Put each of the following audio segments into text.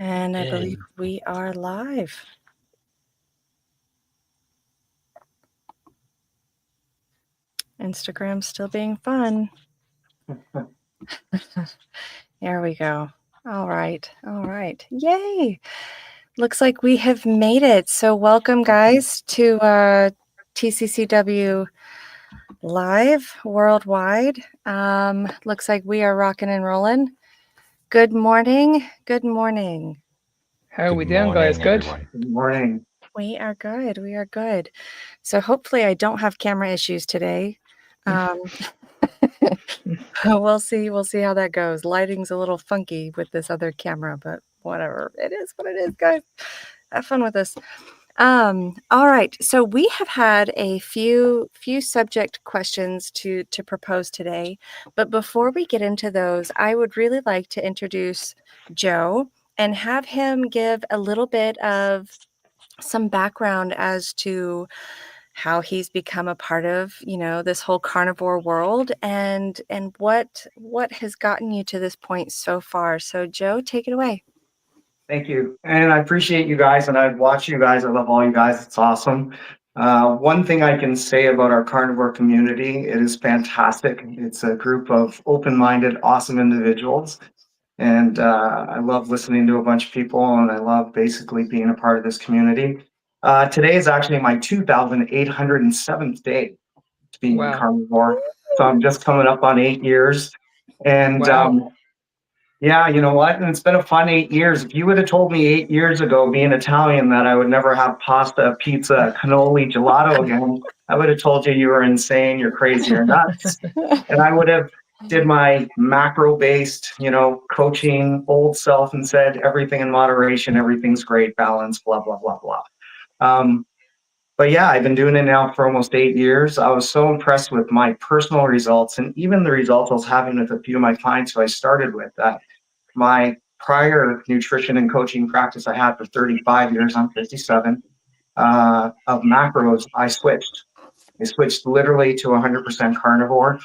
And I believe we are live. Instagram's still being fun. There we go. All right. Yay. Looks like we have made it. So welcome, guys, to TCCW Live worldwide. Looks like we are rocking and rolling. Good morning. How are we doing, guys? Good? Good morning. We are good. So hopefully I don't have camera issues today. We'll see how that goes. Lighting's a little funky with this other camera, but whatever. It is what it is, guys. Have fun with this. All right. So we have had a few subject questions to propose today. But before we get into those, I would really like to introduce Joe and have him give a little bit of some background as to how he's become a part of, this whole carnivore world and what has gotten you to this point so far. So Joe, take it away. Thank you. And I appreciate you guys, and I watch you guys. I love all you guys. It's awesome. One thing I can say about our carnivore community, it is fantastic. It's a group of open-minded, awesome individuals. And I love listening to a bunch of people, and I love basically being a part of this community. Today is actually my 2,807th day to being a carnivore. So I'm just coming up on 8 years. And yeah, you know what? And it's been a fun 8 years. If you would have told me 8 years ago, being Italian, that I would never have pasta, pizza, cannoli, gelato again, I would have told you were insane, you're crazy, you're nuts. And I would have did my macro-based, coaching old self and said everything in moderation, everything's great, balance, blah, blah, blah, blah. But yeah, I've been doing it now for almost 8 years. I was so impressed with my personal results and even the results I was having with a few of my clients who I started with. That my prior nutrition and coaching practice I had for 35 years, I'm 57, of macros, I switched. I switched literally to 100% carnivore.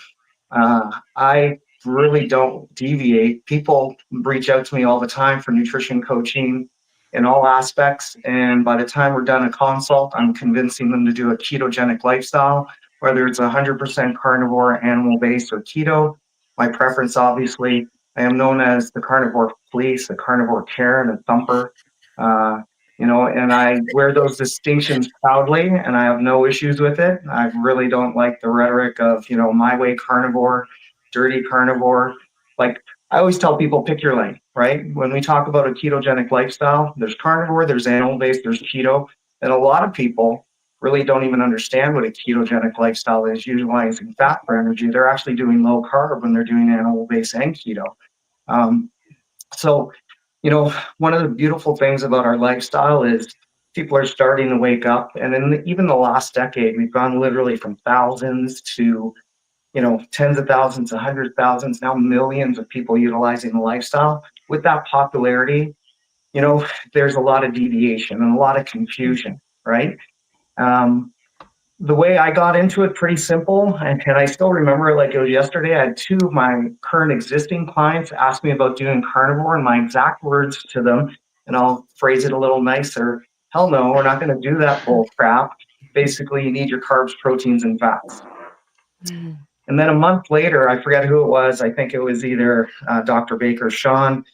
I really don't deviate. People reach out to me all the time for nutrition coaching in all aspects. And by the time we're done a consult, I'm convincing them to do a ketogenic lifestyle, whether it's 100% carnivore, animal-based, or keto. My preference, obviously, I am known as the carnivore police, the carnivore Karen, a thumper. And I wear those distinctions proudly, and I have no issues with it. I really don't like the rhetoric of, my way carnivore, dirty carnivore. Like I always tell people, pick your lane, right? When we talk about a ketogenic lifestyle, there's carnivore, there's animal-based, there's keto. And a lot of people really don't even understand what a ketogenic lifestyle is, utilizing fat for energy. They're actually doing low carb when they're doing animal-based and keto. So, one of the beautiful things about our lifestyle is people are starting to wake up. And in even the last decade, we've gone literally from thousands to, tens of thousands, hundreds of thousands, now millions of people utilizing the lifestyle. With that popularity, there's a lot of deviation and a lot of confusion, right? The way I got into it, pretty simple, and I still remember it like it was yesterday. I had two of my current existing clients ask me about doing carnivore, and my exact words to them, and I'll phrase it a little nicer: hell no, we're not going to do that bull crap. Basically, you need your carbs, proteins, and fats. And then a month later, I forget who it was. I think it was either Dr. Baker Sean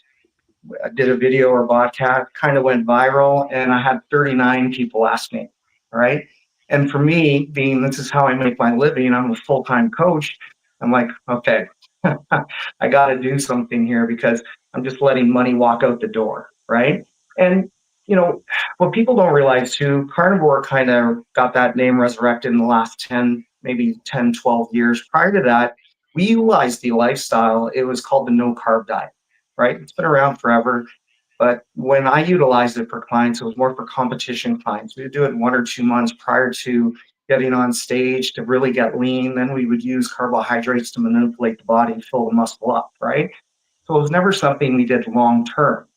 did a video or podcast, kind of went viral, and I had 39 people ask me, right? And for me, being this is how I make my living, I'm a full-time coach, I'm like, okay, I got to do something here because I'm just letting money walk out the door, right? And, what people don't realize too, carnivore kind of got that name resurrected in the last 10, maybe 10, 12 years. Prior to that, we utilized the lifestyle. It was called the no-carb diet, right? It's been around forever. But when I utilized it for clients, it was more for competition clients. We would do it 1 or 2 months prior to getting on stage to really get lean. Then we would use carbohydrates to manipulate the body, fill the muscle up, right? So it was never something we did long term.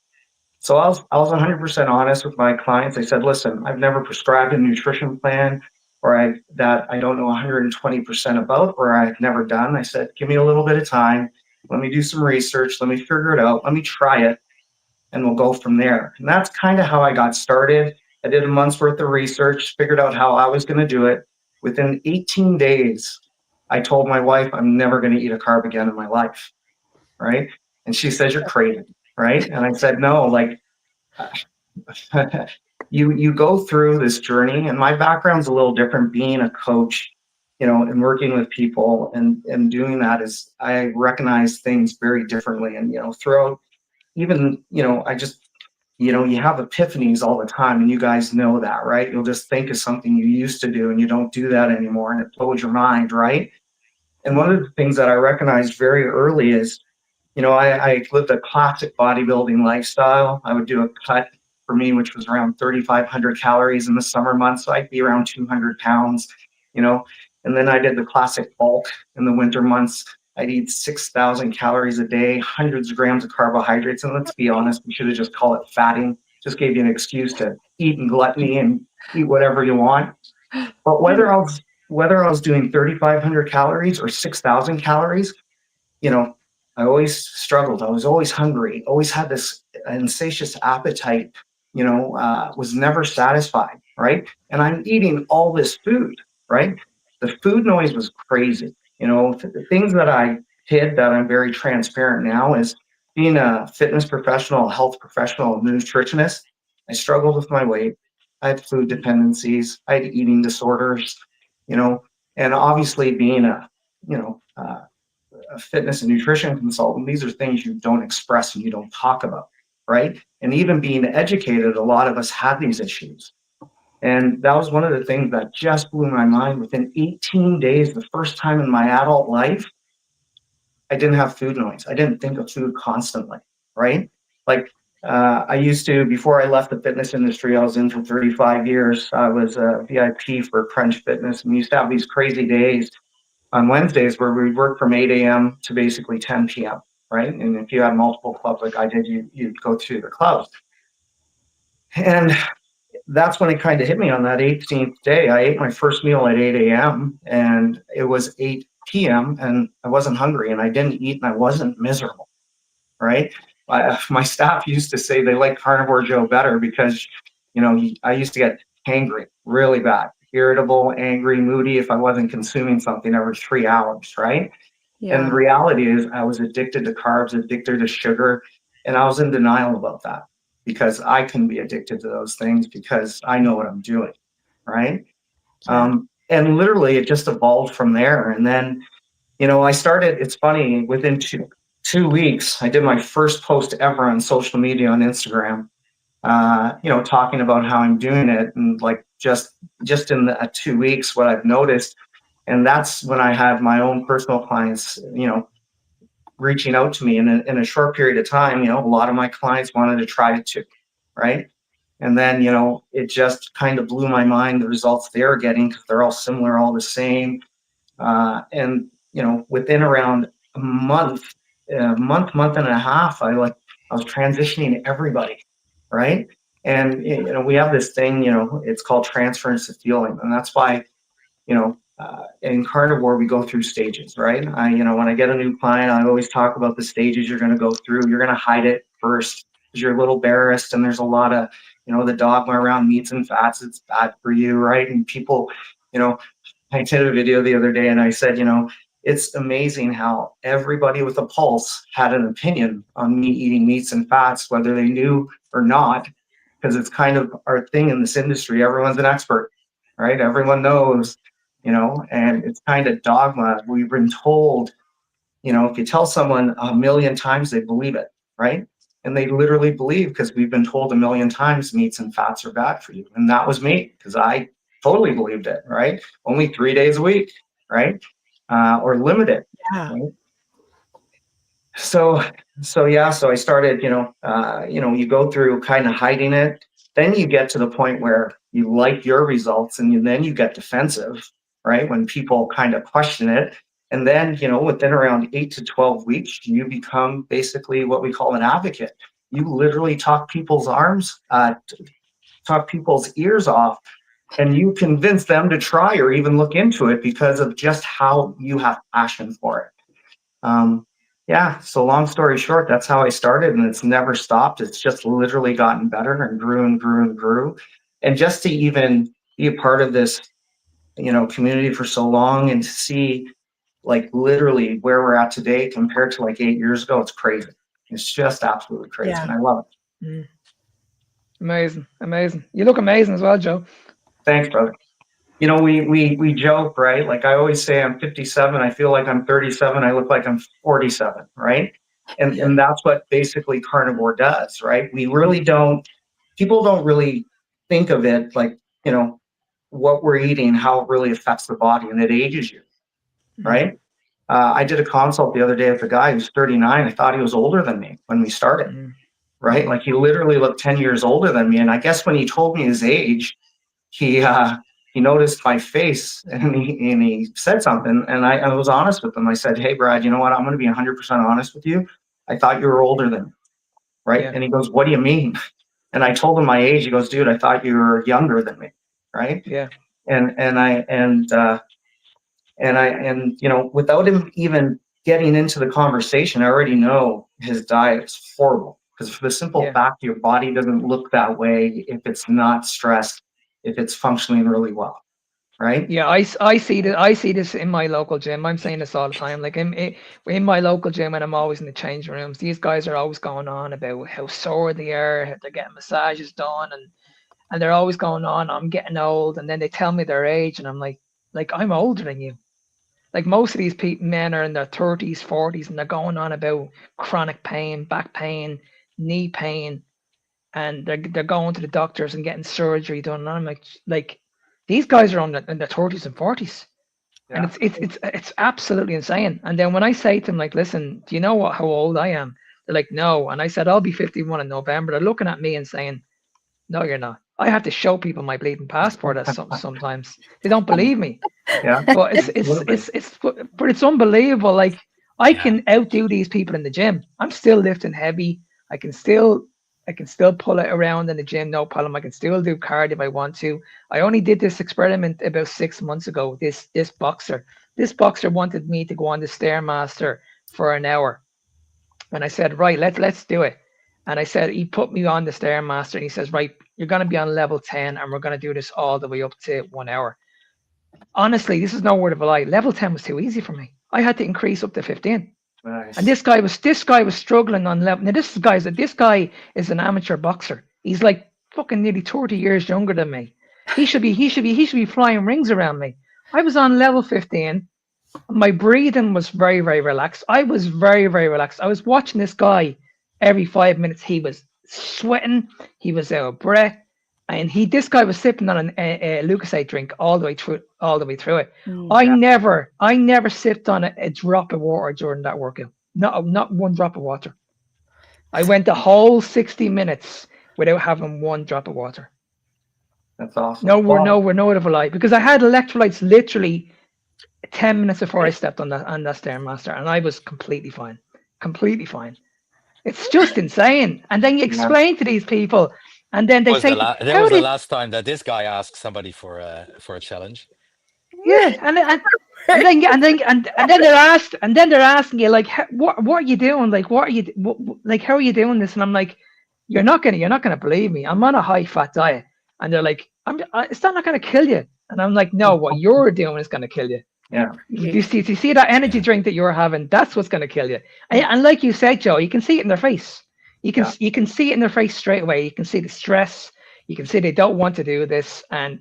So I was 100% honest with my clients. I said, listen, I've never prescribed a nutrition plan that I don't know 120% about, or I've never done. I said, give me a little bit of time. Let me do some research. Let me figure it out. Let me try it. and we'll go from there. And that's kind of how I got started. I did a month's worth of research, figured out how I was going to do it. Within 18 days, I told my wife, I'm never going to eat a carb again in my life, right? And she says, you're crazy, right? And I said, no, like, you go through this journey, and my background's a little different, being a coach, and working with people, and doing that is, I recognize things very differently. And throughout, even I just you have epiphanies all the time, and you guys know that, right? You'll just think of something you used to do and you don't do that anymore, and it blows your mind, right? And one of the things that I recognized very early is, I lived a classic bodybuilding lifestyle. I would do a cut for me, which was around 3,500 calories in the summer months. So I'd be around 200 pounds, you know, and then I did the classic bulk in the winter months. I'd eat 6,000 calories a day, hundreds of grams of carbohydrates. And let's be honest, we should have just called it fatting. Just gave you an excuse to eat in gluttony and eat whatever you want. But whether I was doing 3,500 calories or 6,000 calories, you know, I always struggled. I was always hungry, always had this insatiable appetite, was never satisfied, right? And I'm eating all this food, right? The food noise was crazy. The things that I hid that I'm very transparent now is being a fitness professional, a health professional, a nutritionist. I struggled with my weight. I had food dependencies. I had eating disorders, and obviously being a fitness and nutrition consultant, these are things you don't express and you don't talk about, right? And even being educated, a lot of us had these issues. And that was one of the things that just blew my mind. Within 18 days, the first time in my adult life, I didn't have food noise. I didn't think of food constantly, right? Like I used to, before I left the fitness industry, I was in for 35 years. I was a VIP for Crunch Fitness, and we used to have these crazy days on Wednesdays where we work from 8 a.m. to basically 10 p.m., right? And if you had multiple clubs like I did, you'd go through the clubs. And that's when it kind of hit me on that 18th day. I ate my first meal at 8 a.m. and it was 8 p.m. and I wasn't hungry and I didn't eat and I wasn't miserable, right? My staff used to say they like Carnivore Joe better because, I used to get hangry really bad, irritable, angry, moody if I wasn't consuming something every 3 hours, right? Yeah. And the reality is I was addicted to carbs, addicted to sugar, and I was in denial about that because I couldn't be addicted to those things because I know what I'm doing, right? Yeah. And literally it just evolved from there. And then, I started, it's funny, within two weeks, I did my first post ever on social media on Instagram, talking about how I'm doing it, and like just in the 2 weeks, what I've noticed. And that's when I had my own personal clients, reaching out to me in a short period of time. A lot of my clients wanted to try it too, right? And then, it just kind of blew my mind, the results they're getting, because they're all similar, all the same. And, within around a month and a half, I was transitioning everybody, right? And, we have this thing, it's called transference of feeling. And that's why, in Carnivore, we go through stages, right? When I get a new client, I always talk about the stages you're going to go through. You're going to hide it first because you're a little embarrassed, and there's a lot of, the dogma around meats and fats. It's bad for you, right? And people, I did a video the other day and I said, it's amazing how everybody with a pulse had an opinion on me eating meats and fats, whether they knew or not, because it's kind of our thing in this industry. Everyone's an expert, right? Everyone knows, and it's kind of dogma. We've been told, if you tell someone a million times, they believe it, right? And they literally believe because we've been told a million times meats and fats are bad for you. And that was me because I totally believed it, right? Only 3 days a week, right? Or limited. Yeah. Right? So I started, you go through kind of hiding it. Then you get to the point where you like your results, and then you get defensive, right? When people kind of question it. And then, within around 8 to 12 weeks, you become basically what we call an advocate. You literally talk people's talk people's ears off, and you convince them to try or even look into it because of just how you have passion for it. yeah, so long story short, that's how I started, and it's never stopped. It's just literally gotten better and grew and grew and grew. And just to even be a part of this, community for so long and to see like literally where we're at today compared to like 8 years ago, it's crazy. It's just absolutely crazy. Yeah. And I love it. Mm. Amazing, amazing. You look amazing as well, Joe. Thanks, brother. We joke, right? Like I always say, I'm 57. I feel like I'm 37. I look like I'm 47, right? And that's what basically carnivore does, right? We really don't. People don't really think of it like what we're eating, how it really affects the body, and it ages you, right? I did a consult the other day with a guy who's 39. I thought he was older than me when we started, right? Like he literally looked 10 years older than me. And I guess when he told me his age, he noticed my face and he said something. And I was honest with him. I said, "Hey, Brad, you know what? I'm going to be 100% honest with you. I thought you were older than me." Right. Yeah. And he goes, "What do you mean?" And I told him my age. He goes, "Dude, I thought you were younger than me." Right. Yeah. And without him even getting into the conversation, I already know his diet is horrible because for the simple fact your body doesn't look that way if it's not stressed, if it's functioning really well, right? Yeah, I see that. I see this in my local gym. I'm saying this all the time. Like in my local gym, and I'm always in the changing rooms. These guys are always going on about how sore they are, how they're getting massages done, and they're always going on. I'm getting old, and then they tell me their age, and I'm like I'm older than you. Like most of these men are in their 30s, 40s, and they're going on about chronic pain, back pain, knee pain, and they're going to the doctors and getting surgery done. And I'm like these guys are in their 30s and 40s, and it's absolutely insane. And then when I say to them, like, listen, do you know how old I am? They're like, no. And I said, I'll be 51 in November. They're looking at me and saying, no, you're not. I have to show people my bleeding passport sometimes. They don't believe me. Yeah. But it's unbelievable. Like I can outdo these people in the gym. I'm still lifting heavy. I can still pull it around in the gym, no problem. I can still do cardio if I want to. I only did this experiment about 6 months ago. This boxer wanted me to go on the Stairmaster for an hour. And I said, right, let's do it. And I said, he put me on the Stairmaster and he says, right, you're going to be on level 10 and we're going to do this all the way up to 1 hour. Honestly, this is no word of a lie. Level 10 was too easy for me. I had to increase up to 15. Nice. And this guy was struggling on level. Now this guy is an amateur boxer. He's like fucking nearly 30 years younger than me. He should be flying rings around me. I was on level 15. My breathing was very, very relaxed. I was very, very relaxed. I was watching this guy every 5 minutes. He was sweating. He was out of breath. And this guy was sipping on a Lucasade drink all the way through it. I never sipped on a drop of water during that workout. Not one drop of water. I went the whole 60 minutes without having one drop of water. That's awesome. No word of a lie. Because I had electrolytes literally 10 minutes before I stepped on that Stairmaster, and I was completely fine. Completely fine. It's just insane. And then you explain to these people, and then they say, "That was the last time that this guy asked somebody for a challenge." Yeah, and then they're asking you like, what are you doing? Like, how are you doing this? And I'm like, you're not gonna believe me. I'm on a high fat diet, and they're like, it's not gonna kill you. And I'm like, no, what you're doing is gonna kill you. Yeah. You see that energy drink that you're having? That's what's gonna kill you. And like you said, Joe, you can see it in their face. You can see it in their face straight away. You can see the stress. You can see they don't want to do this, and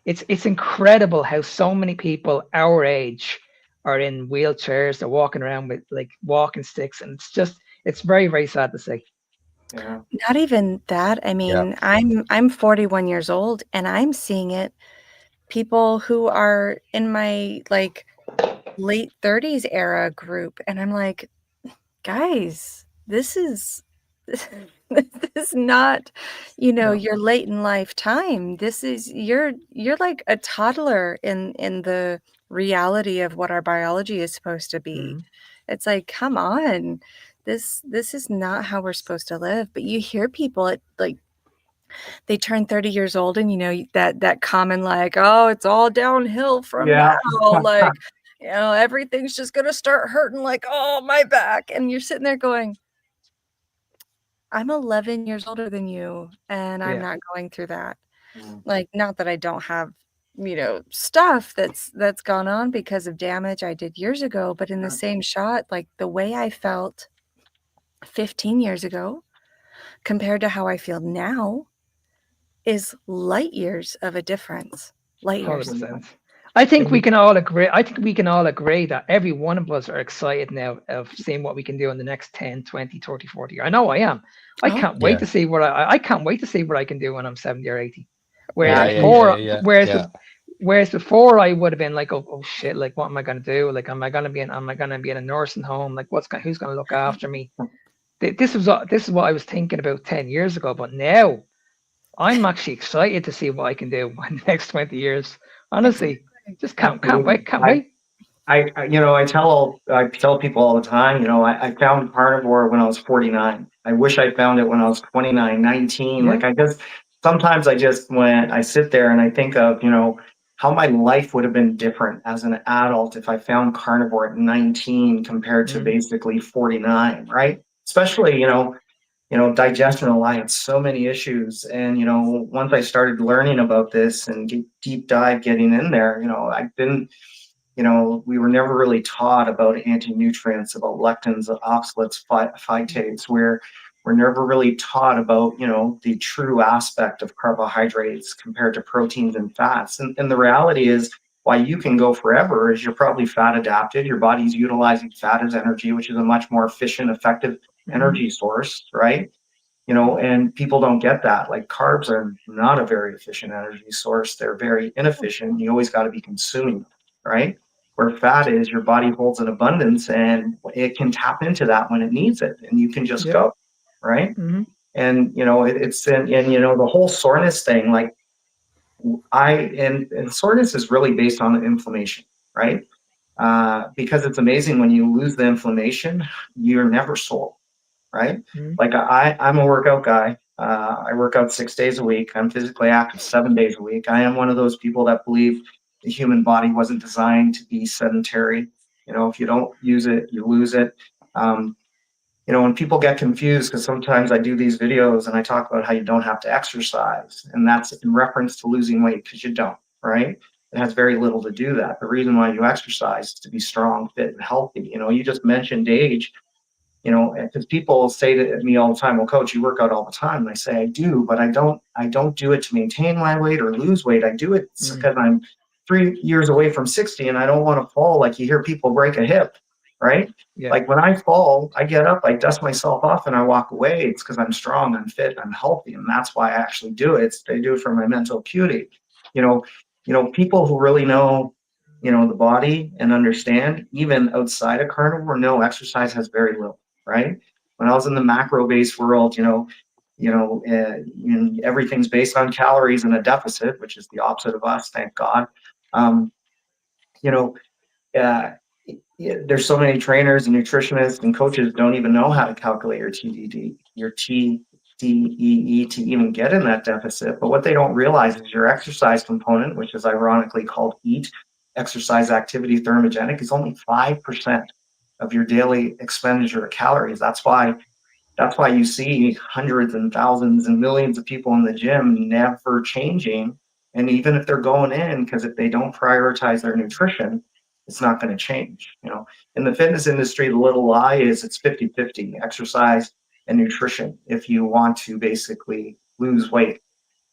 it's incredible how so many people our age are in wheelchairs. They're walking around with like walking sticks, and it's very, very sad to see. Yeah. Not even that. I mean, I'm 41 years old and I'm seeing it. People who are in my like late 30s era group, and I'm like, guys, this is not, your late in life time. This is you're like a toddler in the reality of what our biology is supposed to be. It's like, come on. This is not how we're supposed to live. But you hear people at like they turn 30 years old and that common like, oh, it's all downhill from now. Like, you know, everything's just going to start hurting like, oh, my back. And you're sitting there going, I'm 11 years older than you, and I'm Yeah. not going through that. Mm. Like, not that I don't have, you know, stuff that's gone on because of damage I did years ago, but in the same shot, like the way I felt 15 years ago compared to how I feel now is light years of a difference. Light years. 100%. I think we can all agree. I think we can all agree that every one of us are excited now of seeing what we can do in the next 10, 20, 30, 40 years. I know I am. I Oh, can't wait Yeah. to see what I can't wait to see what I can do when I'm 70 or 80. Whereas Yeah, Yeah, yeah, yeah, before, yeah, yeah, whereas yeah. whereas before I would have been like, oh shit, like what am I gonna do? Like, am I gonna be in a nursing home? Like, who's gonna look after me? This is what I was thinking about 10 years ago, but now I'm actually excited to see what I can do in the next 20 years. Honestly, exactly. just can't absolutely. wait, can't wait. You know, I tell people all the time, you know, I found carnivore when I was 49. I wish I found it when I was 29, 19. Yeah. Like sometimes I sit there and I think of, you know, how my life would have been different as an adult if I found carnivore at 19 compared to Mm, basically 49, right? Especially, you know, digestion, I had so many issues. And, you know, once I started learning about this and deep dive getting in there, you know, I didn't, you know, we were never really taught about anti-nutrients, about lectins, oxalates, phytates, where we're never really taught about, you know, the true aspect of carbohydrates compared to proteins and fats. And the reality is why you can go forever is you're probably fat adapted. Your body's utilizing fat as energy, which is a much more efficient, effective mm, energy source, right? You know, and people don't get that. Like carbs are not a very efficient energy source. They're very inefficient. You always got to be consuming them, right? Where fat is, your body holds an abundance and it can tap into that when it needs it, and you can just yeah. go, right? Mm, And you know, and you know, the whole soreness thing, like and soreness is really based on inflammation, right? Because it's amazing when you lose the inflammation, you're never sore, right? mm, Like I'm a workout guy. I work out 6 days a week. I'm physically active 7 days a week. I am one of those people that believe the human body wasn't designed to be sedentary. You know, if you don't use it, you lose it. Um, you know, when people get confused, because sometimes I do these videos and I talk about how you don't have to exercise, and that's in reference to losing weight because you don't, right? It has very little to do that. The reason why you exercise is to be strong, fit, and healthy. You know, you just mentioned age, you know, because people say to me all the time, well, coach, you work out all the time. And I say, I do, but I don't do it to maintain my weight or lose weight. I do it mm. because I'm 3 years away from 60 and I don't want to fall. Like you hear people break a hip, right? Yeah. Like when I fall, I get up, I dust myself off and I walk away. It's because I'm strong, I'm fit, I'm healthy. And that's why I actually do it. I do it for my mental acuity. You know, people who really know, you know, the body and understand, even outside of carnivore, know exercise has very little, right? When I was in the macro-based world, everything's based on calories and a deficit, which is the opposite of us, thank God. Um, you know, uh, there's so many trainers and nutritionists and coaches don't even know how to calculate your TDD, your TDEE to even get in that deficit. But what they don't realize is your exercise component, which is ironically called EAT, exercise activity thermogenic, is only 5% of your daily expenditure of calories. That's why you see hundreds and thousands and millions of people in the gym never changing. And even if they're going in, because if they don't prioritize their nutrition, it's not going to change. You know, in the fitness industry, the little lie is it's 50-50 exercise and nutrition if you want to basically lose weight.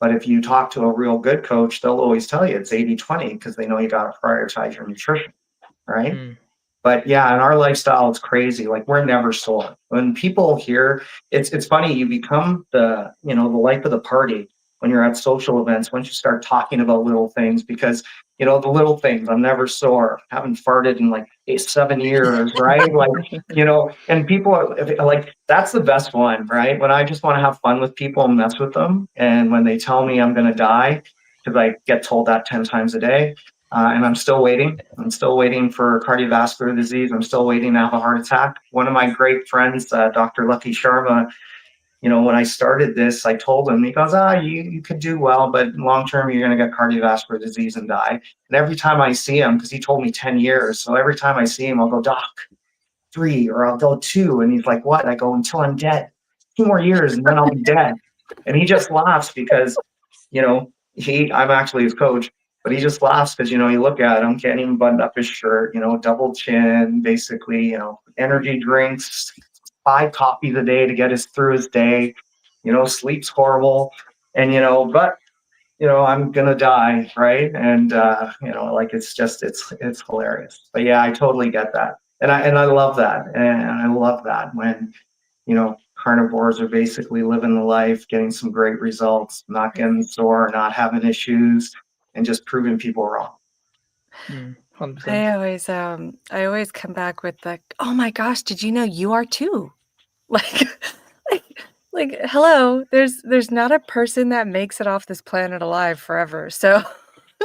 But if you talk to a real good coach, they'll always tell you it's 80-20 because they know you got to prioritize your nutrition, right? Mm. But yeah, in our lifestyle, it's crazy. Like we're never sore. When people hear, it's funny. You become the life of the party when you're at social events. Once you start talking about little things, because the little things. I'm never sore. Haven't farted in like 7 years, right? Like and people are like, that's the best one, right? When I just want to have fun with people and mess with them, and when they tell me I'm gonna die, because I get told that 10 times a day. And I'm still waiting. I'm still waiting for cardiovascular disease. I'm still waiting to have a heart attack. One of my great friends, Dr. Lucky Sharma, when I started this, I told him, he goes, you could do well, but long term, you're going to get cardiovascular disease and die. And every time I see him, because he told me 10 years. So every time I see him, I'll go, Doc, 3, or I'll go 2. And he's like, what? I go, until I'm dead. 2 more years and then I'll be dead. And he just laughs because, I'm actually his coach, but he just laughs because, you look at him, can't even button up his shirt, double chin, basically, energy drinks, 5 coffees a day to get us through his day, sleeps horrible. And, but, I'm going to die. Right. And, like, it's hilarious. But yeah, I totally get that. And I love that. And I love that when, carnivores are basically living the life, getting some great results, not getting sore, not having issues, and just proving people wrong. 100%. I always come back with oh my gosh, did you know you are too? Like, like, hello, there's not a person that makes it off this planet alive forever. So,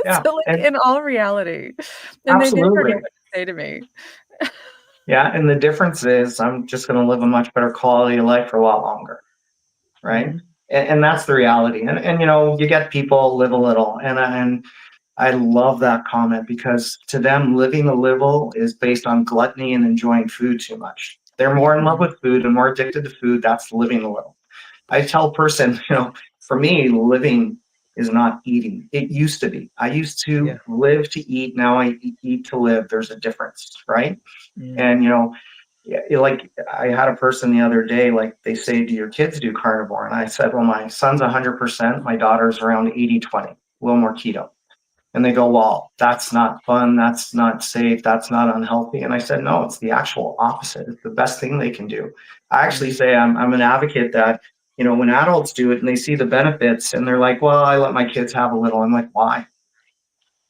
Yeah, so like in all reality, and they never absolutely. know what to say to me. Yeah, and the difference is I'm just going to live a much better quality of life for a lot longer, right? Mhm. And that's the reality. And you get people live a little, and I love that comment because to them, living a little is based on gluttony and enjoying food too much. They're more in love with food and more addicted to food. That's living a little. I tell a person, for me, living is not eating. It used to be. I used to Yeah. live to eat. Now I eat to live. There's a difference, right? And yeah, like I had a person the other day, like they say, do your kids do carnivore? And I said, well, my son's 100%, my daughter's around 80-20, a little more keto. And they go, well, that's not fun. That's not safe. That's not unhealthy. And I said, no, it's the actual opposite. It's the best thing they can do. I actually say I'm an advocate that, when adults do it and they see the benefits and they're like, well, I let my kids have a little. I'm like, why?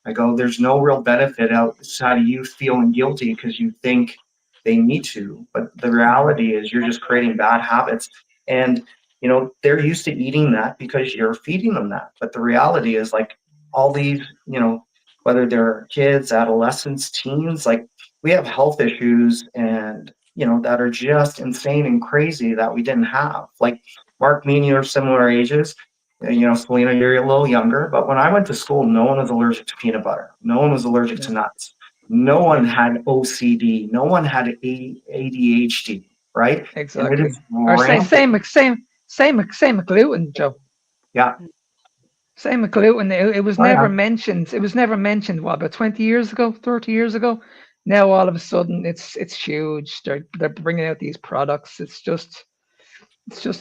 I go, there's no real benefit outside of you feeling guilty because you think they need to. But the reality is you're just creating bad habits. And, they're used to eating that because you're feeding them that. But the reality is, like, all these, whether they're kids, adolescents, teens, like, we have health issues and, that are just insane and crazy that we didn't have. Like, Mark, me and you are similar ages. Selena, you're a little younger, but when I went to school, no one was allergic to peanut butter. No one was allergic to nuts. No one had OCD. No one had ADHD, right? And it Exactly. is Or rampant. same with gluten, Joe. Yeah. Same with gluten. It was Oh, yeah. never mentioned. It was never mentioned. What, about 20 years ago, 30 years ago? Now all of a sudden it's huge. They're bringing out these products. It's just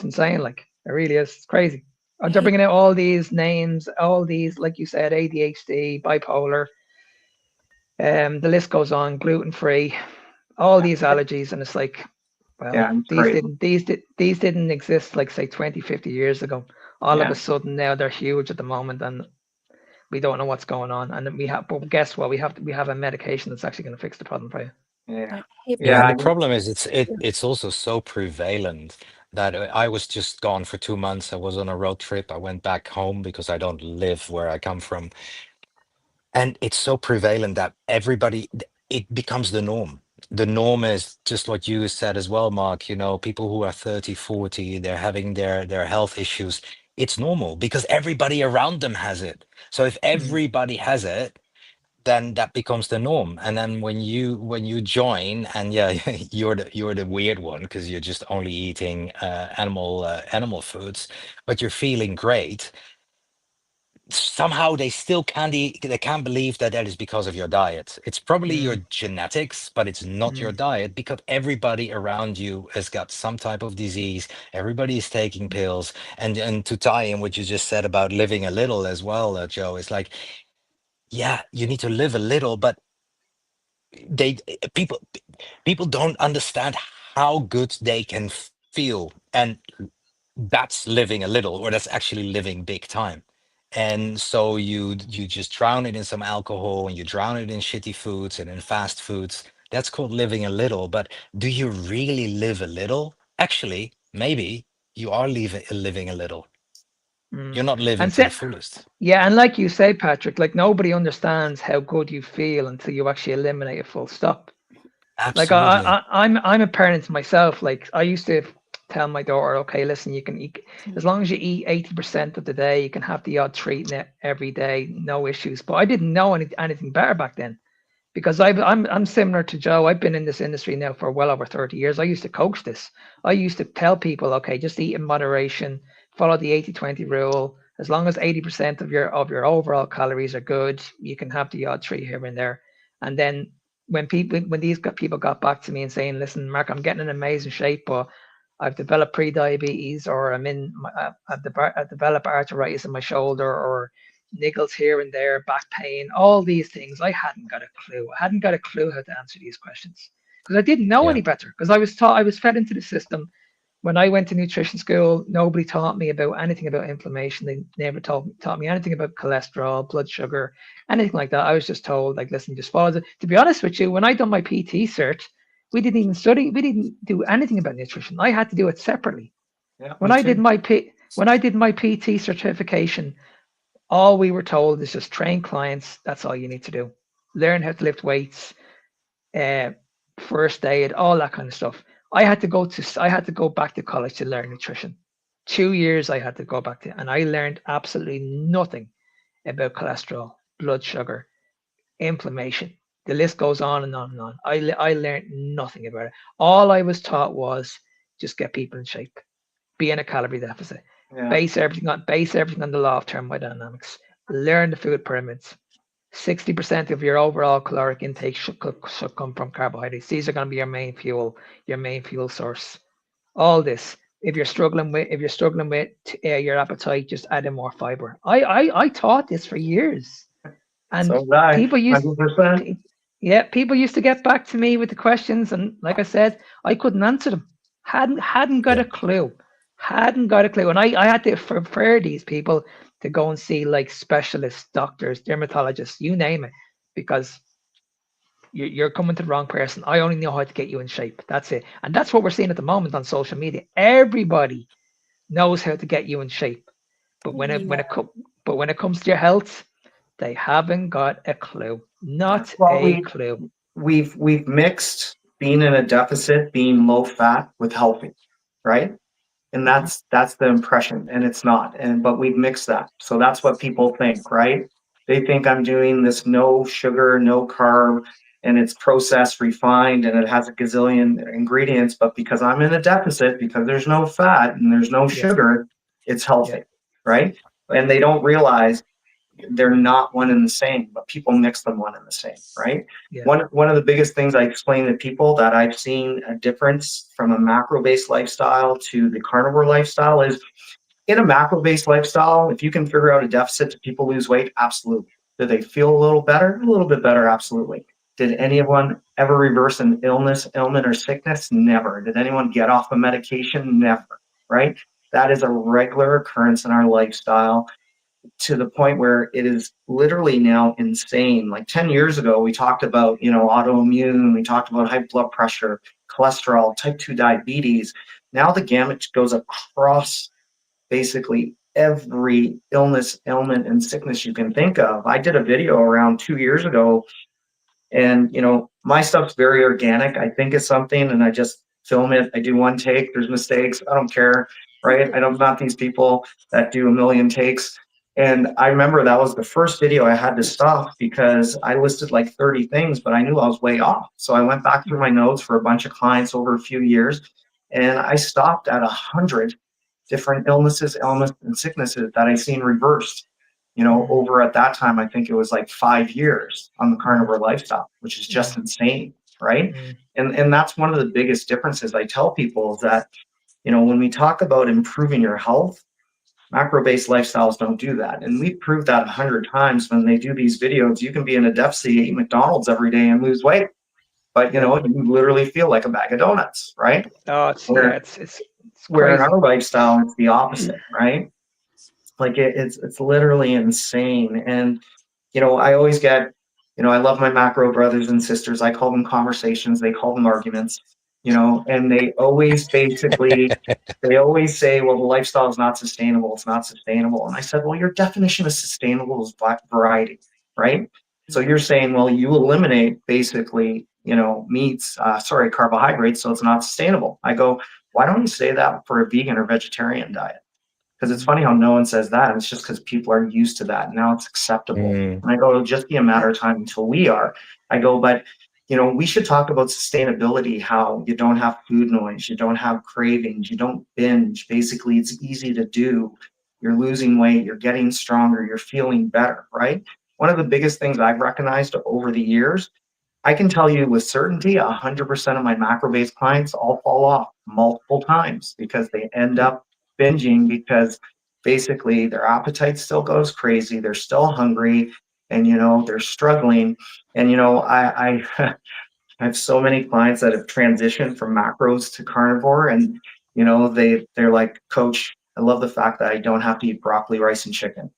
insane. Like, it really is. It's crazy. They're bringing out all these names, all these, like you said, ADHD, bipolar. The list goes on. Gluten free, all these allergies, and it's like, well, Yeah, it's these crazy. didn't exist, like, say 20, 50 years ago. All of Yeah. a sudden now they're huge at the moment, and we don't know what's going on. And but guess what? We have a medication that's actually going to fix the problem for you. Yeah. Yeah, and Yeah. the problem is it's also so prevalent that I was just gone for 2 months. I was on a road trip. I went back home because I don't live where I come from. And it's so prevalent that it becomes the norm. The norm is just what you said as well, Mark, people who are 30, 40, they're having their health issues. It's normal because everybody around them has it. So if everybody has it, then that becomes the norm. And then when you join, and yeah, you're the weird one because you're just only eating animal foods, but you're feeling great. Somehow they still they can't believe that that is because of your diet. It's probably your genetics, but it's not your diet, because everybody around you has got some type of disease. Everybody is taking pills. And to tie in what you just said about living a little as well, Joe, it's like, yeah, you need to live a little, but they people don't understand how good they can feel, and that's living a little, or that's actually living big time. And so you just drown it in some alcohol, and you drown it in shitty foods and in fast foods. That's called living a little. But do you really live a little? Actually, maybe you are living a little. You're not living And to so, the fullest. yeah, and like you say, Patrick, like, nobody understands how good you feel until you actually eliminate it full stop. Like, Absolutely. I'm a parent myself. Like, I used to tell my daughter, okay, listen, you can eat, as long as you eat 80% of the day, you can have the odd treat every day, no issues. But I didn't know anything better back then, because I'm similar to Joe. I've been in this industry now for well over 30 years. I used to coach this. I used to tell people, okay, just eat in moderation, follow the 80-20 rule. As long as 80% of your overall calories are good, you can have the odd treat here and there. And then when these people got back to me and saying, listen, Mark, I'm getting in amazing shape, but I've developed pre-diabetes, or I've developed arthritis in my shoulder, or niggles here and there, back pain, all these things. I hadn't got a clue. I hadn't got a clue how to answer these questions, because I didn't know Yeah. any better, because I was fed into the system. When I went to nutrition school, nobody taught me about anything about inflammation. They never taught me anything about cholesterol, blood sugar, anything like that. I was just told, like, listen, just follow it. To be honest with you, when I done my PT cert, we didn't do anything about nutrition. I had to do it separately. Yeah, When me I did too. my PT certification, all we were told is just train clients. That's all you need to do. Learn how to lift weights, uh, first aid, all that kind of stuff. I had to go back to college to learn nutrition. 2 years I had to go back to, and I learned absolutely nothing about cholesterol, blood sugar, inflammation. The list goes on and on and on. I learned nothing about it. All I was taught was just get people in shape, be in a calorie deficit, Yeah. base everything on the law of thermodynamics, learn the food pyramids. 60% of your overall caloric intake should come from carbohydrates. These are going to be your main fuel source. All this. If you're struggling with your appetite, just add in more fiber. I taught this for years, and So did I, people used 100%. yeah, people used to get back to me with the questions, and like I said, I couldn't answer them. Hadn't got Yeah. a clue. Hadn't got a clue. And I had to refer these people to go and see like specialists, doctors, dermatologists, you name it, because you're coming to the wrong person. I only know how to get you in shape. That's it. And that's what we're seeing at the moment on social media. Everybody knows how to get you in shape. But when it comes to your health, they haven't got a clue. Not Well, a clue. we've mixed being in a deficit, being low fat, with healthy, right? And Mhm. that's the impression, and it's not. And but we've mixed that, so that's what people think, right? They think I'm doing this no sugar, no carb, and it's processed, refined, and it has a gazillion ingredients. But because I'm in a deficit, because there's no fat and there's no Yeah, sugar, it's yeah, healthy, right? And they don't realize they're not one and the same, but people mix them one and the same, right? yeah. One of the biggest things I explain to people that I've seen a difference from a macro-based lifestyle to the carnivore lifestyle is, in a macro-based lifestyle, if you can figure out a deficit, do people lose weight? Absolutely. Do they feel a little better? A little bit better, absolutely. Did Mhm. anyone ever reverse an ailment, or sickness? Never. Did anyone get off a medication? Never, right? That is a regular occurrence in our lifestyle, to the point where it is literally now insane. Like 10 years ago, we talked about, autoimmune, we talked about high blood pressure, cholesterol, type 2 diabetes. Now the gamut goes across basically every illness, ailment, and sickness you can think of. I did a video around 2 years ago, and my stuff's very organic. I think it's something and I just film it. I do one take. There's mistakes. I don't care, right? I'm not these people that do a million takes. And I remember that was the first video I had to stop because I listed like 30 things, but I knew I was way off. So I went back through my notes for a bunch of clients over a few years, and I stopped at 100 different illnesses, ailments, and sicknesses that I seen reversed. Mhm. Over at that time, I think it was like 5 years on the Mhm. carnivore lifestyle, which is just Mhm. insane, right? Mhm. And that's one of the biggest differences I tell people, is that, when we talk about improving your health, macro-based lifestyles don't do that. And we've proved that 100 times when they do these videos. You can be in a deficit, eat McDonald's every day and lose weight, but Yeah. you literally feel like a bag of donuts, right? Oh, Where it's where in crazy. our lifestyle it's the opposite, right? Like it's literally insane. And I always get, I love my macro brothers and sisters. I call them conversations. They call them arguments. And they always say, well, the lifestyle is not sustainable. It's not sustainable. And I said, well, your definition of sustainable is variety, right? So you're saying, well, you eliminate basically, meats, carbohydrates, so it's not sustainable. I go, Why don't you say that for a vegan or vegetarian diet? Because it's funny how no one says that. And it's just because people are used to that. Now it's acceptable. Mm. And I go, it'll just be a matter of time until we are. I go, but we should talk about sustainability, how you don't have food noise, you don't have cravings, you don't binge. Basically, it's easy to do. You're losing weight, you're getting stronger, you're feeling better, right? One of the biggest things I've recognized over the years, I can tell you with certainty, 100% of my macro-based clients all fall off multiple times because they end up binging because basically their appetite still goes crazy. They're still hungry and, they're struggling. And, I I have so many clients that have transitioned from macros to carnivore, and they're like, Coach, I love the fact that I don't have to eat broccoli, rice, and chicken.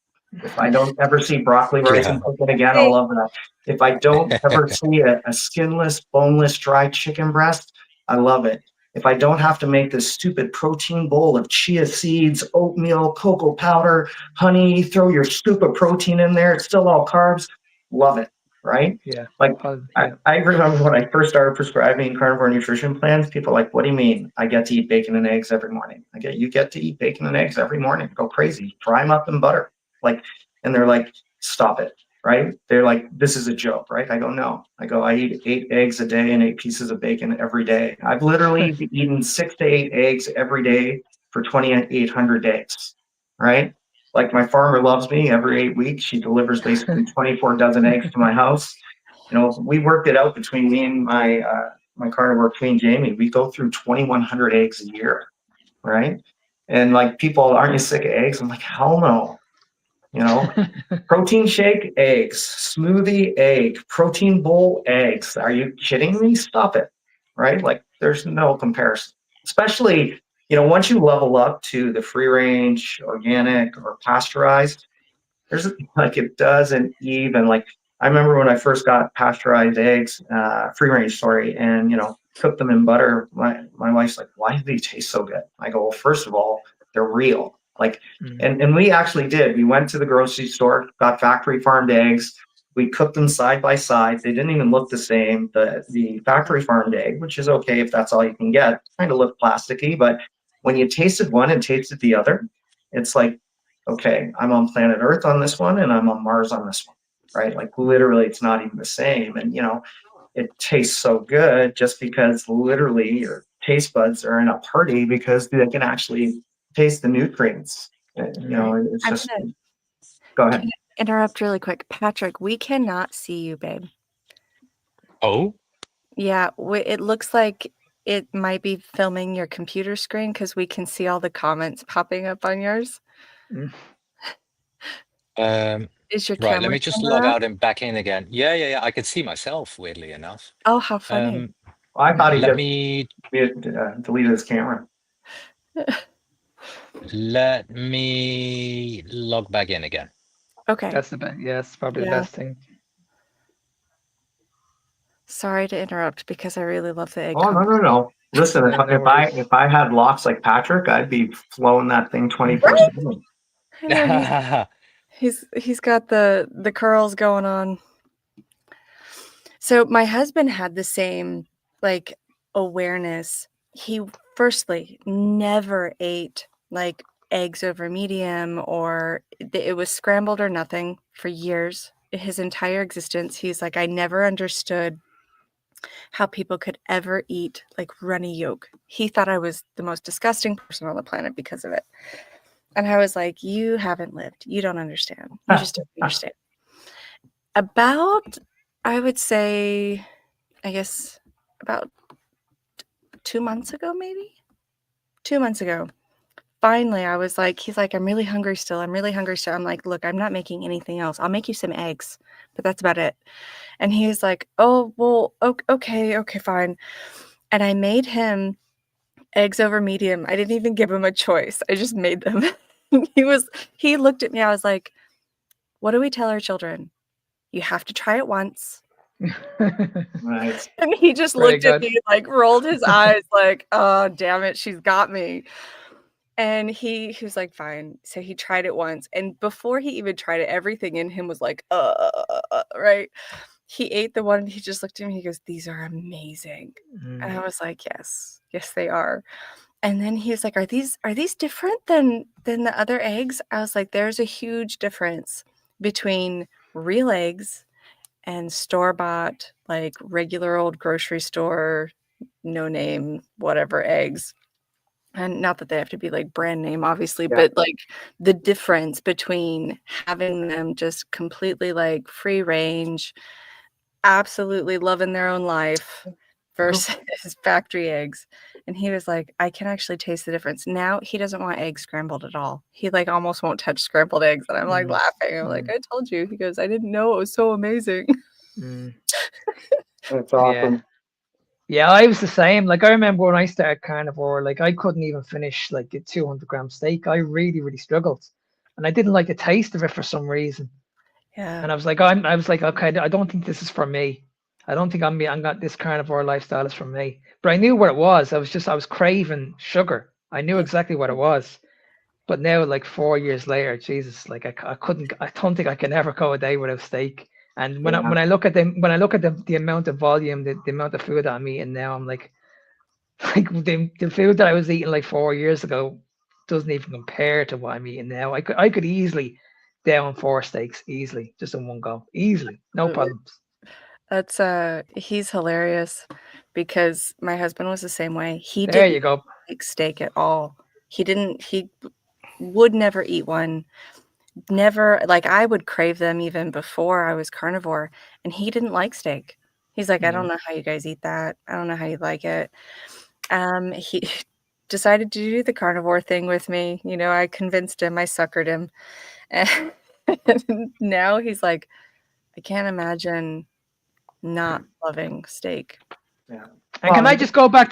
If I don't ever see broccoli, rice, Yeah. and chicken again, I'll Hey, love that. If I don't ever see a skinless, boneless, dry chicken breast, I love it. If I don't have to make this stupid protein bowl of chia seeds, oatmeal, cocoa powder, honey, throw your scoop of protein in there, it's still all carbs, love it, right? Yeah. Like, Yeah. I remember when I first started prescribing carnivore nutrition plans, people are like, what do you mean? I get to eat bacon and eggs every morning. You get to eat bacon and eggs every morning. Go crazy. Fry them up in butter. And they're like, stop it, right? They're like, this is a joke, right? I go, no. I eat 8 eggs a day and 8 pieces of bacon every day. I've literally eaten 6 to 8 eggs every day for 2,800 days, right? Like my farmer loves me every 8 weeks. She delivers basically 24 dozen eggs to my house. We worked it out between me and my carnivore queen Jamie. We go through 2,100 eggs a year, right? And like people, aren't you sick of eggs? I'm like, hell no. Protein shake, eggs, smoothie, egg, protein bowl, eggs. Are you kidding me? Stop it, right? Like there's no comparison. Especially, once you level up to the free range, organic, or pasteurized, there's like it doesn't even like I remember when I first got pasteurized eggs, free range, sorry, and cooked them in butter. My wife's like, why do they taste so good? I go, well, first of all, they're real. Like, and we actually did. We went to the grocery store, got factory farmed eggs. We cooked them side by side. They didn't even look the same. The factory farmed egg, which is okay if that's all you can get, kind of looked plasticky, but when you tasted one and tasted the other, it's like, okay, I'm on planet Earth on this one and I'm on Mars on this one, right? Like literally it's not even the same. And it tastes so good just because literally your taste buds are in a party because they can actually taste the nutrients. It's I'm just, gonna go can ahead. I interrupt really quick? Patrick, we cannot see you, babe. Oh, Yeah, it looks like it might be filming your computer screen because we can see all the comments popping up on yours. um, Is your right. Let camera me just log camera up? out and back in again. Yeah. I can see myself, weirdly enough. Oh, how funny. Well, I thought he Let just me deleted his camera. let me log back in again. Okay. That's the best. Yeah, it's probably the Yeah. best thing. Sorry to interrupt because I really love the egg Oh, no, no, no. Listen, Yeah, no worries. if I had locks like Patrick, I'd be flowing that thing 24/7. I know he's got the curls going on. So my husband had the same like awareness. He firstly never ate like eggs over medium or it was scrambled or nothing for years. His entire existence, he's like, I never understood how people could ever eat like runny yolk. He thought I was the most disgusting person on the planet because of it. And I was like, you haven't lived. You don't understand. You just don't understand. About, I would say, I guess about 2 months ago, maybe 2 months ago. Finally, I was like, he's like, I'm really hungry still. I'm really hungry still. I'm like, look, I'm not making anything else. I'll make you some eggs, but that's about it. And he's like, oh, well, okay, fine. And I made him eggs over medium. I didn't even give him a choice. I just made them. He looked at me. I was like, what do we tell our children? You have to try it once. Nice. And he just Very looked at good. me, like, rolled his eyes like, "Oh, damn it, she's got me." And he was like, "Fine." So he tried it once, and before he even tried it, everything in him was like, right? He ate the one, and he just looked at me, he goes, "These are amazing." And I was like, "Yes. Yes, they are." And then he was like, are these different than the other eggs? I was like, there's a huge difference between real eggs and store-bought, like regular old grocery store, no name, whatever eggs. And not that they have to be like brand name, obviously, Yeah. but like the difference between having them just completely like free range, absolutely loving their own life versus factory eggs. And he was like, I can actually taste the difference. Now he doesn't want eggs scrambled at all. He like almost won't touch scrambled eggs. And I'm like Mm, laughing. I'm like, I told you. He goes, I didn't know it was so amazing. mm. That's Yeah. awesome. Yeah, I was the same. Like I remember when I started carnivore, like I couldn't even finish like a 200-gram steak. I really, really struggled, and I didn't like the taste of it for some reason. Yeah. And I was like, okay, I don't think this is for me. I don't think I'm got this carnivore lifestyle is for me. But I knew what it was. I was craving sugar. I knew Yeah. exactly what it was. But now, like 4 years later, Jesus, like I couldn't. I don't think I can ever go a day without steak. And Yeah. when I look at the amount of volume, the amount of food that I'm eating now, I'm like the food that I was eating like 4 years ago doesn't even compare to what I'm eating now. I could easily down 4 steaks easily, just in one go, easily, no Absolutely. problems. That's he's hilarious because my husband was the same way. He There didn't you go. like steak at all. He would never eat one. Never, like I would crave them even before I was carnivore, and he didn't like steak. He's like, I don't Mm. know how you guys eat that. I don't know how you like it. He decided to do the carnivore thing with me. You know, I convinced him, I suckered him. And now he's like, I can't imagine not loving steak. Yeah. And can Well, I just go back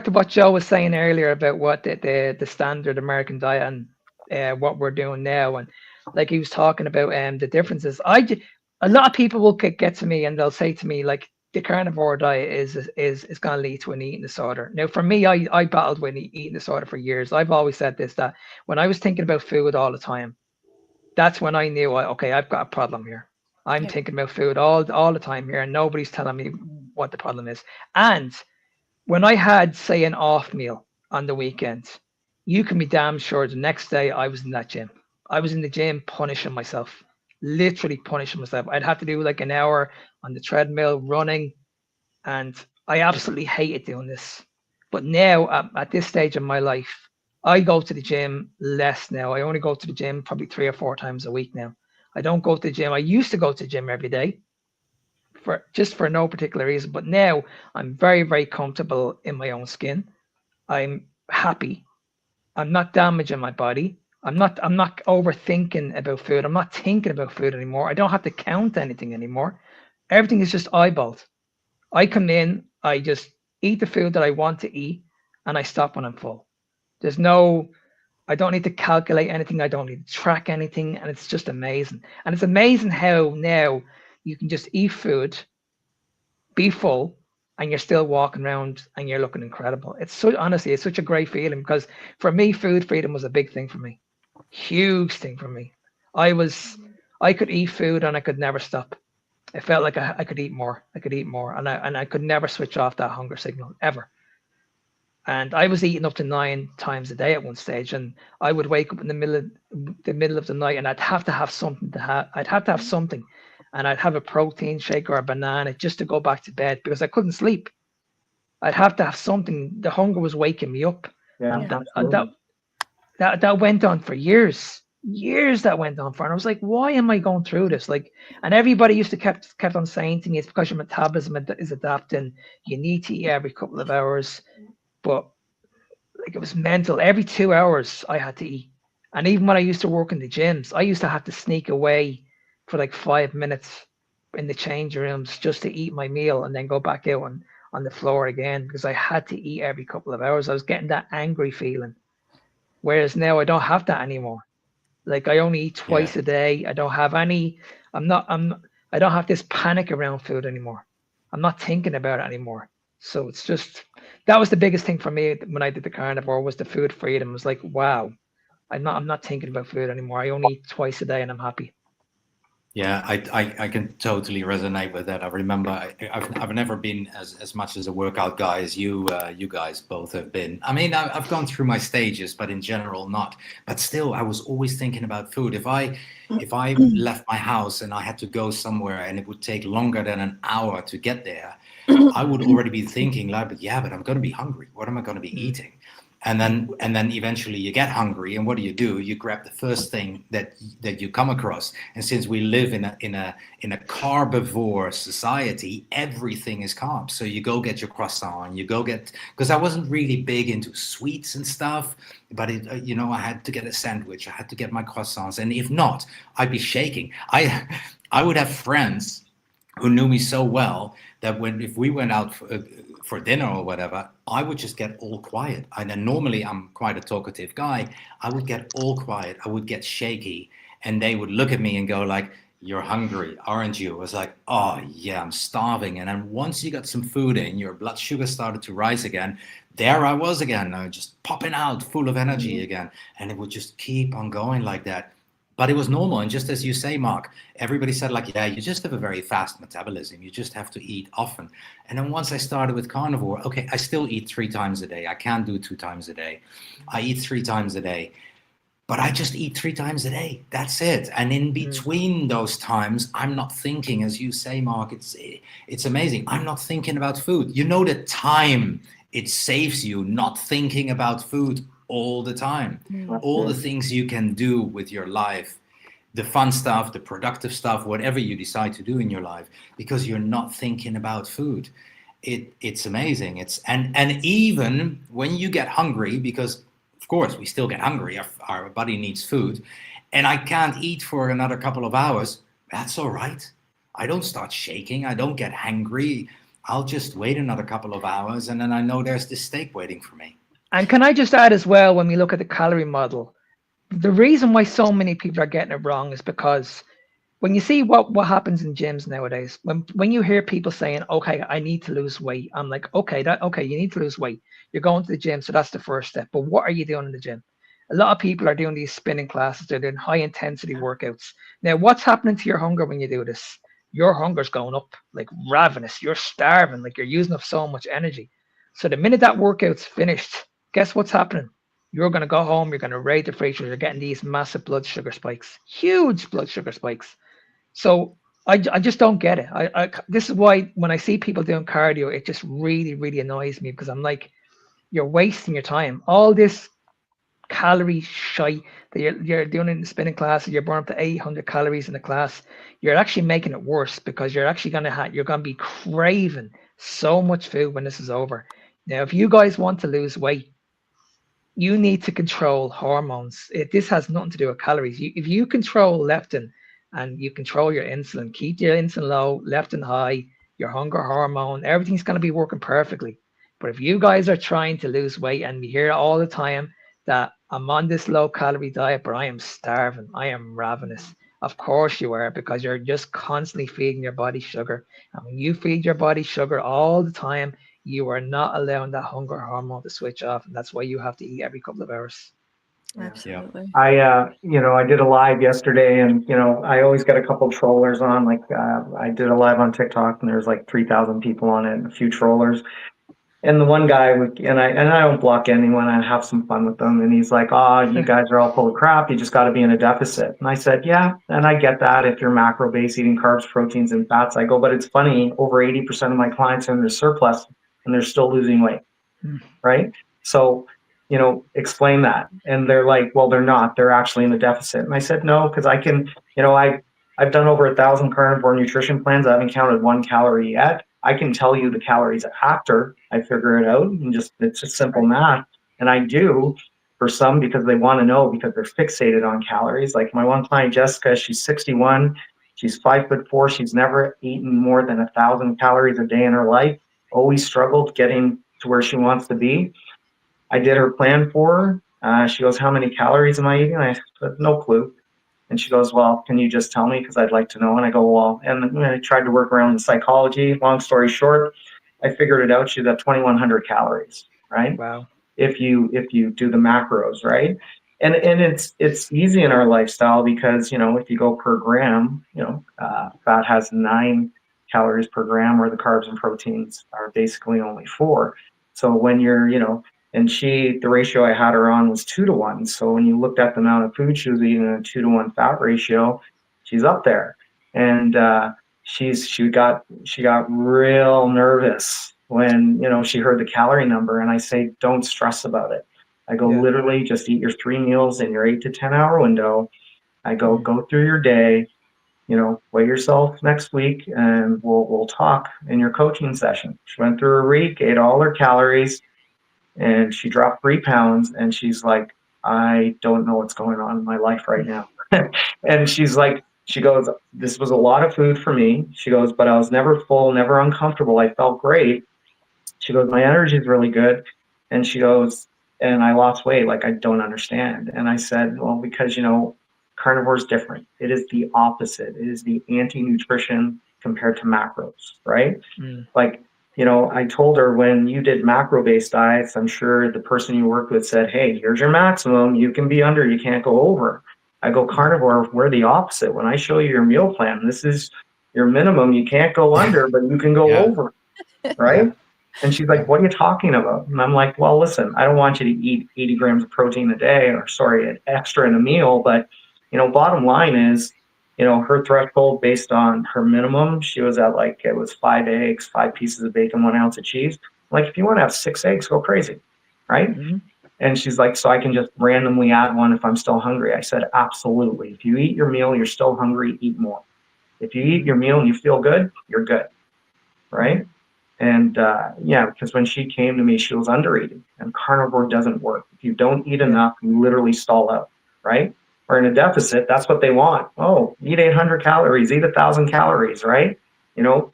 to what Joe was saying earlier about what the standard American diet and what we're doing now, and like he was talking about the differences. A lot of people will get to me and they'll say to me like the carnivore diet is going to lead to an eating disorder. Now for me, I battled with eating disorder for years. I've always said this, that when I was thinking about food all the time, that's when I knew, okay, I've got a problem here. I'm Yeah. thinking about food all the time here, and nobody's telling me what the problem is. And when I had, say, an off meal on the weekend, you can be damn sure the next day I was in that gym. I was in the gym punishing myself, literally punishing myself. I'd have to do like an hour on the treadmill running, and I absolutely hated doing this. But now, at this stage of my life, I go to the gym less now. I only go to the gym probably 3 or 4 times a week now. I don't go to the gym. I used to go to the gym every day for no particular reason, but now I'm very, very comfortable in my own skin. I'm happy. I'm not damaging my body. I'm not overthinking about food. I'm not thinking about food anymore. I don't have to count anything anymore. Everything is just eyeballed. I come in, I just eat the food that I want to eat, and I stop when I'm full. There's no, I don't need to calculate anything. I don't need to track anything. And it's just amazing. And it's amazing how now you can just eat food, be full, and you're still walking around and you're looking incredible. It's so, honestly, it's such a great feeling because for me, food freedom was a big thing for me. Huge thing for me. I could eat food and I could never stop. It felt like I could eat more. I could eat more, and I could never switch off that hunger signal ever. And I was eating up to 9 times a day at one stage, and I would wake up in the middle of the night, and I'd have to have something to have. I'd have to have something, and I'd have a protein shake or a banana just to go back to bed because I couldn't sleep. I'd have to have something. The hunger was waking me up, yeah, and absolutely. that went on for years. Years that went on for, and I was like, why am I going through this? Like, and everybody used to kept on saying to me, it's because your metabolism is adapting. You need to eat every couple of hours, but like it was mental. Every 2 hours I had to eat, and even when I used to work in the gyms, I used to have to sneak away for like 5 minutes in the change rooms just to eat my meal and then go back out on the floor again because I had to eat every couple of hours. I was getting that angry feeling. Whereas now I don't have that anymore. Like I only eat Yeah. twice a day. I don't have any. I don't have this panic around food anymore. I'm not thinking about it anymore. So it's just that was the biggest thing for me when I did the carnivore was the food freedom. It was like, wow, I'm not thinking about food anymore. I only eat twice a day and I'm happy. Yeah, I can totally resonate with that. I remember I've never been as much as a workout guy as you guys both have been. I mean, I've gone through my stages, but in general not. But still, I was always thinking about food. If I left my house and I had to go somewhere and it would take longer than an hour to get there, I would already be thinking like, but yeah, but I'm going to be hungry. What am I going to be eating? And then eventually you get hungry, and what do? You grab the first thing that you come across. And since we live in a carbivore society, everything is carbs. So you go get your croissant, you go get, because I wasn't really big into sweets and stuff, but I had to get a sandwich, I had to get my croissants, and if not, I'd be shaking. I would have friends who knew me so well that if we went out for dinner or whatever, I would just get all quiet. And then normally I'm quite a talkative guy. I would get all quiet. I would get shaky, and they would look at me and go like, "You're hungry, aren't you?" I was like, "Oh yeah, I'm starving." And then once you got some food in, your blood sugar started to rise again. There I was again, just popping out, full of energy again, and it would just keep on going like that. But it was normal. And just as you say, Mark, everybody said like, yeah, you just have a very fast metabolism. You just have to eat often. And then once I started with carnivore, okay, I still eat 3 times a day. I can't do 2 times a day. I eat 3 times a day, but I just eat 3 times a day. That's it. And in between those times, I'm not thinking, as you say, Mark, it's amazing. I'm not thinking about food. You know, the time it saves you not thinking about food all the time, all the things you can do with your life, the fun stuff, the productive stuff, whatever you decide to do in your life, because you're not thinking about food. It's amazing. And even when you get hungry, because of course we still get hungry, our body needs food, and I can't eat for another couple of hours, that's all right. I don't start shaking, I don't get hangry. I'll just wait another couple of hours, and then I know there's this steak waiting for me. And can I just add as well, when we look at the calorie model, the reason why so many people are getting it wrong is because when you see what happens in gyms nowadays, when you hear people saying, "Okay, I need to lose weight," I'm like, okay, you need to lose weight. You're going to the gym, so that's the first step. But what are you doing in the gym? A lot of people are doing these spinning classes. They're doing high intensity workouts. Now, what's happening to your hunger when you do this? Your hunger's going up like ravenous. You're starving, like you're using up so much energy. So the minute that workout's finished, guess what's happening? You're going to go home. You're going to raid the fridge. You're getting these massive blood sugar spikes, huge blood sugar spikes. So I just don't get it. This is why when I see people doing cardio, it just really annoys me, because I'm like, you're wasting your time. All this calorie shite that you're doing in the spinning class, you're burning up to 800 calories in the class. You're actually making it worse, because you're actually you're gonna be craving so much food when this is over. Now, if you guys want to lose weight, you need to control hormones. This has nothing to do with calories. If you control leptin and you control your insulin, keep your insulin low, leptin high, your hunger hormone, everything's going to be working perfectly. But if you guys are trying to lose weight, and we hear all the time that I'm on this low calorie diet, but I am starving, I am ravenous. Of course you are, because you're just constantly feeding your body sugar. And when you feed your body sugar all the time, you are not allowing that hunger hormone to switch off, and that's why you have to eat every couple of hours. Yeah. Absolutely. I did a live yesterday, and I always get a couple trollers on. Like, I did a live on TikTok, and there's like 3,000 people on it, and a few trollers. And the one guy and I don't block anyone. I have some fun with them. And he's like, "Oh, you guys are all full of crap. You just got to be in a deficit." And I said, "Yeah, and I get that if you're macro based, eating carbs, proteins, and fats." I go, "But it's funny. Over 80% of my clients are in their surplus, and they're still losing weight, right? So, explain that." And they're like, "Well, they're not. They're actually in a deficit." And I said, "No, because I can. I've done over 1,000 carnivore nutrition plans. I haven't counted 1 calorie yet. I can tell you the calories after I figure it out, and it's just simple math." And I do for some, because they want to know, because they're fixated on calories. Like my one client, Jessica, she's 61, she's 5'4", she's never eaten more than 1,000 calories a day in her life. Always struggled getting to where she wants to be. I did her plan for her. She goes, "How many calories am I eating?" I said, "No clue." And she goes, "Well, can you just tell me? Because I'd like to know." And I go, "Well," and I tried to work around the psychology. Long story short, I figured it out. She's at 2,100 calories, right? Wow. If you do the macros, right? And it's easy in our lifestyle because, if you go per gram, fat has 9 calories per gram, where the carbs and proteins are basically only 4. So when you're, and the ratio I had her on was 2-to-1. So when you looked at the amount of food she was eating, a 2-to-1 fat ratio, she's up there. And she got real nervous when, she heard the calorie number, and I say, don't stress about it. I go, literally just eat your 3 meals in your 8 to 10 hour window. I go, go through your day, weigh yourself next week, and we'll talk in your coaching session. She went through her week, ate all her calories, and she dropped 3 pounds, and she's like, I don't know what's going on in my life right now. And she goes, this was a lot of food for me. She goes, but I was never full, never uncomfortable. I felt great. She goes, my energy is really good. And she goes, and I lost weight. Like, I don't understand. And I said, well, because, carnivore is different. It is the opposite. It is the anti-nutrition compared to macros, right? Like, I told her, when you did macro-based diets, I'm sure the person you worked with said, hey, here's your maximum. You can be under, you can't go over. I go, carnivore, we're the opposite. When I show you your meal plan, this is your minimum. You can't go under, but you can go over, right? And she's like, what are you talking about? And I'm like, well, listen, I don't want you to eat 80 grams of protein a day, or extra in a meal. But, bottom line is, her threshold based on her minimum, she was at it was 5 eggs, 5 pieces of bacon, 1 ounce of cheese. Like, if you want to have 6 eggs, go crazy. Right. And she's like, so I can just randomly add 1 if I'm still hungry. I said, absolutely. If you eat your meal, you're still hungry, eat more. If you eat your meal and you feel good, you're good. Right. And because when she came to me, she was under eating, and carnivore doesn't work. If you don't eat enough, you literally stall out, right? Or in a deficit, that's what they want. Oh, eat 800 calories, eat 1,000 calories, right?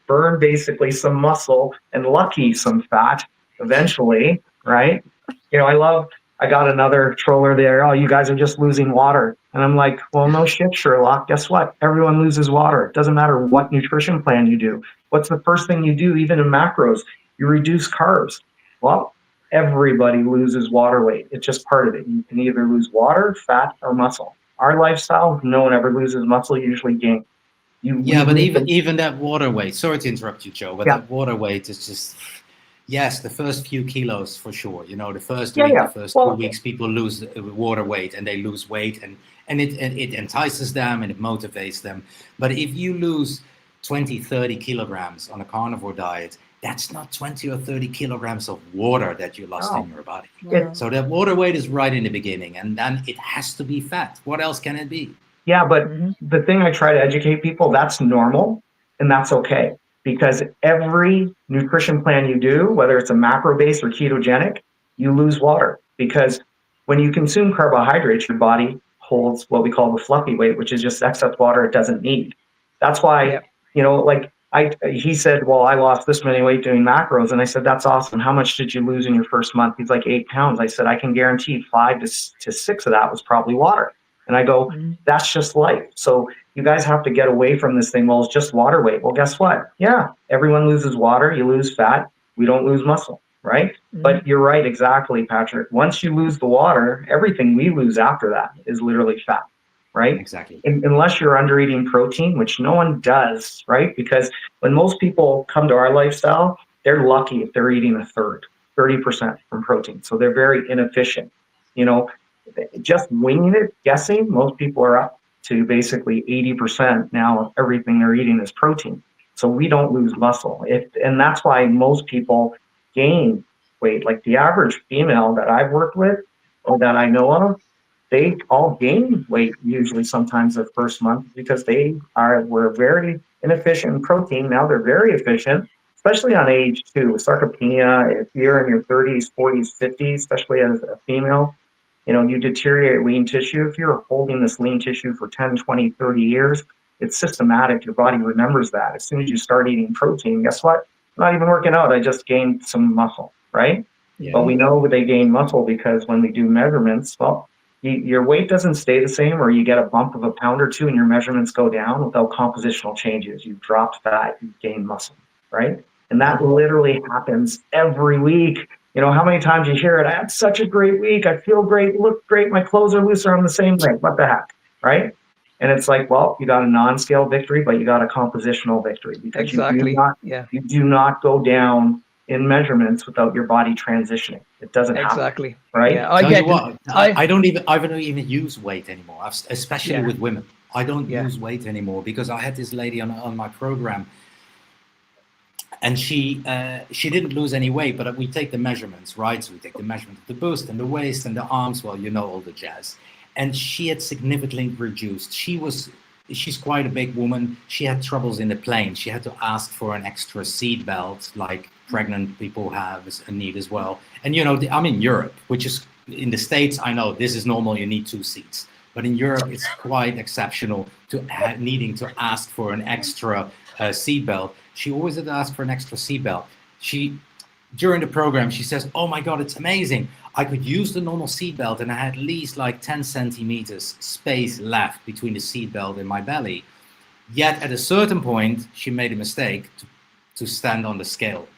Burn basically some muscle and lucky some fat eventually, right? I got another troller there. Oh, you guys are just losing water. And I'm like, well, no shit, Sherlock. Guess what? Everyone loses water. It doesn't matter what nutrition plan you do. What's the first thing you do, even in macros? You reduce carbs. Well, everybody loses water weight. It's just part of it. You can either lose water, fat, or muscle. Our lifestyle, no one ever loses muscle, usually gain. But even that water weight, sorry to interrupt you, Joe, but that water weight is just, yes, the first few kilos for sure. The first week, the first 2 weeks, people lose water weight, and they lose weight, and it entices them and it motivates them. But if you lose 20, 30 kilograms on a carnivore diet, that's not 20 or 30 kilograms of water that you lost in your body. So that water weight is right in the beginning, and then it has to be fat. What else can it be? Yeah, but the thing I try to educate people, that's normal, and that's okay. Because every nutrition plan you do, whether it's a macro-based or ketogenic, you lose water. Because when you consume carbohydrates, your body holds what we call the fluffy weight, which is just excess water it doesn't need. That's why, he said, well, I lost this many weight doing macros. And I said, that's awesome. How much did you lose in your first month? He's like, 8 pounds. I said, I can guarantee 5 to 6 of that was probably water. And I go, that's just life. So you guys have to get away from this thing. Well, it's just water weight. Well, guess what? Yeah, everyone loses water. You lose fat. We don't lose muscle, right? But you're right, exactly, Patrick. Once you lose the water, everything we lose after that is literally fat, right? Exactly. Unless you're under eating protein, which no one does, right? Because when most people come to our lifestyle, they're lucky if they're eating a third, 30% from protein. So they're very inefficient. Just winging it, guessing, most people are up to basically 80% now of everything they're eating is protein. So we don't lose muscle. And that's why most people gain weight. Like the average female that I've worked with or that I know of, they all gain weight usually sometimes the first month because were very inefficient in protein. Now they're very efficient, especially on age too. Sarcopenia, if you're in your 30s, 40s, 50s, especially as a female, you deteriorate lean tissue. If you're holding this lean tissue for 10, 20, 30 years, it's systematic. Your body remembers that. As soon as you start eating protein, guess what? I'm not even working out. I just gained some muscle, right? Yeah. But we know they gain muscle because when we do measurements, well, your weight doesn't stay the same, or you get a bump of a pound or two and your measurements go down without compositional changes. You've dropped fat, you've gained muscle, right? And that literally happens every week. How many times you hear it? I had such a great week. I feel great, look great. My clothes are looser. I'm the same thing. What the heck, right? And it's like, well, you got a non-scale victory, but you got a compositional victory because Exactly. Yeah. you do not go down in measurements without your body transitioning. It doesn't happen, Exactly. right? Yeah. I Tell you get it. what, I don't even use weight anymore, especially Yeah. with women. I don't Yeah. use weight anymore because I had this lady on my program, and she didn't lose any weight, but we take the measurements, right? So we take the measurement of the bust and the waist and the arms, well, all the jazz. And she had significantly reduced. She's quite a big woman. She had troubles in the plane. She had to ask for an extra seat belt, like pregnant people have a need as well. And I'm in Europe, which is in the States. I know this is normal. You need 2 seats, but in Europe, it's quite exceptional to needing to ask for an extra seat belt. She always had to ask for an extra seatbelt. During the program, she says, "Oh my God, it's amazing. I could use the normal seatbelt and I had at least like 10 centimeters space left between the seatbelt and my belly." Yet at a certain point, she made a mistake to stand on the scale,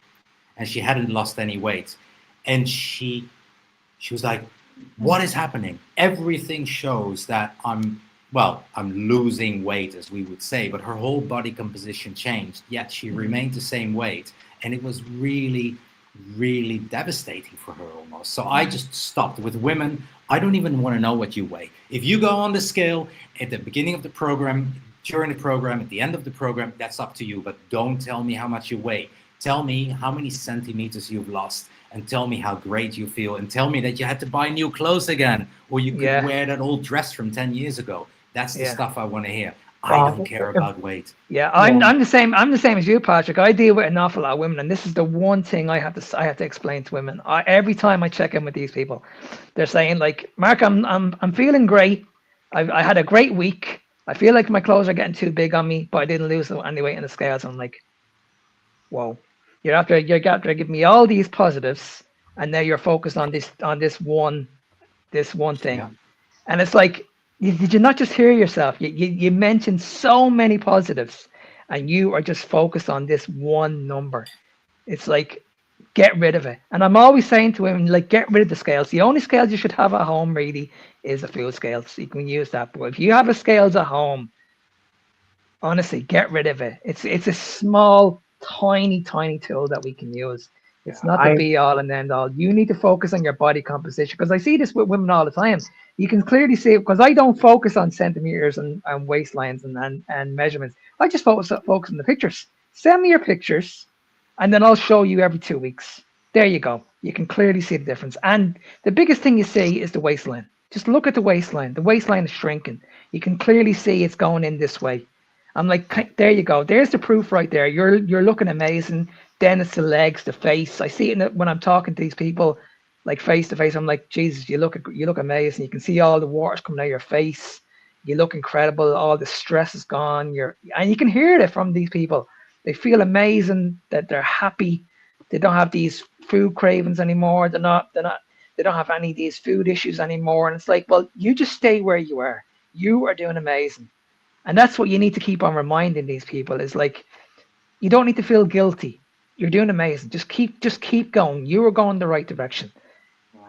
and she hadn't lost any weight. And she was like, "What is happening? Everything shows that I'm losing weight, as we would say, but her whole body composition changed, yet she remained the same weight." And it was really, really devastating for her almost. So I just stopped. With women, I don't even want to know what you weigh. If you go on the scale at the beginning of the program, during the program, at the end of the program, that's up to you. But don't tell me how much you weigh. Tell me how many centimeters you've lost, and tell me how great you feel, and tell me that you had to buy new clothes again, or you could wear that old dress from 10 years ago. That's the stuff I want to hear. I don't care about weight. Yeah, I'm the same. I'm the same as you, Patrick. I deal with an awful lot of women, and this is the one thing I have to explain to women. Every time I check in with these people, they're saying like, "Mark, I'm feeling great. I had a great week. I feel like my clothes are getting too big on me, but I didn't lose any weight in the scales." I'm like, "Whoa, you're after giving me all these positives, and now you're focused on this one thing." Yeah. And it's like, did you not just hear yourself? You mentioned so many positives, and you are just focused on this one number. It's like, get rid of it. And I'm always saying to women, like, get rid of the scales. The only scales you should have at home really is a food scale. So you can use that. But if you have a scales at home, honestly, get rid of it. It's a small, tiny tool that we can use. It's not the be all and end all. You need to focus on your body composition, because I see this with women all the time. You can clearly see it, because I don't focus on centimeters and waistlines and measurements. I just focus on the pictures. Send me your pictures, and then I'll show you every 2 weeks. There you go. You can clearly see the difference. And the biggest thing you see is the waistline. Just look at the waistline. The waistline is shrinking. You can clearly see it's going in this way. I'm like, there you go. There's the proof right there. You're looking amazing. Then it's the legs, the face. I see it when I'm talking to these people, like face to face. I'm like, Jesus, you look amazing. You can see all the waters coming out of your face. You look incredible. All the stress is gone. And you can hear it from these people. They feel amazing. That they're happy. They don't have these food cravings anymore. They don't have any of these food issues anymore. And it's like, well, you just stay where you are. You are doing amazing. And that's what you need to keep on reminding these people, is like, you don't need to feel guilty. You're doing amazing. Just keep going. You are going the right direction.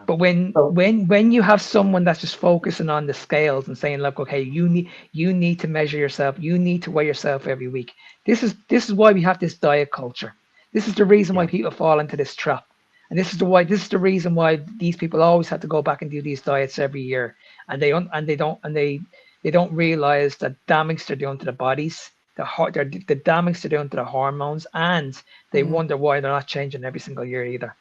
But when you have someone that's just focusing on the scales and saying, look, okay, you need to measure yourself. You need to weigh yourself every week. This is why we have this diet culture. This is the reason why people fall into this trap. And this is the reason why these people always have to go back and do these diets every year. And they don't realize the damage they're doing to the bodies, the damage they're doing to the hormones, and they wonder why they're not changing every single year either.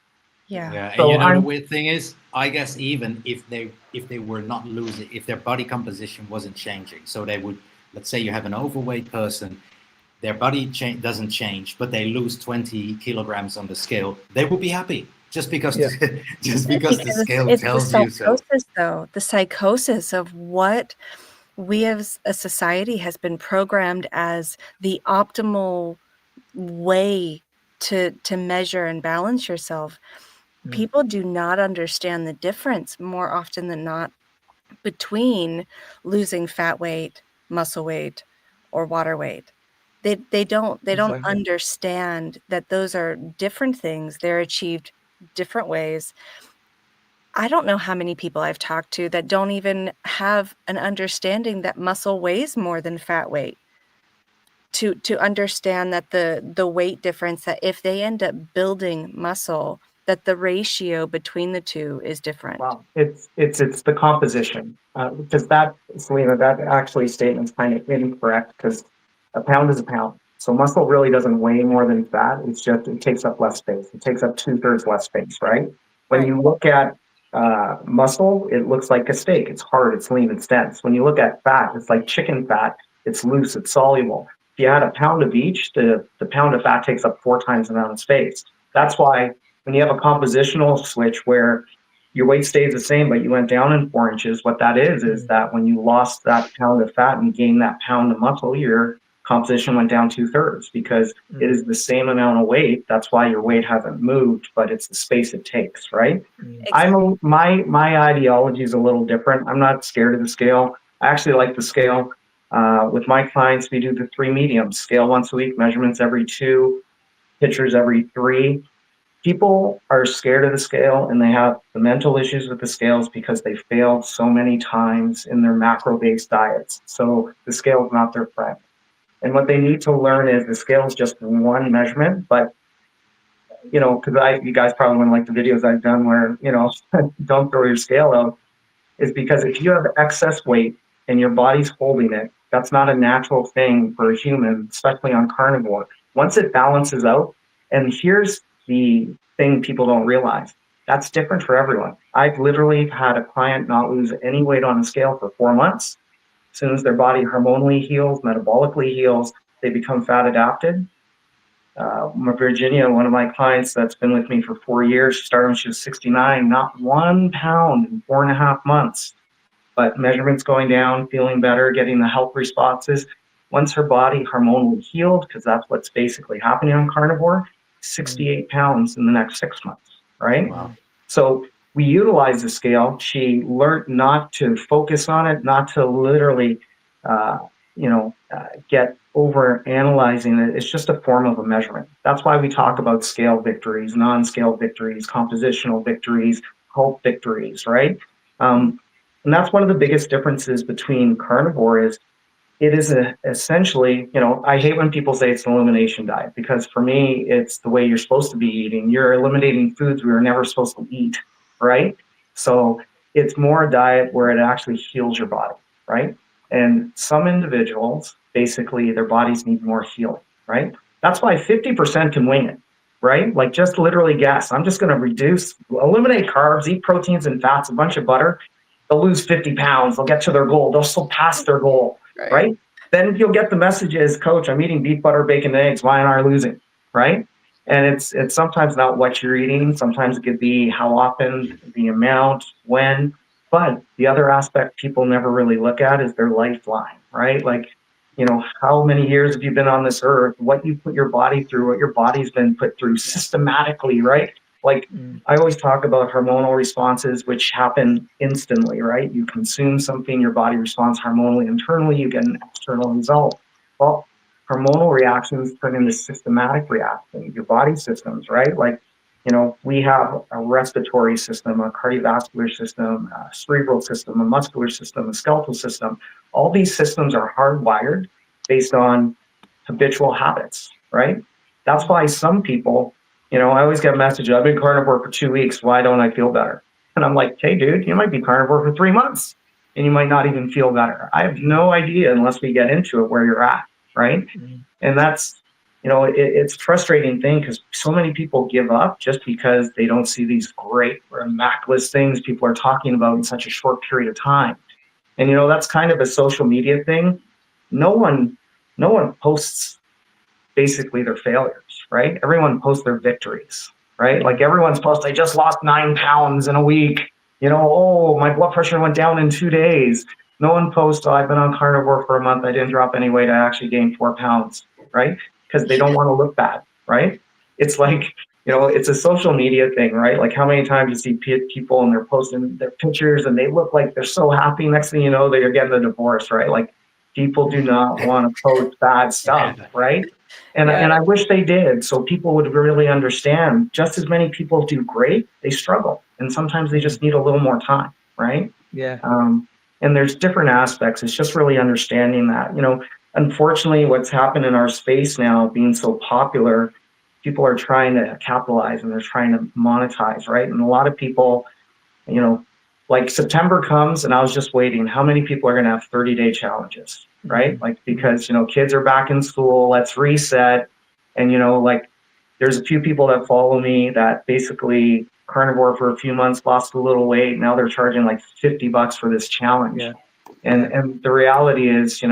Yeah. And the weird thing is, I guess even if they were not losing, if their body composition wasn't changing, so they would, let's say you have an overweight person, their body doesn't change, but they lose 20 kilograms on the scale, they would be happy just because the scale tells you so. Though the psychosis of what we as a society has been programmed as the optimal way to measure and balance yourself. People do not understand the difference more often than not between losing fat weight, muscle weight, or water weight. They don't understand that those are different things. They're achieved different ways. I don't know how many people I've talked to that don't even have an understanding that muscle weighs more than fat weight. To understand that the weight difference, that if they end up building muscle, that the ratio between the two is different. Well, it's the composition, because that, Selena, that actually statement's kind of incorrect, because a pound is a pound. So muscle really doesn't weigh more than fat. It's just it takes up less space. It takes up 2/3 less space, right? When Right. you look at muscle, it looks like a steak. It's hard, it's lean, it's dense. When you look at fat, it's like chicken fat. It's loose, it's soluble. If you add a pound of each, the pound of fat takes up 4 times the amount of space. That's why when you have a compositional switch where your weight stays the same, but you went down in 4 inches, what that is that when you lost that pound of fat and gained that pound of muscle, your composition went down 2/3, because it is the same amount of weight. That's why your weight hasn't moved, but it's the space it takes, right? Exactly. My ideology is a little different. I'm not scared of the scale. I actually like the scale. With my clients, we do the 3 mediums: scale once a week, measurements every 2, pictures every 3. People are scared of the scale, and they have the mental issues with the scales because they failed so many times in their macro-based diets. So the scale is not their friend. And what they need to learn is the scale is just one measurement, but because you guys probably wouldn't like the videos I've done where, don't throw your scale out, is because if you have excess weight and your body's holding it, that's not a natural thing for a human, especially on carnivore. Once it balances out, and here's the thing people don't realize, that's different for everyone. I've literally had a client not lose any weight on a scale for 4 months. As soon as their body hormonally heals, metabolically heals, they become fat adapted. Virginia, one of my clients that's been with me for 4 years, started when she was 69, not 1 pound in 4.5 months, but measurements going down, feeling better, getting the health responses. Once her body hormonally healed, because that's what's basically happening on carnivore, 68 pounds in the next 6 months, right? Wow. So we utilize the scale. She learned not to focus on it, not to literally, get over analyzing it. It's just a form of a measurement. That's why we talk about scale victories, non-scale victories, compositional victories, health victories, right? And that's one of the biggest differences between carnivore is it is essentially, I hate when people say it's an elimination diet, because for me, it's the way you're supposed to be eating. You're eliminating foods we were never supposed to eat, right? So it's more a diet where it actually heals your body, right? And some individuals, basically, their bodies need more healing, right? That's why 50% can wing it, right? Like, just literally guess, I'm just going to eliminate carbs, eat proteins and fats, a bunch of butter. They'll lose 50 pounds. They'll get to their goal. They'll surpass their goal, right? Then you'll get the messages, Coach, I'm eating beef, butter, bacon, and eggs. Why aren't I losing, right? And it's sometimes not what you're eating. Sometimes it could be how often, the amount, when. But the other aspect people never really look at is their lifeline, right? Like, how many years have you been on this earth? What you put your body through, what your body's been put through systematically, right? Like, I always talk about hormonal responses, which happen instantly, right? You consume something, your body responds hormonally internally, you get an external result. Well, hormonal reactions turn into systematic reactions, your body systems, right? Like, we have a respiratory system, a cardiovascular system, a cerebral system, a muscular system, a skeletal system. All these systems are hardwired based on habitual habits, right? That's why some people, I always get a message, I've been carnivore for 2 weeks. Why don't I feel better? And I'm like, hey, dude, you might be carnivore for 3 months and you might not even feel better. I have no idea unless we get into it where you're at, right? And that's, it's a frustrating thing because so many people give up just because they don't see these great or miraculous things people are talking about in such a short period of time. And, that's kind of a social media thing. No one posts basically their failures, right? Everyone posts their victories, right? Like, everyone's posting, I just lost 9 pounds in a week. Oh, my blood pressure went down in 2 days. No one posts, oh, I've been on carnivore for a month. I didn't drop any weight. I actually gained 4 pounds, right? Because they don't want to look bad, right? It's like, it's a social media thing, right? Like, how many times you see people and they're posting their pictures and they look like they're so happy. Next thing you know, they're getting a divorce, right? Like, people do not want to post bad stuff, right? And Yeah. I wish they did, so people would really understand. Just as many people do great, they struggle, and sometimes they just need a little more time, right? Yeah. And there's different aspects. It's just really understanding that. Unfortunately, what's happened in our space now, being so popular, people are trying to capitalize and they're trying to monetize, right? And a lot of people, like September comes and I was just waiting. How many people are going to have 30-day challenges, right? Like, because, kids are back in school, let's reset. And, like, there's a few people that follow me that basically carnivore for a few months, lost a little weight. Now they're charging like $50 for this challenge. Yeah. And the reality is,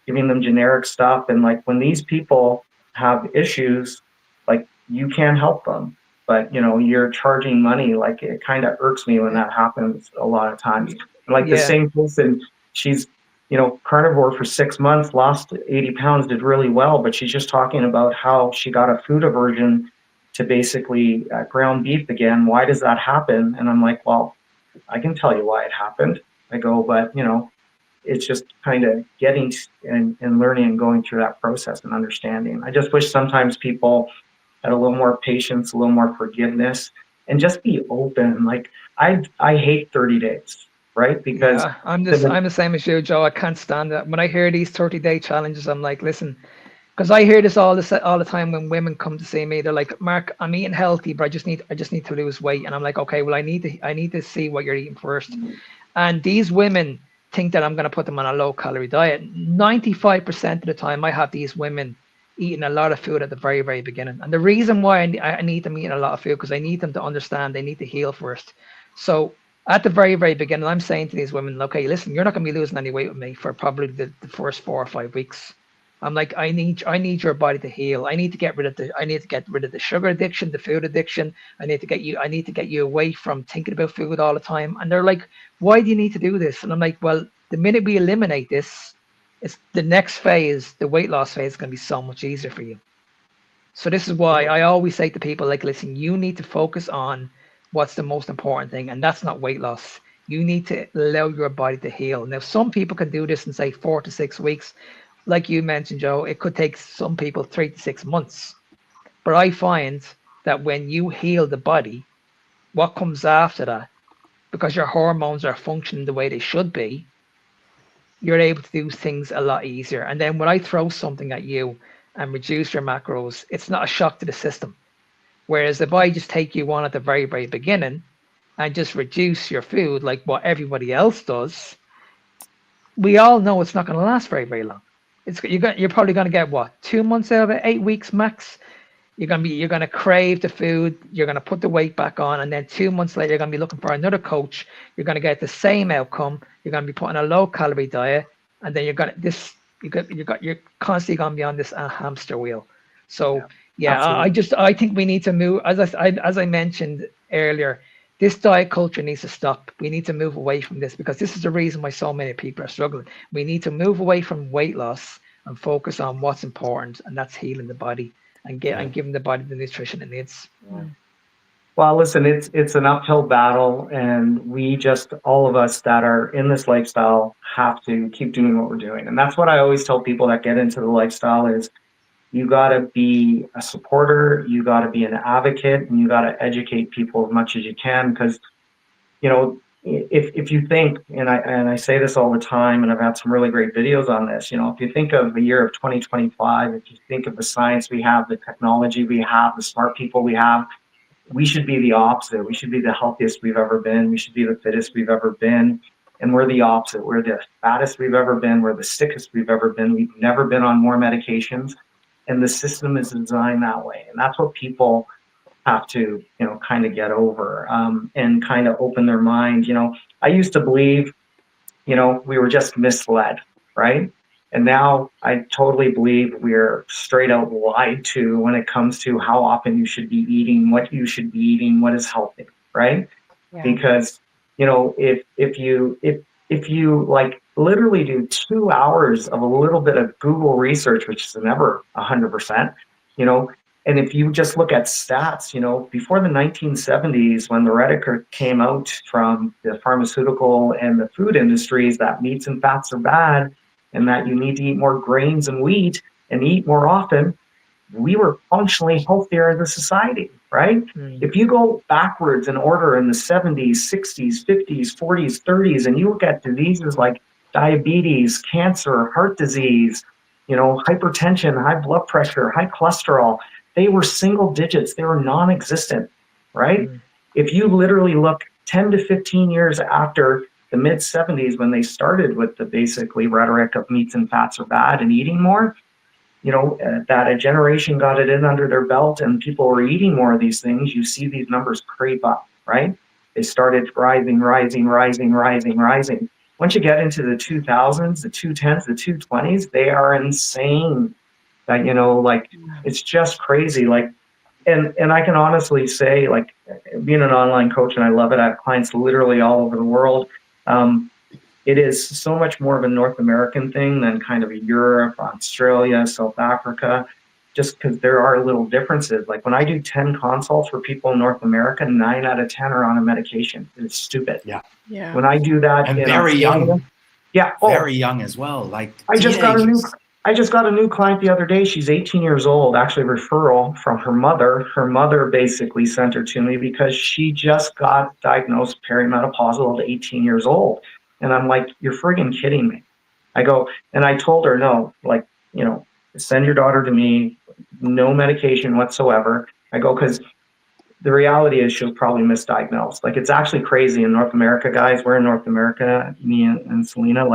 giving them generic stuff. And like, when these people have issues, like, you can't help them, but you're charging money. Like, it kind of irks me when that happens a lot of times. And like, the same person, she's carnivore for 6 months, lost 80 pounds, did really well, but she's just talking about how she got a food aversion to basically ground beef again. Why does that happen? And I'm like, well, I can tell you why it happened. I go, but it's just kind of getting and learning and going through that process and understanding. I just wish sometimes people had a little more patience, a little more forgiveness, and just be open. Like, I hate 30 days, right? Because I'm the same as you, Joe. I can't stand that. When I hear these 30-day challenges, I'm like, listen, because I hear this all the time when women come to see me. They're like, Mark, I'm eating healthy, but I just need to lose weight. And I'm like, okay, well, I need to see what you're eating first. And these women think that I'm going to put them on a low calorie diet. 95% of the time, I have these women eating a lot of food at the very, very beginning. And the reason why I need them eating a lot of food, because I need them to understand they need to heal first. So at the very, very beginning, I'm saying to these women, okay, listen, you're not going to be losing any weight with me for probably the first 4 or 5 weeks. I'm like, I need your body to heal. I need to get rid of the sugar addiction, the food addiction. I need to get you away from thinking about food all the time. And they're like, why do you need to do this? And I'm like, well, the minute we eliminate this, it's the next phase, the weight loss phase, is going to be so much easier for you. So this is why I always say to people, like, listen, you need to focus on what's the most important thing, and that's not weight loss. You need to allow your body to heal. Now, some people can do this in, say, 4 to 6 weeks. Like you mentioned, Joe, it could take some people 3 to 6 months. But I find that when you heal the body, what comes after that, because your hormones are functioning the way they should be, you're able to do things a lot easier. And then when I throw something at you and reduce your macros, it's not a shock to the system. Whereas if I just take you on at the very, very beginning and just reduce your food like what everybody else does, we all know it's not going to last very, very long. You're probably going to get what, 2 months out of it, 8 weeks max. You're going to crave the food. You're going to put the weight back on, and then 2 months later, you're going to be looking for another coach. You're going to get the same outcome. You're going to be putting a low calorie diet, and then you're constantly going to be on this hamster wheel. So I think we need to move. As I mentioned earlier, this diet culture needs to stop. We need to move away from this, because this is the reason why so many people are struggling. We need to move away from weight loss and focus on what's important, and that's healing the body and giving the body the nutrition it needs. Well, listen, it's an uphill battle, and all of us that are in this lifestyle have to keep doing what we're doing. And that's what I always tell people that get into the lifestyle is, you got to be a supporter, you got to be an advocate, and you got to educate people as much as you can. Because, if you think, and I say this all the time, and I've had some really great videos on this, if you think of the year of 2025, if you think of the science we have, the technology we have, the smart people we have, we should be the opposite. We should be the healthiest we've ever been. We should be the fittest we've ever been. And we're the opposite. We're the fattest we've ever been. We're the sickest we've ever been. We've never been on more medications. And the system is designed that way. And that's what people have to, kind of get over, and kind of open their mind. I used to believe, we were just misled, right? And now I totally believe we're straight out lied to when it comes to how often you should be eating, what you should be eating, what is healthy, right? Yeah. Because, if you like literally do 2 hours of a little bit of Google research, which is never 100%, and if you just look at stats, before the 1970s, when the rhetoric came out from the pharmaceutical and the food industries that meats and fats are bad and that you need to eat more grains and wheat and eat more often, we were functionally healthier as a society, right? If you go backwards in order in the 70s, 60s, 50s, 40s, 30s, and you look at diseases like diabetes, cancer, heart disease, hypertension, high blood pressure, high cholesterol, they were single digits. They were non-existent, right? If you literally look 10 to 15 years after the mid 70s, when they started with the basically rhetoric of meats and fats are bad and eating more, that a generation got it in under their belt and people were eating more of these things, you see these numbers creep up, right? They started rising. Once you get into the 2000s, the 210s, the 220s, they are insane. That, it's just crazy. And I can honestly say, being an online coach, and I love it, I have clients literally all over the world. It is so much more of a North American thing than kind of a Europe, Australia, South Africa, just because there are little differences. Like when I do 10 consults for people in North America, 9 out of 10 are on a medication. It's stupid. Yeah. When I do that And in very Australia, young. Yeah. Very young as well. Like I just got a new client the other day. She's 18 years old, actually referral from her mother. Her mother basically sent her to me because she just got diagnosed perimenopausal at 18 years old. And I'm like, you're friggin' kidding me. I go, and I told her, no, send your daughter to me, no medication whatsoever. I go, because the reality is she'll probably misdiagnose. Like, it's actually crazy in North America, guys. We're in North America, me and Selena,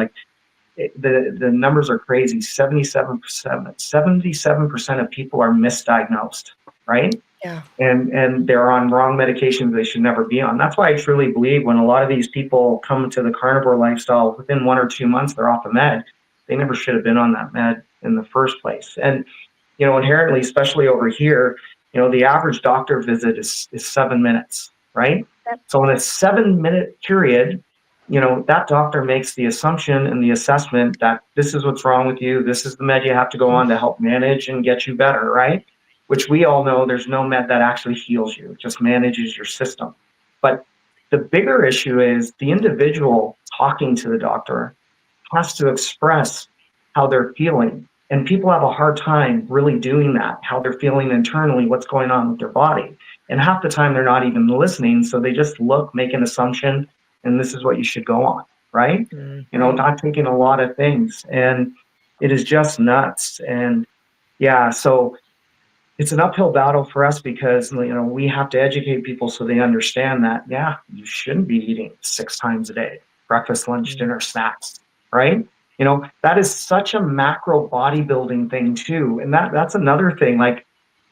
the numbers are crazy. 77% of people are misdiagnosed, right? Yeah. And they're on wrong medications they should never be on. That's why I truly believe when a lot of these people come to the carnivore lifestyle, within 1 or 2 months, they're off a med. They never should have been on that med in the first place. And, inherently, especially over here, the average doctor visit is 7 minutes, right? Yep. So in a 7-minute period, that doctor makes the assumption and the assessment that this is what's wrong with you. This is the med you have to go on to help manage and get you better, right? Which we all know there's no med that actually heals you. It just manages your system. But the bigger issue is the individual talking to the doctor has to express how they're feeling. And people have a hard time really doing that, how they're feeling internally, what's going on with their body. And half the time they're not even listening. So they just make an assumption, and this is what you should go on, right? Not taking a lot of things. And it is just nuts. And yeah, so it's an uphill battle for us because, we have to educate people so they understand that, you shouldn't be eating 6 times a day, breakfast, lunch, dinner, snacks, right? That is such a macro bodybuilding thing too. And that's another thing. Like,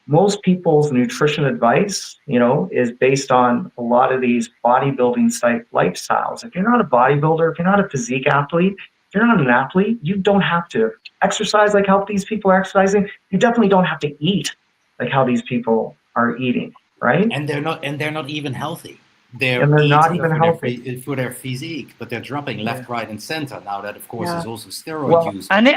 most people's nutrition advice, is based on a lot of these bodybuilding type lifestyles. If you're not a bodybuilder, if you're not a physique athlete, if you're not an athlete, you don't have to exercise like how these people are exercising. You definitely don't have to eat like how these people are eating, right? And they're not even healthy. And they're not even healthy for their physique, but they're dropping left, right, and center. Now that, of course, is also steroid Well, use. And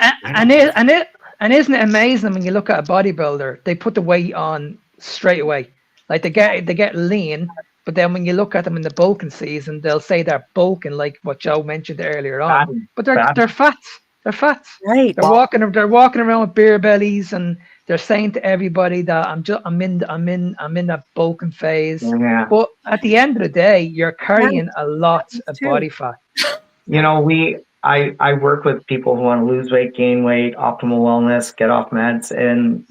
isn't it amazing when you look at a bodybuilder, they put the weight on straight away. Like they get lean, but then when you look at them in the bulking season, they'll say they're bulking, like what Joe mentioned earlier on. But they're fats. They're fats. Right. They're walking around with beer bellies, and they're saying to everybody that I'm in that bulking phase. Yeah. But at the end of the day, you're carrying a lot of body fat. I work with people who want to lose weight, gain weight, optimal wellness, get off meds. And,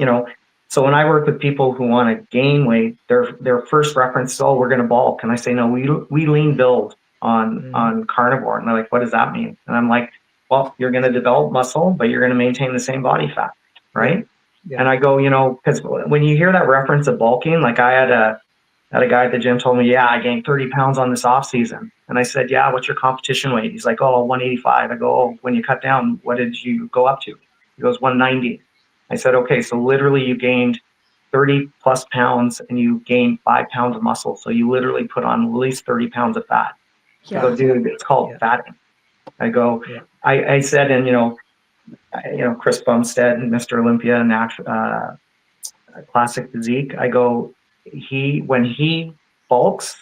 so when I work with people who want to gain weight, their first reference is, oh, we're going to bulk. And I say, no, we lean build on carnivore. And they're like, what does that mean? And I'm like, well, you're going to develop muscle, but you're going to maintain the same body fat, right? Yeah. And I go, because when you hear that reference of bulking, like I had a guy at the gym told me, yeah, I gained 30 pounds on this off season. And I said, yeah, what's your competition weight? He's like, oh, 185. I go, oh, when you cut down, what did you go up to? He goes, 190. I said, okay, so literally you gained 30 plus pounds and you gained 5 pounds of muscle. So you literally put on at least 30 pounds of fat. Yeah. I go, dude, it's called fatting. I go, I said, and, Chris Bumstead and Mr. Olympia and classic physique. I go, when he bulks,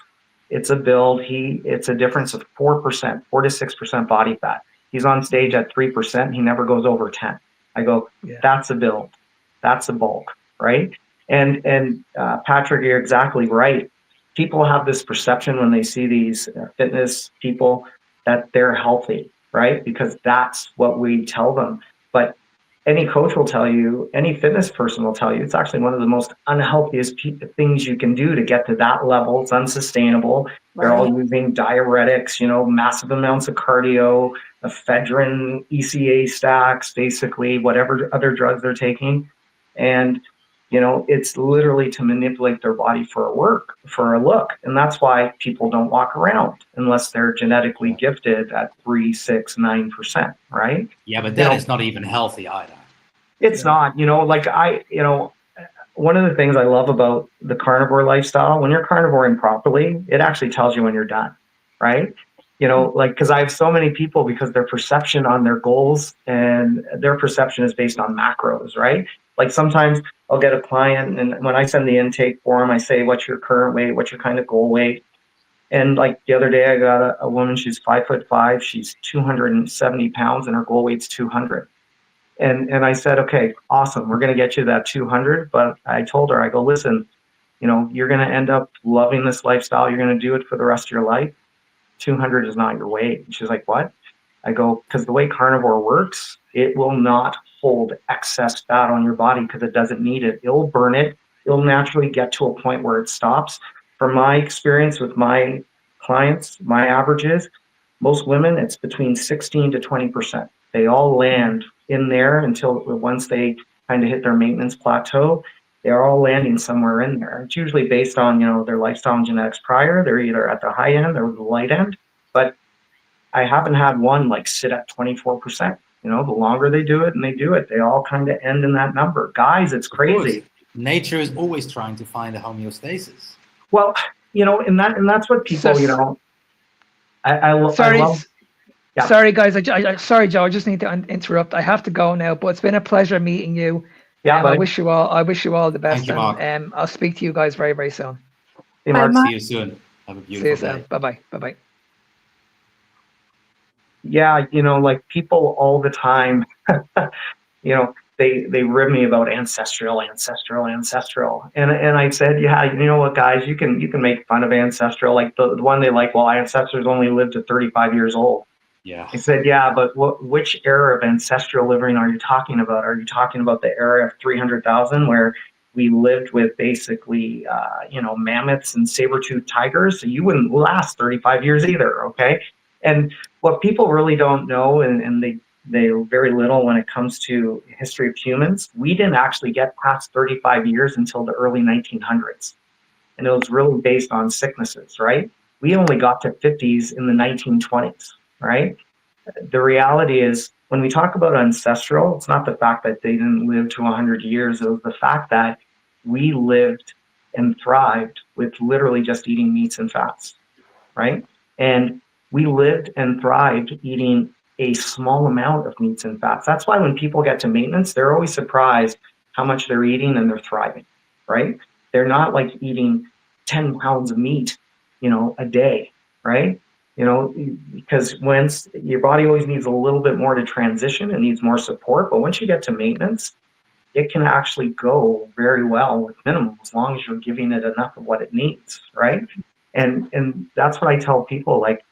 it's a build. It's a difference of 4%, 4 to 6% body fat. He's on stage at 3%. He never goes over 10. I go, that's a build. That's a bulk, right? And Patrick, you're exactly right. People have this perception when they see these fitness people that they're healthy, right? Because that's what we tell them. But any coach will tell you, any fitness person will tell you, it's actually one of the most unhealthiest things you can do to get to that level. It's unsustainable. They're all using diuretics, massive amounts of cardio, ephedrine, ECA stacks, basically whatever other drugs they're taking. And it's literally to manipulate their body for a look. And that's why people don't walk around unless they're genetically gifted at 3, 6, 9%, right? Yeah, but that is not even healthy either. It's not, one of the things I love about the carnivore lifestyle, when you're carnivoring properly, it actually tells you when you're done, right? Because I have so many people, because their perception on their goals and their perception is based on macros, right? Like sometimes I'll get a client, and when I send the intake form, I say, what's your current weight? What's your kind of goal weight? And like the other day, I got a woman, she's 5'5", she's 270 pounds, and her goal weight's 200. And I said, okay, awesome. We're going to get you that 200. But I told her, I go, listen, you're going to end up loving this lifestyle. You're going to do it for the rest of your life. 200 is not your weight. And she's like, what? I go, because the way carnivore works, it will not hold excess fat on your body because it doesn't need it. It'll burn it. It'll naturally get to a point where it stops. From my experience with my clients, my average is most women, it's between 16 to 20%. They all land in there until once they kind of hit their maintenance plateau, they're all landing somewhere in there. It's usually based on, their lifestyle and genetics prior. They're either at the high end or the light end, but I haven't had one like sit at 24%. The longer they do it and they all kind of end in that number. Guys, it's crazy. Nature is always trying to find a homeostasis. Well, and that's what people, Sorry, I love. Yeah. Sorry, guys. Sorry, Joe. I just need to interrupt. I have to go now, but it's been a pleasure meeting you. Yeah, I wish you all the best. Thank you, Mark. And I'll speak to you guys very, very soon. Hey, Mark. See you soon. Have a beautiful day. Bye bye. Bye bye. Yeah, like people all the time, they rib me about ancestral. And I said, yeah, you know what, guys, you can make fun of ancestral. Like the one they like, well, ancestors only lived to 35 years old. Yeah. I said, yeah, but which era of ancestral living are you talking about? Are you talking about the era of 300,000 where we lived with basically, mammoths and saber-toothed tigers? So you wouldn't last 35 years either, okay? And what people really don't know, and they very little when it comes to history of humans, we didn't actually get past 35 years until the early 1900s. And it was really based on sicknesses, right? We only got to 50s in the 1920s, right? The reality is, when we talk about ancestral, it's not the fact that they didn't live to 100 years. It was the fact that we lived and thrived with literally just eating meats and fats, right? And we lived and thrived eating a small amount of meats and fats. That's why when people get to maintenance, they're always surprised how much they're eating and they're thriving, right? They're not like eating 10 pounds of meat, a day, right? Because once your body always needs a little bit more to transition, it needs more support. But once you get to maintenance, it can actually go very well with minimum as long as you're giving it enough of what it needs, right? And that's what I tell people, like,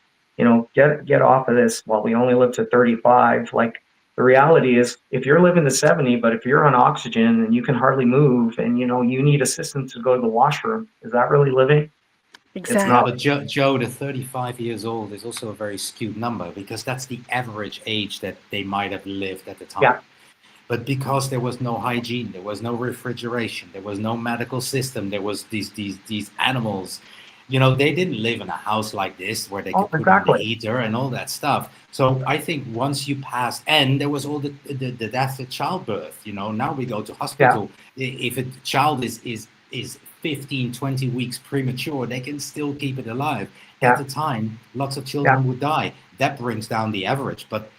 get off of this. Well, we only live to 35. Like, the reality is, if you're living to 70, but if you're on oxygen and you can hardly move and, you need assistance to go to the washroom, is that really living? Exactly. It's not. But Joe, the 35 years old is also a very skewed number because that's the average age that they might have lived at the time. Yeah. But because there was no hygiene, there was no refrigeration, there was no medical system, there was these animals, they didn't live in a house like this where they could put on the heater and all that stuff. So I think once you pass, and there was all the death at childbirth, now we go to hospital. Yeah. If a child is 15, 20 weeks premature, they can still keep it alive. Yeah. At the time, lots of children would die. That brings down the average, but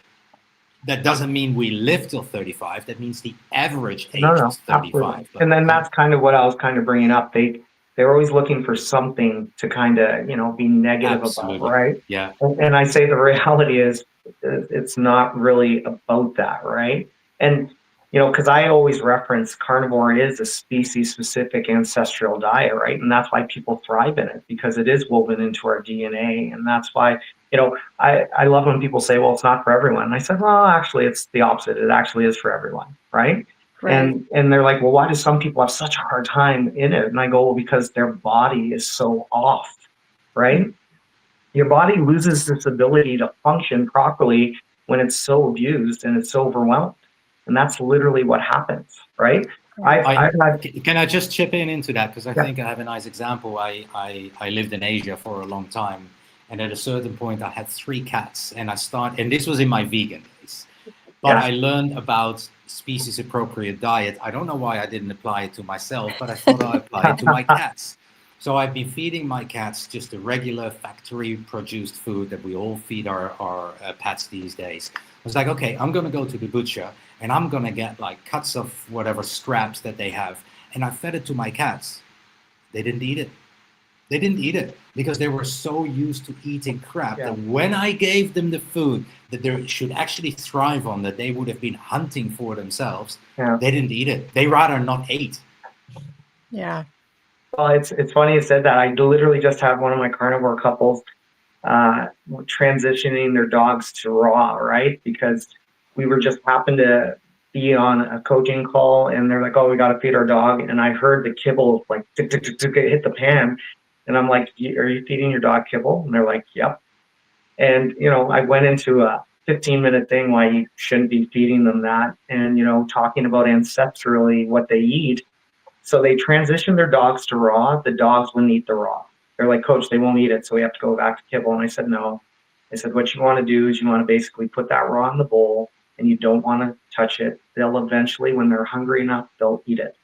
that doesn't mean we live till 35. That means the average age is 35. And then that's kind of what I was kind of bringing up. They're always looking for something to kind of, be negative about, right? Yeah. And I say the reality is it's not really about that, right? And because I always reference carnivore is a species-specific ancestral diet, right? And that's why people thrive in it, because it is woven into our DNA. And that's why, I love when people say, well, it's not for everyone. And I said, well, actually, it's the opposite. It actually is for everyone, right? Right. And they're like, well, why do some people have such a hard time in it? And I go, well, because their body is so off, right? Your body loses this ability to function properly when it's so abused and it's so overwhelmed. And that's literally what happens, right? Right. I've had, Can I just chip into that? Because I yeah, think I have a nice example. I lived in Asia for a long time, and at a certain point I had 3 cats, and and this was in my vegan days, but yeah, I learned about species appropriate diet. I don't know why I didn't apply it to myself, but I thought I'd apply it to my cats. So I'd be feeding my cats just the regular factory produced food that we all feed our pets these days. I was like, okay, I'm going to go to the butcher and I'm going to get like cuts of whatever scraps that they have. And I fed it to my cats. They didn't eat it. They didn't eat it because they were so used to eating crap yeah, that when I gave them the food that they should actually thrive on, that they would have been hunting for themselves, yeah. they didn't eat it. They rather not ate. Yeah. Well, it's funny you said that. I literally just had one of my carnivore couples transitioning their dogs to raw, right? Because we were just happened to be on a coaching call, and they're like, "Oh, we got to feed our dog," and I heard the kibble like tick, tick, tick, tick, hit the pan, and I'm like, "Are you feeding your dog kibble?" And they're like, "Yep." And I went into a 15-minute thing why you shouldn't be feeding them that, and talking about ancestrally what they eat. So they transitioned their dogs to raw. The dogs wouldn't eat the raw. They're like, Coach, they won't eat it, so we have to go back to kibble. And I said, no. I said, what you want to do is you want to basically put that raw in the bowl, and you don't want to touch it. They'll eventually, when they're hungry enough, they'll eat it,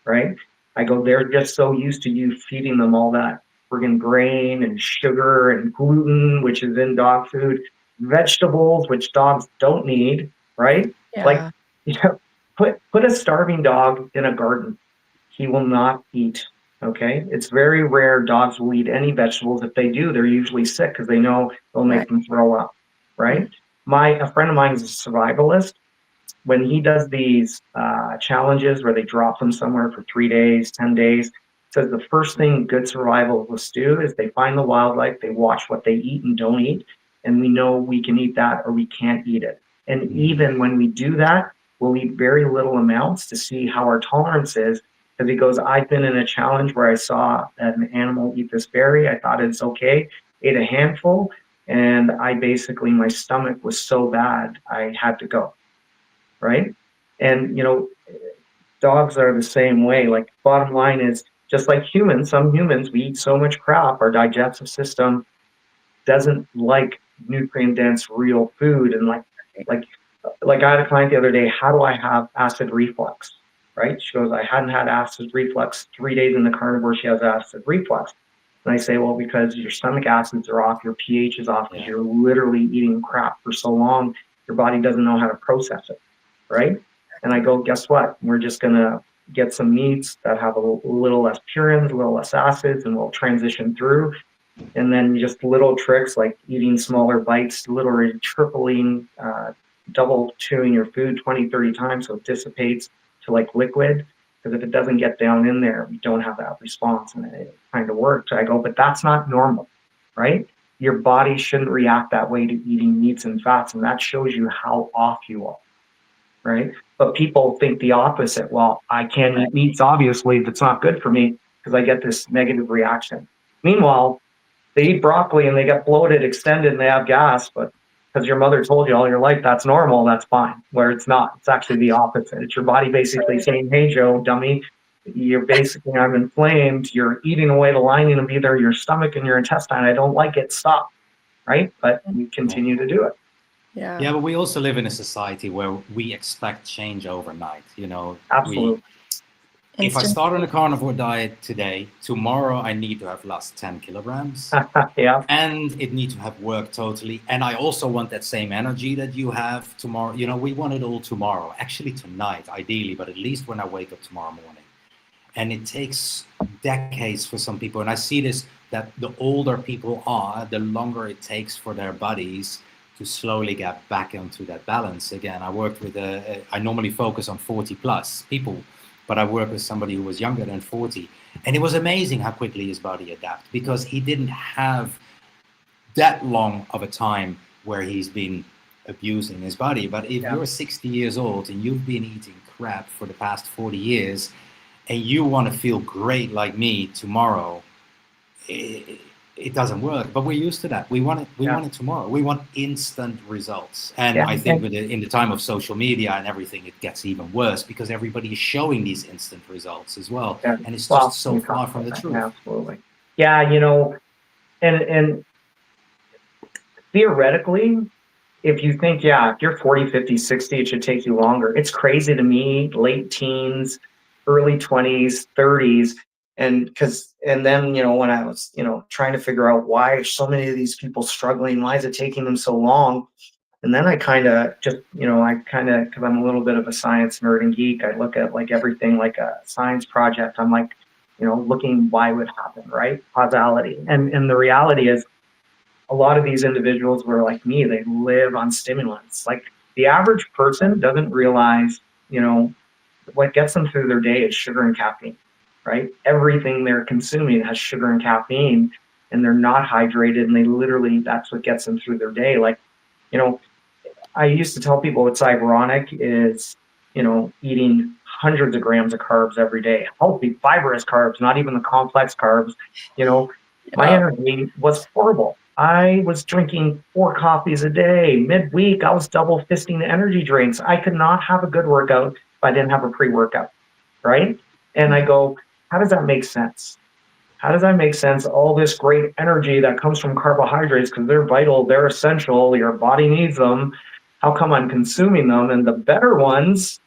right? I go, they're just so used to you feeding them all that friggin' grain and sugar and gluten, which is in dog food, vegetables, which dogs don't need, right? Like, Yeah. put a starving dog in a garden. He will not eat. Okay. It's very rare dogs will eat any vegetables. If they do, they're usually sick because they know they'll Right. make them throw up. Right. A friend of mine is a survivalist. When he does these challenges where they drop them somewhere for 3 days, 10 days, says the first thing good survivalists do is they find the wildlife, they watch what they eat and don't eat, and we know we can eat that or we can't eat it. And even when we do that, we'll eat very little amounts to see how our tolerance is. Because he goes, I've been in a challenge where I saw an animal eat this berry. I thought it's okay, ate a handful, and my stomach was so bad, I had to go. Right. And, dogs are the same way. Like, bottom line is just like humans, some humans, we eat so much crap, our digestive system doesn't like nutrient dense real food. And like, like I had a client the other day, how do I have acid reflux? Right. She goes, I hadn't had acid reflux 3 days in the carnivore. She has acid reflux. And I say, well, because your stomach acids are off, your pH is off, because Yeah. you're literally eating crap for so long, your body doesn't know how to process it. Right. And I go, guess what? We're just going to get some meats that have a little less purines, a little less acids, and we'll transition through. And then just little tricks like eating smaller bites, literally tripling, double chewing your food 20, 30 times so it dissipates to like liquid. Because if it doesn't get down in there, we don't have that response, and it kind of works. I go, but that's not normal, right? Your body shouldn't react that way to eating meats and fats, and that shows you how off you are, right? But people think the opposite. Well, I can't eat meats, obviously, that's not good for me because I get this negative reaction. Meanwhile, they eat broccoli and they get bloated, extended, and they have gas, but because your mother told you all your life that's normal, that's fine. Where it's not. It's actually the opposite. It's your body basically saying, hey, Joe, dummy, I'm inflamed. You're eating away the lining of either your stomach and your intestine. I don't like it. Stop. Right? But we continue to do it. Yeah. Yeah, but we also live in a society where we expect change overnight. Absolutely. If I start on a carnivore diet today, tomorrow I need to have lost 10 kilograms. Yeah. And it needs to have worked totally. And I also want that same energy that you have tomorrow. We want it all tomorrow, actually tonight, ideally, but at least when I wake up tomorrow morning. And it takes decades for some people. And I see this, that the older people are, the longer it takes for their bodies to slowly get back into that balance again. I worked with I normally focus on 40 plus people, but I worked with somebody who was younger than 40. And it was amazing how quickly his body adapted, because he didn't have that long of a time where he's been abusing his body. But if you're 60 years old and you've been eating crap for the past 40 years and you want to feel great like me tomorrow, it doesn't work. But we're used to that. We want it tomorrow. We want instant results. And I think in the time of social media and everything, it gets even worse, because everybody is showing these instant results as well. And it's just so far from the truth. Absolutely. Yeah, you know, and theoretically, if you think, if you're 40, 50, 60, it should take you longer. It's crazy to me, late teens, early 20s, 30s. And then, you know, when I was, you know, trying to figure out why are so many of these people struggling, why is it taking them so long? And then I kind of just, you know, because I'm a little bit of a science nerd and geek, I look at like everything like a science project. I'm like, you know, looking why would happen, right? Causality. And the reality is, a lot of these individuals were like me, they live on stimulants. Like the average person doesn't realize, you know, what gets them through their day is sugar and caffeine, right? Everything they're consuming has sugar and caffeine, and they're not hydrated, and they literally, that's what gets them through their day. Like, you know, I used to tell people what's ironic is, you know, eating hundreds of grams of carbs every day, healthy, fibrous carbs, not even the complex carbs. You know, my energy was horrible. I was drinking 4 coffees a day. Midweek, I was double fisting energy drinks. I could not have a good workout if I didn't have a pre-workout, right? And I go, how does that make sense? How does that make sense? All this great energy that comes from carbohydrates, because they're vital, they're essential, your body needs them. How come I'm consuming them and the better ones,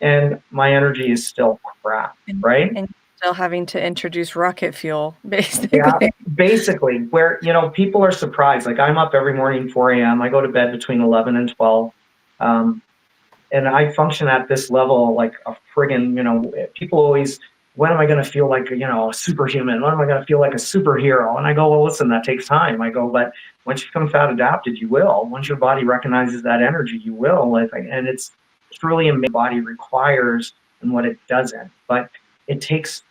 and my energy is still crap, right? And still having to introduce rocket fuel, basically. Yeah, basically, where, you know, people are surprised. Like I'm up every morning, 4 a.m. I go to bed between 11 and 12. And I function at this level like a friggin', you know, people always, when am I going to feel like, you know, a superhuman? When am I going to feel like a superhero? And I go, well, listen, that takes time. I go, but once you become fat adapted, you will. Once your body recognizes that energy, you will. And it's truly amazing what your body requires and what it doesn't. But it takes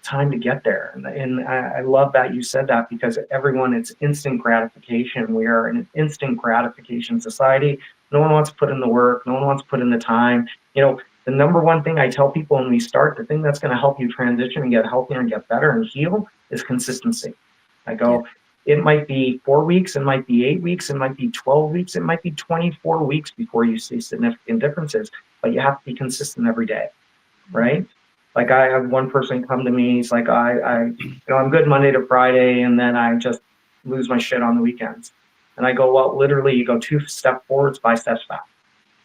time to get there. And I love that you said that, because everyone, it's instant gratification. We are an instant gratification society. No one wants to put in the work. No one wants to put in the time. You know, the number one thing I tell people when we start, the thing that's going to help you transition and get healthier and get better and heal is consistency. I go, it might be 4 weeks, it might be 8 weeks, it might be 12 weeks, it might be 24 weeks before you see significant differences, but you have to be consistent every day, right? Like I have one person come to me, he's like, you know, I'm good Monday to Friday, and then I just lose my shit on the weekends. And I go, well, literally you go 2 steps forwards, 5 steps back,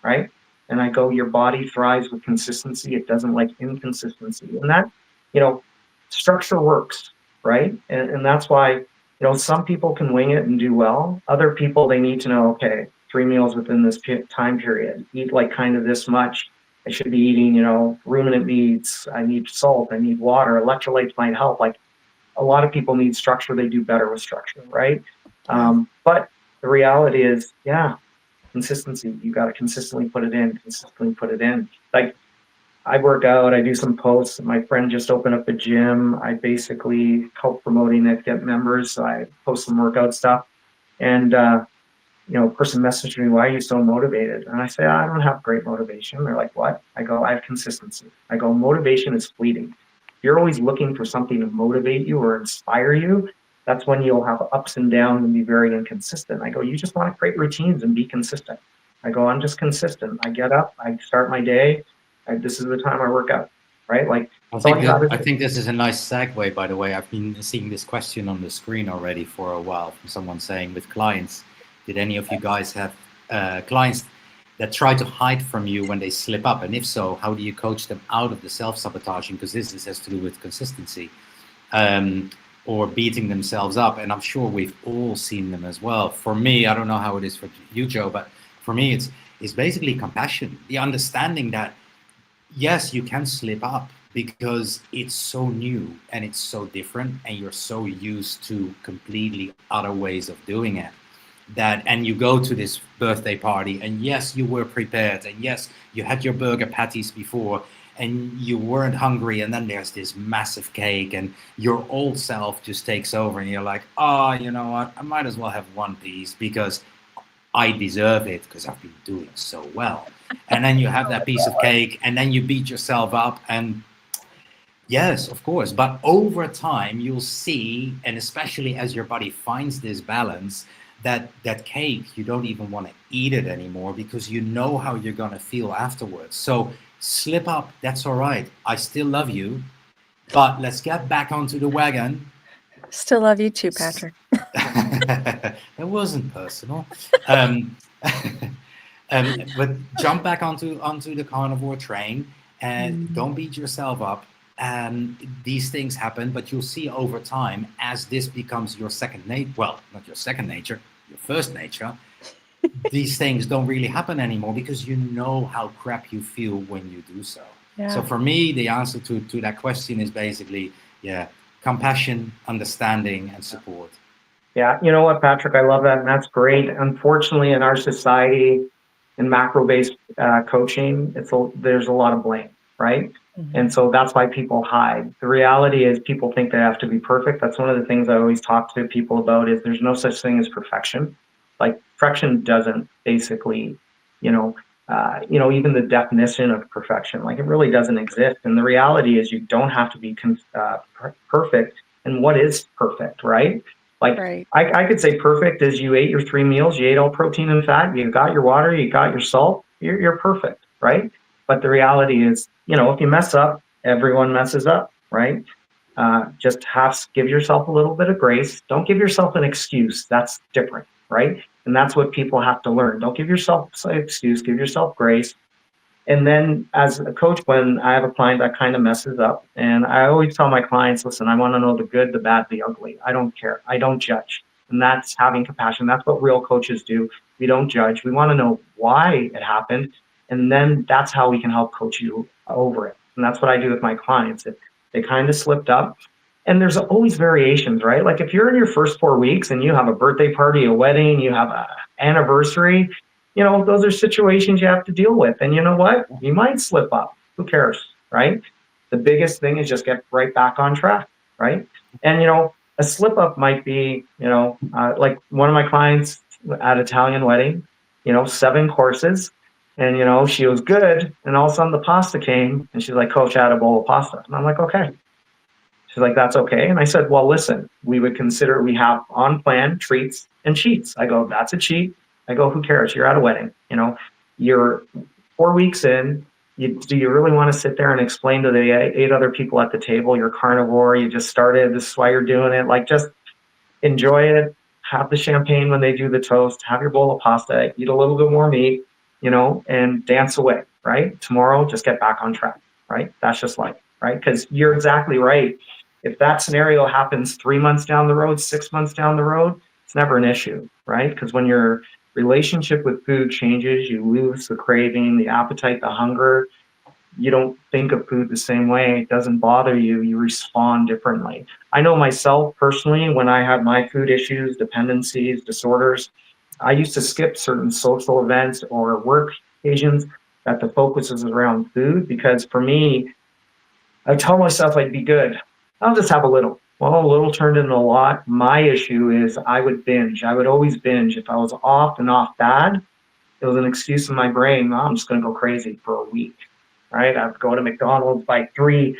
right? And I go, your body thrives with consistency. It doesn't like inconsistency. And that, you know, structure works, right? And that's why, you know, some people can wing it and do well. Other people, they need to know, okay, 3 meals within this time period, eat like kind of this much. I should be eating, you know, ruminant meats. I need salt. I need water. Electrolytes might help. Like a lot of people need structure. They do better with structure, right? But the reality is, consistency. You got to consistently put it in. Consistently put it in. Like I work out. I do some posts. My friend just opened up a gym. I basically help promoting it, get members. So I post some workout stuff, and you know, a person messaged me, why are you so motivated? And I say, I don't have great motivation. They're like, what? I go, I have consistency. I go, motivation is fleeting. If you're always looking for something to motivate you or inspire you, that's when you'll have ups and downs and be very inconsistent. I go, you just want to create routines and be consistent. I go, I'm just consistent. I get up, I start my day. This is the time I work out, right? Like, I think this is a nice segue, by the way. I've been seeing this question on the screen already for a while from someone saying, with clients, did any of you guys have clients that try to hide from you when they slip up? And if so, how do you coach them out of the self-sabotaging? Because this has to do with consistency or beating themselves up. And I'm sure we've all seen them as well. For me, I don't know how it is for you, Joe, but for me, it's basically compassion. The understanding that, yes, you can slip up because it's so new and it's so different and you're so used to completely other ways of doing it. and you go to this birthday party, and yes, you were prepared, and yes, you had your burger patties before, and you weren't hungry, and then there's this massive cake, and your old self just takes over, and you're like, oh, you know what, I might as well have one piece because I deserve it because I've been doing so well. And then you have that piece of cake, and then you beat yourself up, and yes, of course. But over time, you'll see, and especially as your body finds this balance, that cake, you don't even want to eat it anymore because you know how you're going to feel afterwards. So slip up, that's all right. I still love you, but let's get back onto the wagon. Still love you too, Patrick. That wasn't personal. But jump back onto the carnivore train and don't beat yourself up. These things happen, but you'll see over time as this becomes your second nature. Well, not your second nature, your first nature. These things don't really happen anymore because you know how crap you feel when you do so. Yeah. So for me, the answer to that question is basically, compassion, understanding, and support. Yeah, you know what, Patrick, I love that, and that's great. Unfortunately, in our society, in macro-based coaching, there's a lot of blame, right? And so that's why people hide. The reality is people think they have to be perfect. That's one of the things I always talk to people about is there's no such thing as perfection. Like perfection doesn't basically, even the definition of perfection, like it really doesn't exist. And the reality is you don't have to be perfect. And what is perfect, right? Like right. I could say perfect is you ate your 3 meals, you ate all protein and fat, you got your water, you got your salt, you're perfect, right? But the reality is, if you mess up, everyone messes up, right? Just give yourself a little bit of grace. Don't give yourself an excuse. That's different, right? And that's what people have to learn. Don't give yourself an excuse, give yourself grace. And then as a coach, when I have a client that kind of messes up, and I always tell my clients, listen, I want to know the good, the bad, the ugly. I don't care. I don't judge. And that's having compassion. That's what real coaches do. We don't judge. We want to know why it happened. And then that's how we can help coach you over it. And that's what I do with my clients. If they kind of slipped up, and there's always variations, right? Like if you're in your first 4 weeks and you have a birthday party, a wedding, you have an anniversary, those are situations you have to deal with. And you know what? You might slip up. Who cares, right? The biggest thing is just get right back on track, right? And, a slip up might be, like one of my clients at Italian wedding, 7 courses. And, she was good. And all of a sudden the pasta came and she's like, Coach, I had a bowl of pasta. And I'm like, okay. She's like, that's okay. And I said, well, listen, we have on plan treats and cheats. I go, that's a cheat. I go, who cares? You're at a wedding. You're 4 weeks in. Do you really want to sit there and explain to the 8 other people at the table, you're carnivore, you just started, this is why you're doing it? Like, just enjoy it. Have the champagne when they do the toast. Have your bowl of pasta. Eat a little bit more meat, and dance away, right? Tomorrow, just get back on track, right? That's just life, right? Because you're exactly right. If that scenario happens 3 months down the road, 6 months down the road, it's never an issue, right? Because when your relationship with food changes, you lose the craving, the appetite, the hunger. You don't think of food the same way. It doesn't bother you. You respond differently. I know myself personally, when I had my food issues, dependencies, disorders, I used to skip certain social events or work occasions that the focus is around food because for me, I told myself I'd be good. I'll just have a little. Well, a little turned into a lot. My issue is I would binge. I would always binge. If I was off and off bad, it was an excuse in my brain. Oh, I'm just going to go crazy for a week, right? I'd go to McDonald's, buy 3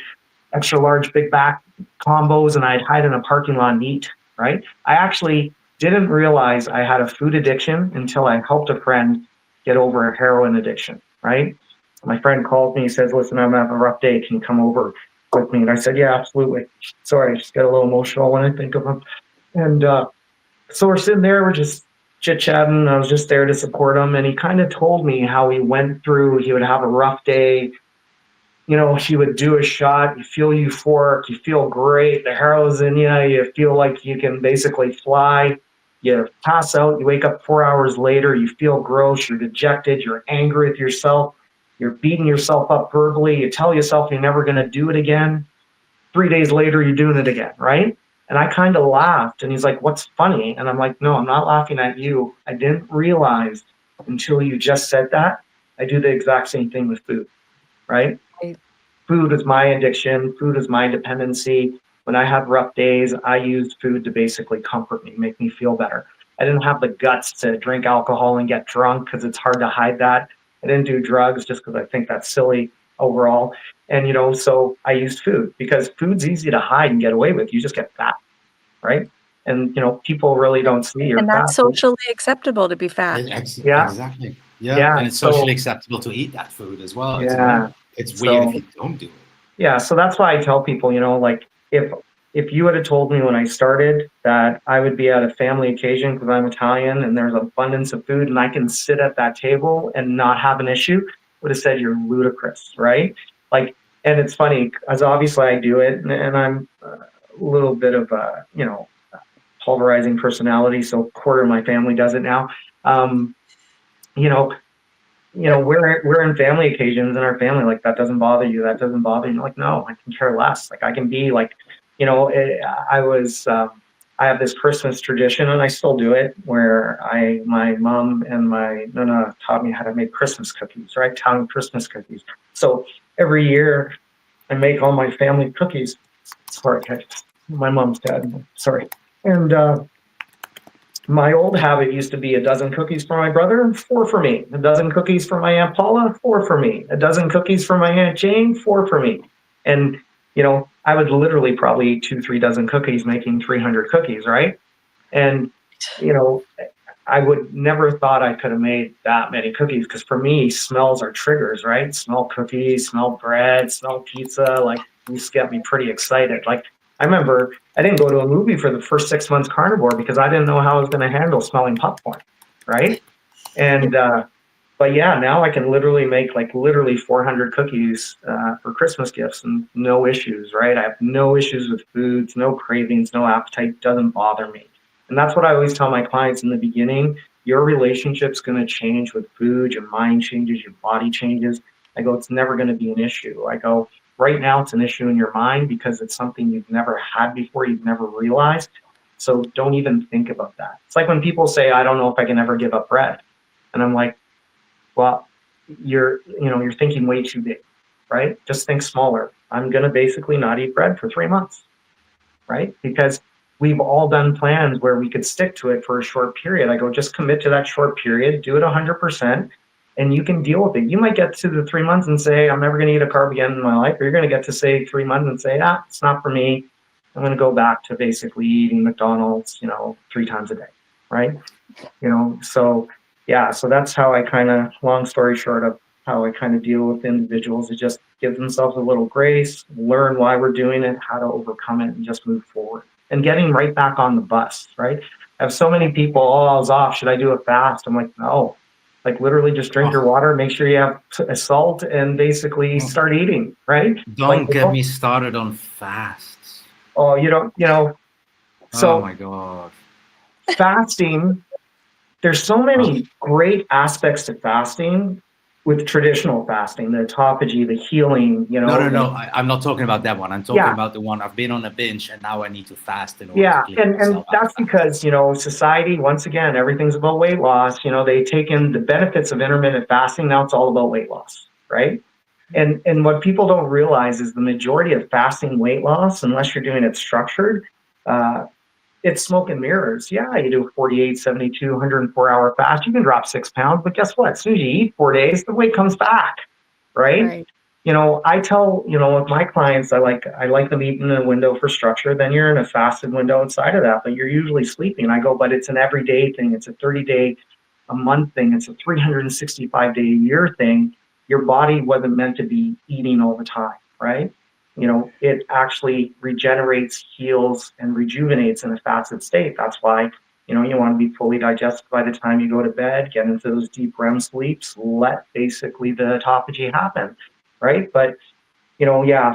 extra large Big Mac combos, and I'd hide in a parking lot and eat, right? I actually didn't realize I had a food addiction until I helped a friend get over a heroin addiction, right? My friend called me, he says, listen, I'm having a rough day. Can you come over with me? And I said, yeah, absolutely. Sorry, I just get a little emotional when I think of him. And so we're sitting there, we're just chit-chatting. I was just there to support him. And he kind of told me how he went through, he would have a rough day. He would do a shot, you feel euphoric, you feel great, the arrow's in you, you feel like you can basically fly. You pass out, you wake up 4 hours later, you feel gross, you're dejected, you're angry with yourself, you're beating yourself up verbally, you tell yourself you're never going to do it again. 3 days later, you're doing it again, right? And I kind of laughed, and he's like, what's funny? And I'm like, no, I'm not laughing at you. I didn't realize until you just said that. I do the exact same thing with food, right? Right. Food is my addiction. Food is my dependency. When I have rough days, I use food to basically comfort me, make me feel better. I didn't have the guts to drink alcohol and get drunk because it's hard to hide that. I didn't do drugs just because I think that's silly overall. And, so I used food because food's easy to hide and get away with. You just get fat, right? And, people really don't see you're And fat. that's socially acceptable to be fat. Yeah. Exactly. Yeah. Yeah. And it's socially acceptable to eat that food as well. Yeah. It's weird if you don't do it. Yeah. So that's why I tell people, like if you had told me when I started that I would be at a family occasion because I'm Italian and there's abundance of food and I can sit at that table and not have an issue, would have said you're ludicrous, right? Like, and it's funny as obviously I do it, and I'm a little bit of a pulverizing personality, so a quarter of my family does it now. You know, we're in family occasions in our family, like that doesn't bother you, that doesn't bother you. Like, no, I can care less. Like I can be like, I have this Christmas tradition and I still do it where my mom and my nana taught me how to make Christmas cookies, right? Italian Christmas cookies. So every year I make all my family cookies. Sorry, my mom's dead. Sorry. And my old habit used to be a dozen cookies for my brother and 4 for me. A dozen cookies for my Aunt Paula, 4 for me. A dozen cookies for my Aunt Jane, 4 for me. And, I would literally probably eat 2-3 dozen cookies, making 300 cookies, right? And, I would never thought I could have made that many cookies because for me, smells are triggers, right? Smell cookies, smell bread, smell pizza. Like, used to get me pretty excited. Like, I remember I didn't go to a movie for the first 6 months Carnivore because I didn't know how I was going to handle smelling popcorn, right? And but yeah, now I can literally make like literally 400 cookies for Christmas gifts and no issues, right? I have no issues with foods, no cravings, no appetite, doesn't bother me. And that's what I always tell my clients in the beginning. Your relationship's going to change with food, your mind changes, your body changes. I go, it's never going to be an issue. I go, right now it's an issue in your mind because it's something you've never had before, you've never realized. So don't even think about that. It's like when people say, I don't know if I can ever give up bread. And I'm like, well, you're thinking way too big, right? Just think smaller. I'm going to basically not eat bread for 3 months, right? Because we've all done plans where we could stick to it for a short period. I go, just commit to that short period, do it 100%, and you can deal with it. You might get to the 3 months and say, I'm never going to eat a carb again in my life. Or you're going to get to say 3 months and say, it's not for me. I'm going to go back to basically eating McDonald's, 3 times a day, right? So yeah, so that's how I kind of, long story short of how I kind of deal with individuals. It just give themselves a little grace, learn why we're doing it, how to overcome it, and just move forward. And getting right back on the bus, right? I have so many people, I was off. Should I do a fast? I'm like, no. Like literally just drink your water, make sure you have salt, and basically start eating, right? Don't get me started on fasts. Oh, so oh my God. Fasting, there's so many great aspects to fasting with traditional fasting, the autophagy, the healing, No. I'm not talking about that one. I'm talking about the one I've been on a binge and now I need to fast in order to clean myself out. That's because, society, once again, everything's about weight loss. They take in the benefits of intermittent fasting. Now it's all about weight loss, right? And what people don't realize is the majority of fasting weight loss, unless you're doing it structured, it's smoke and mirrors. Yeah, you do a 48, 72, 104-hour fast. You can drop 6 pounds, but guess what? As soon as you eat 4 days, the weight comes back, right? I tell, with my clients, I like them eating in a window for structure. Then you're in a fasted window inside of that, but you're usually sleeping. I go, but it's an everyday thing. It's a 30-day, a month thing. It's a 365-day a year thing. Your body wasn't meant to be eating all the time, right? It actually regenerates, heals, and rejuvenates in a fasted state. That's why, you want to be fully digested by the time you go to bed, get into those deep REM sleeps, let basically the autophagy happen, right? But,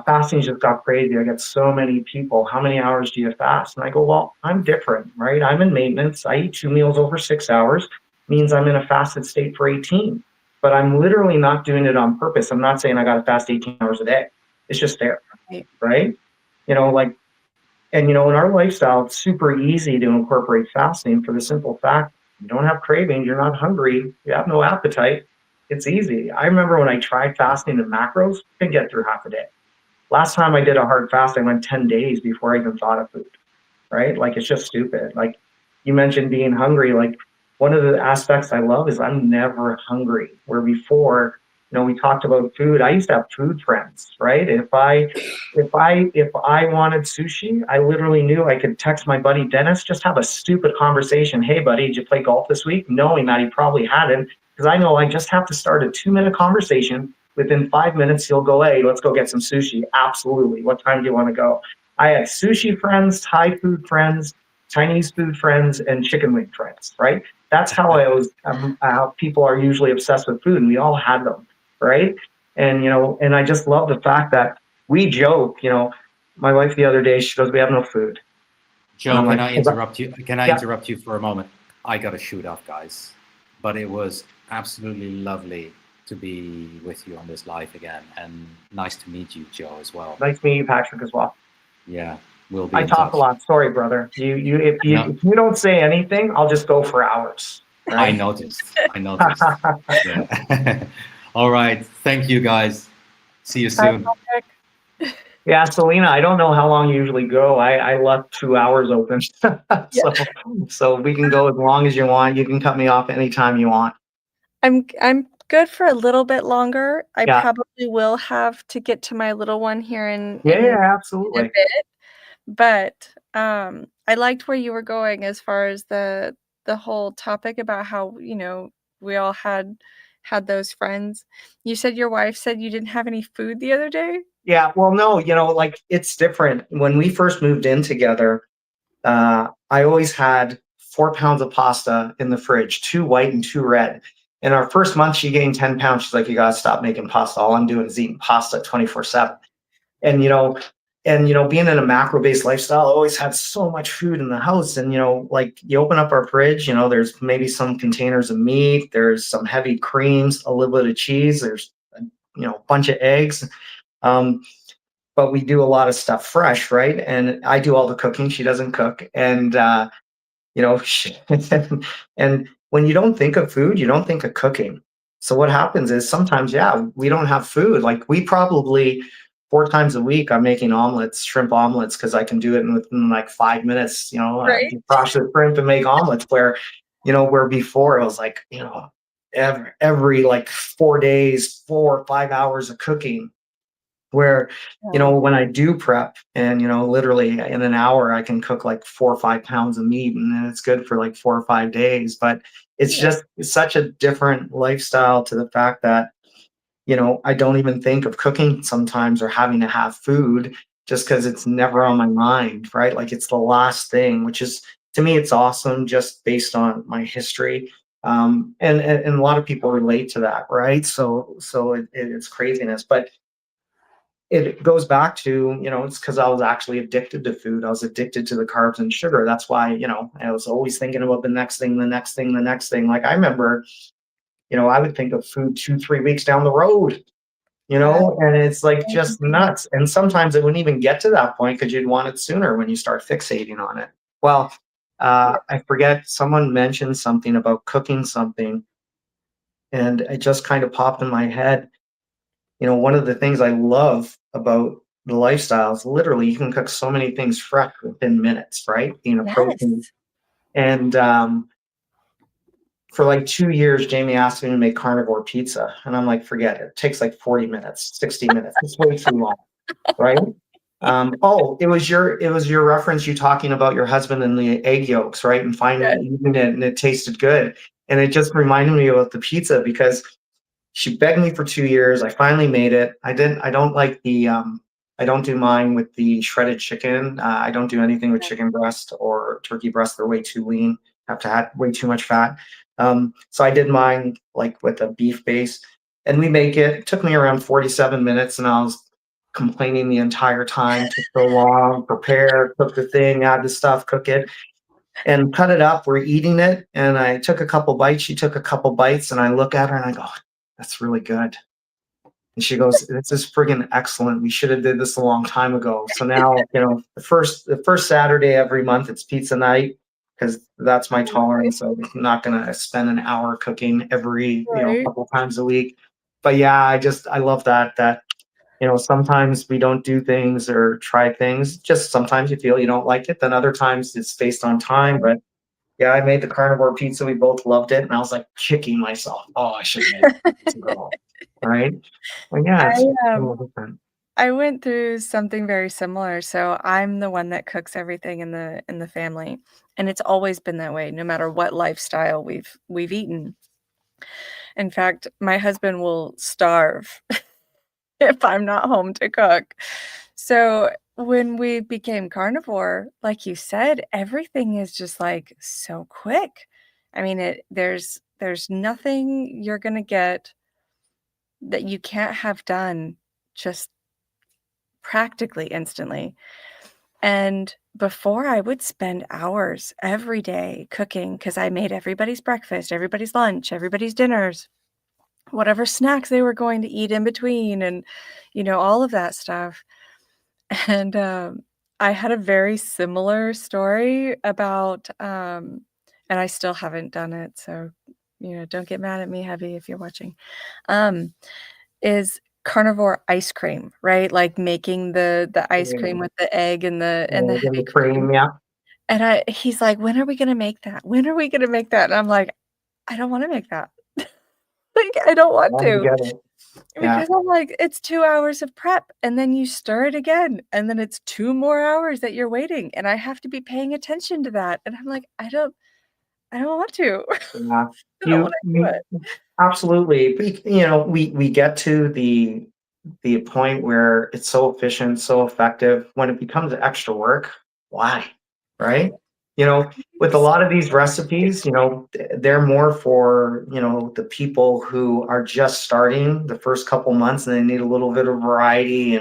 fasting just got crazy. I get so many people, how many hours do you fast? And I go, well, I'm different, right? I'm in maintenance. I eat 2 meals over 6 hours, means I'm in a fasted state for 18. But I'm literally not doing it on purpose. I'm not saying I got to fast 18 hours a day. It's just there, right? Like And, you know, in our lifestyle, it's super easy to incorporate fasting for the simple fact you don't have cravings, you're not hungry, you have no appetite. It's easy. I remember when I tried fasting in macros, couldn't get through half a day. Last time I did a hard fast, I went 10 days before I even thought of food, right? Like, it's just stupid. Like, you mentioned being hungry. Like, one of the aspects I love is I'm never hungry. Where before, you know, we talked about food. I used to have food friends, right? If I wanted sushi, I literally knew I could text my buddy Dennis, just have a stupid conversation. Hey, buddy, did you play golf this week? Knowing that he probably hadn't, because I know I just have to start a 2-minute conversation. Within 5 minutes, he'll go, hey, let's go get some sushi. Absolutely. What time do you want to go? I had sushi friends, Thai food friends, Chinese food friends, and chicken wing friends, right? That's how I was, how people are usually obsessed with food, and we all had them, right? And, you know, and I just love the fact that we joke, you know, my wife the other day, she goes, we have no food. And Joe, I'm can like, I interrupt you? Can I yeah, interrupt you for a moment? I got to shoot off, guys. But it was absolutely lovely to be with you on this live again, and nice to meet you, Joe, as well. nice meeting you, Patrick, as well. Yeah, we'll be I in talk a touch. lot. Sorry, brother. If No, you don't say anything, I'll just go for hours. I Right? noticed. I noticed. Yeah. All right. Thank you, guys. See you Bye, soon. Patrick. Yeah, Selena, I don't know how long you usually go. I left 2 hours open. So we can go as long as you want. You can cut me off anytime you want. I'm good for a little bit longer. I Yeah. probably will have to get to my little one here in Yeah, a absolutely. bit, but I liked where you were going as far as the whole topic about how, you know, we all had those friends. You said your wife said you didn't have any food the other day? Yeah, well, no, you know, like it's different. When we first moved in together, I always had 4 pounds of pasta in the fridge, 2 white and 2 red. In our first month, she gained 10 pounds. She's like, you gotta stop making pasta. All I'm doing is eating pasta 24/7. And being in a macro-based lifestyle, I always had so much food in the house. And like you open up our fridge, there's maybe some containers of meat, there's some heavy creams, a little bit of cheese, there's a bunch of eggs. Um, but we do a lot of stuff fresh, right? And I do all the cooking. She doesn't cook. And you know, and when you don't think of food, you don't think of cooking. So what happens is sometimes, yeah, we don't have food. Like we probably 4 times a week, I'm making omelets, shrimp omelets, because I can do it within like 5 minutes. Right. Defrost the shrimp and make omelets. Where before it was like, every like 4 days, 4 or 5 hours of cooking where when I do prep and literally in an hour I can cook like 4 or 5 pounds of meat and then it's good for like 4 or 5 days. But it's just such a different lifestyle to the fact that I don't even think of cooking sometimes or having to have food just because it's never on my mind, right? Like it's the last thing, which is, to me, it's awesome just based on my history. And a lot of people relate to that, right? So it's craziness, but it goes back to, it's because I was actually addicted to food. I was addicted to the carbs and sugar. That's why, I was always thinking about the next thing, the next thing, the next thing. Like I remember, I would think of food 2, 3 weeks down the road, and it's like just nuts. And sometimes it wouldn't even get to that point because you'd want it sooner when you start fixating on it. Well, I forget, someone mentioned something about cooking something, and it just kind of popped in my head. One of the things I love about the lifestyle is literally you can cook so many things fresh within minutes, right? Being a protein. Yes. And for like 2 years, Jamie asked me to make carnivore pizza. And I'm like, forget it. It takes like 40 minutes, 60 minutes. It's way too long, right? It was your reference, you talking about your husband and the egg yolks, right? And finally eating it and it tasted good. And it just reminded me about the pizza because she begged me for 2 years. I finally made it. I don't like I don't do mine with the shredded chicken. I don't do anything with chicken breast or turkey breast. They're way too lean, have to add way too much fat. So I did mine like with a beef base, and we make it. It took me around 47 minutes, and I was complaining the entire time. Took so long, prepare, cook the thing, add the stuff, cook it, and cut it up. We're eating it, and I took a couple bites. She took a couple bites, and I look at her and I go, "That's really good." And she goes, this is friggin' excellent. We should have did this a long time ago. So now, the first Saturday every month, it's pizza night because that's my tolerance. I'm not going to spend an hour cooking every, Right. couple times a week. But yeah, I love that, sometimes we don't do things or try things. Just sometimes you feel you don't like it. Then other times it's based on time. But yeah, I made the carnivore pizza. We both loved it. And I was like kicking myself. Oh, I should have made pizza girl. Right. Well, yeah, I, it's a um little different. I went through something very similar. So I'm the one that cooks everything in the family, and it's always been that way, no matter what lifestyle we've eaten. In fact, my husband will starve if I'm not home to cook. So when we became carnivore, like you said, everything is just like so quick. I mean, there's nothing you're gonna get that you can't have done just practically instantly. And before, I would spend hours every day cooking because I made everybody's breakfast, everybody's lunch, everybody's dinners, whatever snacks they were going to eat in between, and all of that stuff. And I had a very similar story about, and I still haven't done it, so don't get mad at me, Heavy, if you're watching. Um, is carnivore ice cream, right? Like making the ice cream Yeah, with the egg and the give heavy me cream. cream. Yeah. And he's like, "When are we gonna make that? When are we gonna make that?" And I'm like, "I don't wanna make that." Like, I don't want I to, get it. Yeah. because I'm like, it's 2 hours of prep, and then you stir it again, and then it's 2 more hours that you're waiting, and I have to be paying attention to that, and I'm like, I don't want to. Yeah. I don't wanna do You it. absolutely. We get to the point where it's so efficient, so effective. When it becomes extra work, why? Right? With a lot of these recipes, they're more for, the people who are just starting the first couple months and they need a little bit of variety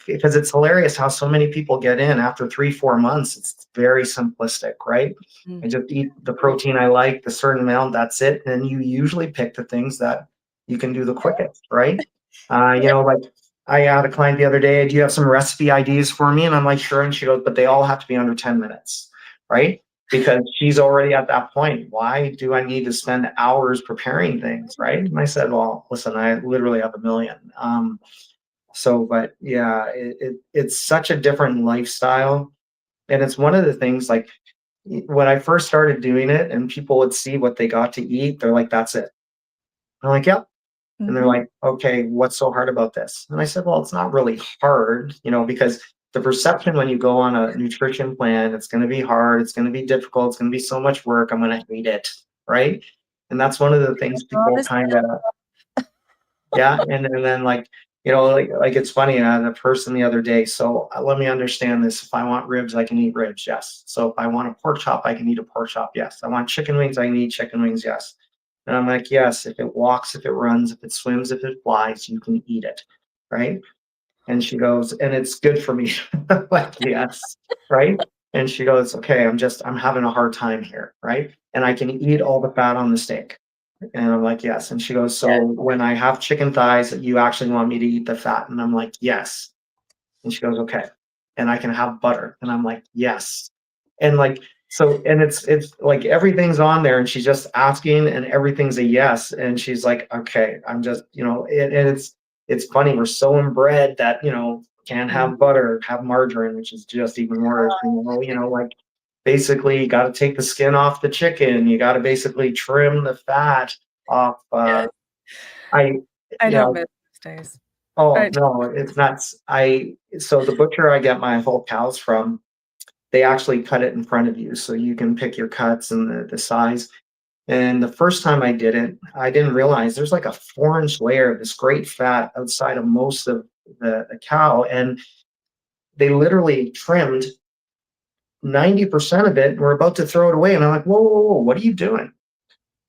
because it's hilarious how so many people get in after 3, 4 months. It's very simplistic, right? Mm. I just eat the protein I like, the certain amount, that's it. And you usually pick the things that you can do the quickest, right? Like I had a client the other day, do you have some recipe ideas for me? And I'm like, sure. And she goes, but they all have to be under 10 minutes, right? Because she's already at that point. Why do I need to spend hours preparing things, right? And I said, well, listen, I literally have a million. But yeah, it's such a different lifestyle. And it's one of the things like when I first started doing it and people would see what they got to eat, they're like, that's it. I'm like, yep. And they're Mhm. like, okay, what's so hard about this? And I said, well, it's not really hard, because the perception when you go on a nutrition plan, it's going to be hard, it's going to be difficult, it's going to be so much work, I'm going to hate it. Right. And that's one of the things All people this kind of, yeah. And then like it's funny. I had a person the other day. So let me understand this. If I want ribs, I can eat ribs. Yes. So if I want a pork chop, I can eat a pork chop. Yes. I want chicken wings, I can eat chicken wings. Yes. And I'm like, yes, if it walks, if it runs, if it swims, if it flies, you can eat it. Right. And she goes, and it's good for me. Like, yes. Right. And she goes, okay, I'm having a hard time here. Right. And I can eat all the fat on the steak. And I'm like, yes. And she goes, so when I have chicken thighs, you actually want me to eat the fat? And I'm like, yes. And she goes, okay. And I can have butter. And I'm like, yes. And like, so, and it's like everything's on there and she's just asking and everything's a yes. And she's like, okay, I'm just, and it's funny. We're so inbred that, can't Mhm. have butter, have margarine, which is just even worse. Like basically you got to take the skin off the chicken. You got to basically trim the fat off. Yes. I, I yeah. don't miss those days. Oh I no, it's nuts. So the butcher I get my whole cows from, they actually cut it in front of you, so you can pick your cuts and the size. And the first time I did it, I didn't realize there's like a 4-inch layer of this great fat outside of most of the cow, and they literally trimmed 90% of it. And we're about to throw it away, and I'm like, whoa, whoa, whoa, what are you doing?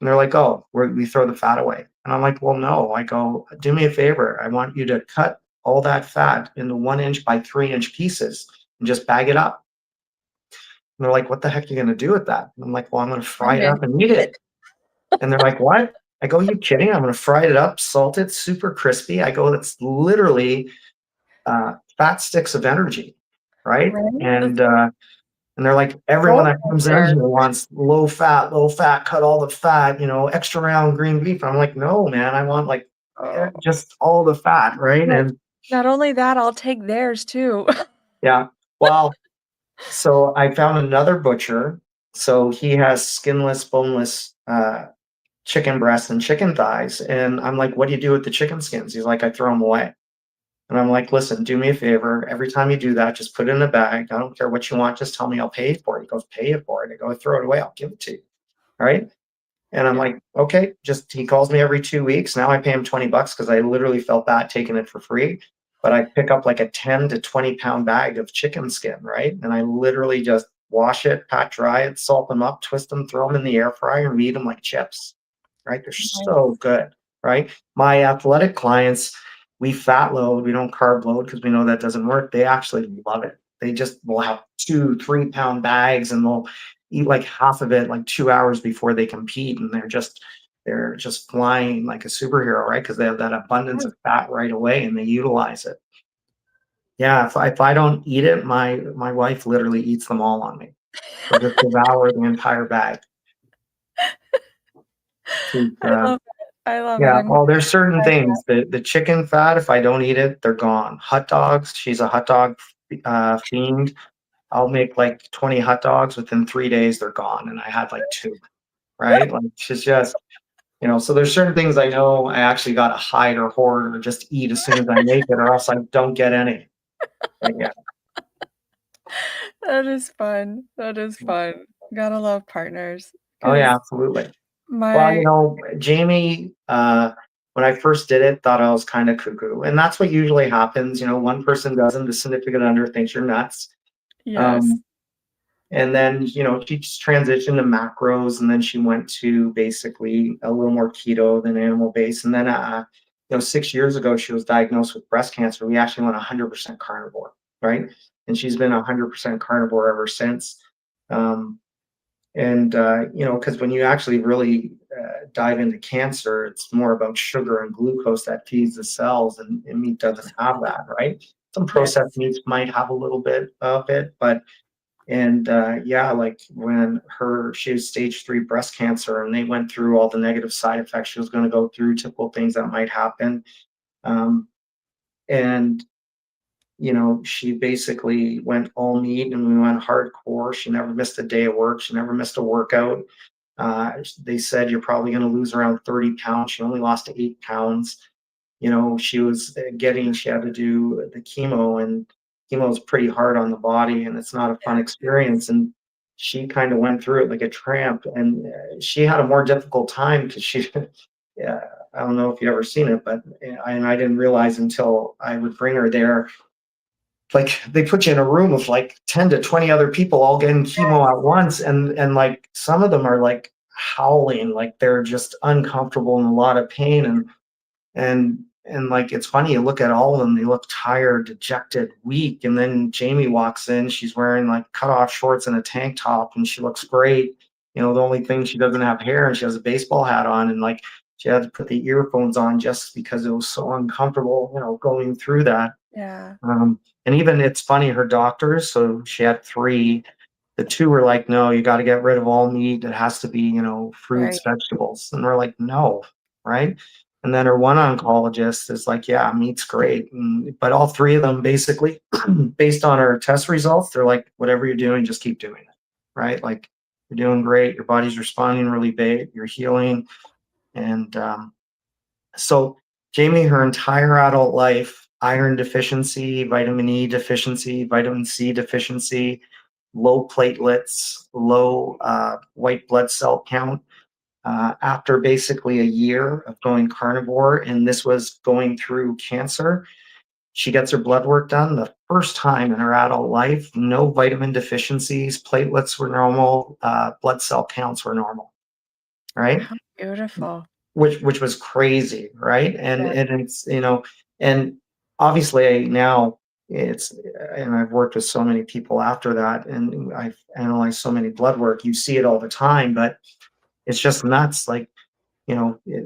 And they're like, oh, we throw the fat away. And I'm like, well, no. I go, do me a favor. I want you to cut all that fat into 1 inch by 3 inch pieces and just bag it up. And they're like, what the heck are you going to do with that? And I'm like, well, I'm going to I'm fry it gonna up and eat eat it. it. And they're like, what? I go, you kidding? I'm going to fry it up, salt it, super crispy. I go, that's literally fat sticks of energy, right? Right? And they're like, everyone Gold that right comes in there. here wants low fat, cut all the fat, extra round green beef. I'm like, no, man, I want like Oh. just all the fat, right? Right. And Not only that, I'll take theirs too. yeah, well, so I found another butcher. So he has skinless, boneless chicken breasts and chicken thighs. And I'm like, what do you do with the chicken skins? He's like, I throw them away. And I'm like, listen, do me a favor. Every time you do that, just put it in a bag. I don't care what you want. Just tell me, I'll pay you for it. He goes, pay you for it. I go, throw it away. I'll give it to you. Right. And I'm Yeah. like, okay, he calls me every 2 weeks. Now I pay him $20 because I literally felt bad taking it for free. But I pick up like a 10 to 20 pound bag of chicken skin. Right. And I literally just wash it, pat dry it, salt them up, twist them, throw them in the air fryer and eat them like chips. Right. They're so good. Right. My athletic clients, we fat load, we don't carb load because we know that doesn't work. They actually love it. They just will have 2-3 pound bags and they'll eat like half of it like 2 hours before they compete, and they're just flying like a superhero, right? Because they have that abundance of fat right away and they utilize it. Yeah, if I don't eat it, my wife literally eats them all on me. She'll just devour the entire bag. She's, I love it. I love it. yeah, I'm gonna well, there's certain try that. things. The chicken fat, if I don't eat it, they're gone. Hot dogs, she's a hot dog fiend. I'll make like 20 hot dogs within 3 days, they're gone. And I had like two, right? Like she's just, so there's certain things I know I actually got to hide or hoard or just eat as soon as I make it, or else I don't get any. But yeah. That is fun. That is fun. Gotta love partners. Oh yeah, 'Cause absolutely. Well, my Jamie, when I first did it, thought I was kind of cuckoo. And that's what usually happens. One person doesn't, the significant other thinks you're nuts. yes. Um, And then, she just transitioned to macros, and then she went to basically a little more keto than animal based. And then, 6 years ago, she was diagnosed with breast cancer. We actually went 100% carnivore, right? And she's been 100% carnivore ever since. Um, because when you actually really dive into cancer, it's more about sugar and glucose that feeds the cells, and meat doesn't have that, right? Some processed Yes. meats might have a little bit of it, but yeah, like when she was stage 3 breast cancer, and they went through all the negative side effects she was going to go through, typical things that might happen. Um, and, she basically went all meat and we went hardcore. She never missed a day of work. She never missed a workout. They said you're probably going to lose around 30 pounds. She only lost 8 pounds. She had to do the chemo, and chemo is pretty hard on the body and it's not a fun experience. And she kind of went through it like a tramp, and she had a more difficult time because yeah, I don't know if you've ever seen it, but I didn't realize until I would bring her there. Like they put you in a room of like 10 to 20 other people all getting chemo at once. And like some of them are like howling, like they're just uncomfortable and a lot of pain. And like it's funny, you look at all of them, they look tired, dejected, weak. And then Jamie walks in, she's wearing like cut off shorts and a tank top, and she looks great. The only thing, she doesn't have hair and she has a baseball hat on, and like she had to put the earphones on just because it was so uncomfortable, going through that. Yeah. And even it's funny, her doctors, so she had three, the two were like, no, you got to get rid of all meat. It has to be, Right. fruits, vegetables. And we're like, no, right? And then her one oncologist is like, yeah, meat's great. But all three of them basically, based on her test results, they're like, whatever you're doing, just keep doing it, right? Like, you're doing great. Your body's responding really big. You're healing. And so Jamie, her entire adult life, iron deficiency, vitamin E deficiency, vitamin C deficiency, low platelets, low white blood cell count. After basically a year of going carnivore, and this was going through cancer, she gets her blood work done the first time in her adult life. No vitamin deficiencies, platelets were normal, blood cell counts were normal, right? How beautiful. Which was crazy, right? And Yeah. and it's and obviously now it's and I've worked with so many people after that, and I've analyzed so many blood work. You see it all the time, but it's just nuts. Like,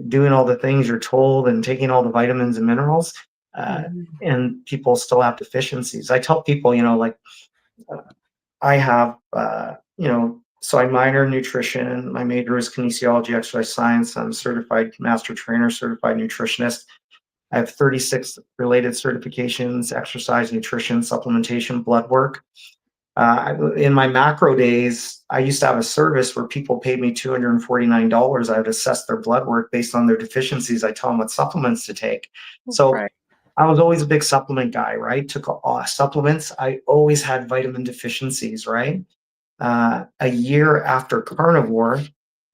doing all the things you're told and taking all the vitamins and minerals, and people still have deficiencies. I tell people, like, I have, so I minor in nutrition. My major is kinesiology, exercise science. I'm certified master trainer, certified nutritionist. I have 36 related certifications: exercise, nutrition, supplementation, blood work. In my macro days, I used to have a service where people paid me $249. I would assess their blood work based on their deficiencies. I tell them what supplements to take. So Right. I was always a big supplement guy, right? Took supplements. I always had vitamin deficiencies, right? A year after Carnivore,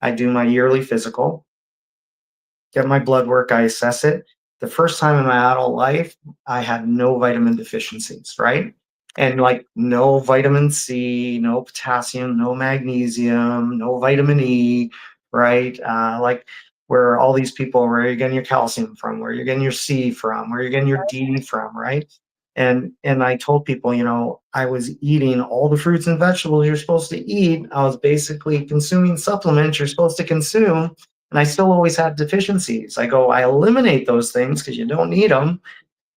I do my yearly physical, get my blood work, I assess it. The first time in my adult life, I had no vitamin deficiencies, right? And like no vitamin C, no potassium, no magnesium, no vitamin E, right? Like where all these people, where you're getting your calcium from, where you're getting your C from, where you're getting your D from, right? And I told people, I was eating all the fruits and vegetables you're supposed to eat. I was basically consuming supplements you're supposed to consume, and I still always had deficiencies. I eliminate those things because you don't need them,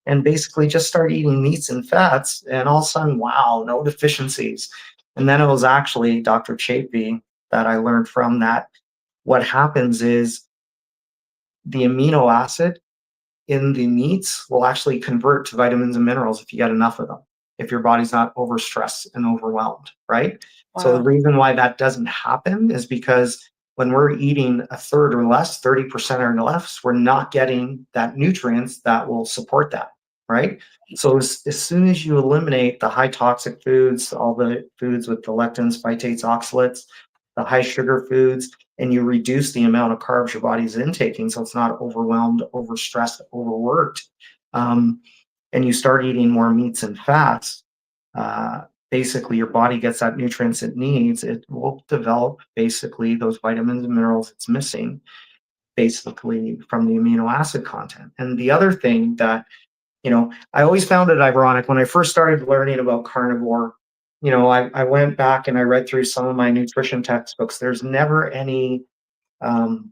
and basically just start eating meats and fats, and all of a sudden, wow, no deficiencies. And then it was actually Dr. Chapey that I learned from that. What happens is the amino acid in the meats will actually convert to vitamins and minerals if you get enough of them, if your body's not overstressed and overwhelmed, right? So the Wow. reason why that doesn't happen is because when we're eating a third or less, 30% or less, we're not getting that nutrients that will support that, right? So as soon as you eliminate the high toxic foods, all the foods with the lectins, phytates, oxalates, the high sugar foods, and you reduce the amount of carbs your body's intaking, so it's not overwhelmed, overstressed, overworked, and you start eating more meats and fats, basically your body gets that nutrients it needs. It will develop basically those vitamins and minerals it's missing, basically from the amino acid content. And the other thing that, I always found it ironic when I first started learning about carnivore. I went back and I read through some of my nutrition textbooks. There's never any um,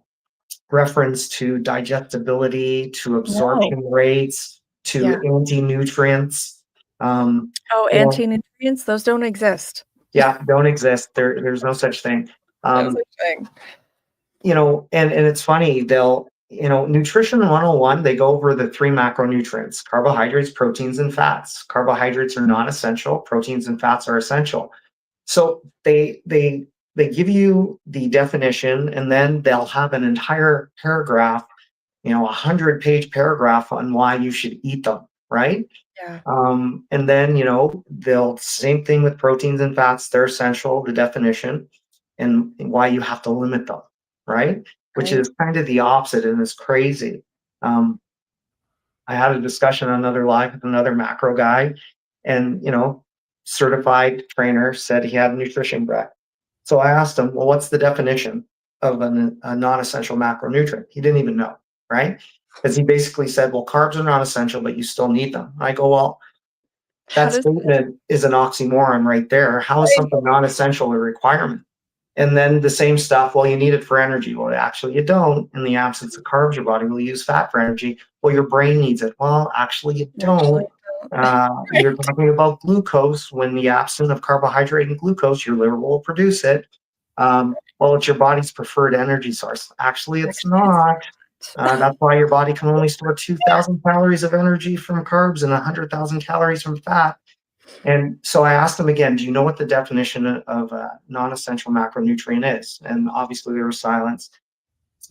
reference to digestibility, to No. absorption rates, to Yeah. anti-nutrients. Um, Oh, you know, anti-nutrients, those don't exist. yeah, don't exist. There's no such thing. No such thing. And it's funny, nutrition 101, they go over the 3 macronutrients: carbohydrates, proteins, and fats. Carbohydrates are non-essential, proteins and fats are essential. So they give you the definition, and then they'll have an entire paragraph, 100-page paragraph on why you should eat them, right? Yeah. And then, they'll same thing with proteins and fats, they're essential, the definition, and why you have to limit them, right? Which Right. is kind of the opposite, and it's crazy. Um, I had a discussion on another live with another macro guy, and certified trainer, said he had a nutrition grad. So I asked him, well, what's the definition of a non-essential macronutrient? He didn't even know, right? Because he basically said, well, carbs are not essential, but you still need them. I go, well, How that does statement is an oxymoron right there. How is something non-essential a requirement? And then the same stuff, well, you need it for energy. Well, actually, you don't. In the absence of carbs, your body will use fat for energy. Well, your brain needs it. Well, actually, you you actually don't. don't? You're Right. talking about glucose. When the absence of carbohydrate and glucose, your liver will produce it. Well, it's your body's preferred energy source. Actually, it's Actually, it's not. not. That's why your body can only store 2,000 calories of energy from carbs and 100,000 calories from fat. And so I asked him again, do you know what the definition of a non-essential macronutrient is? And obviously there was silence.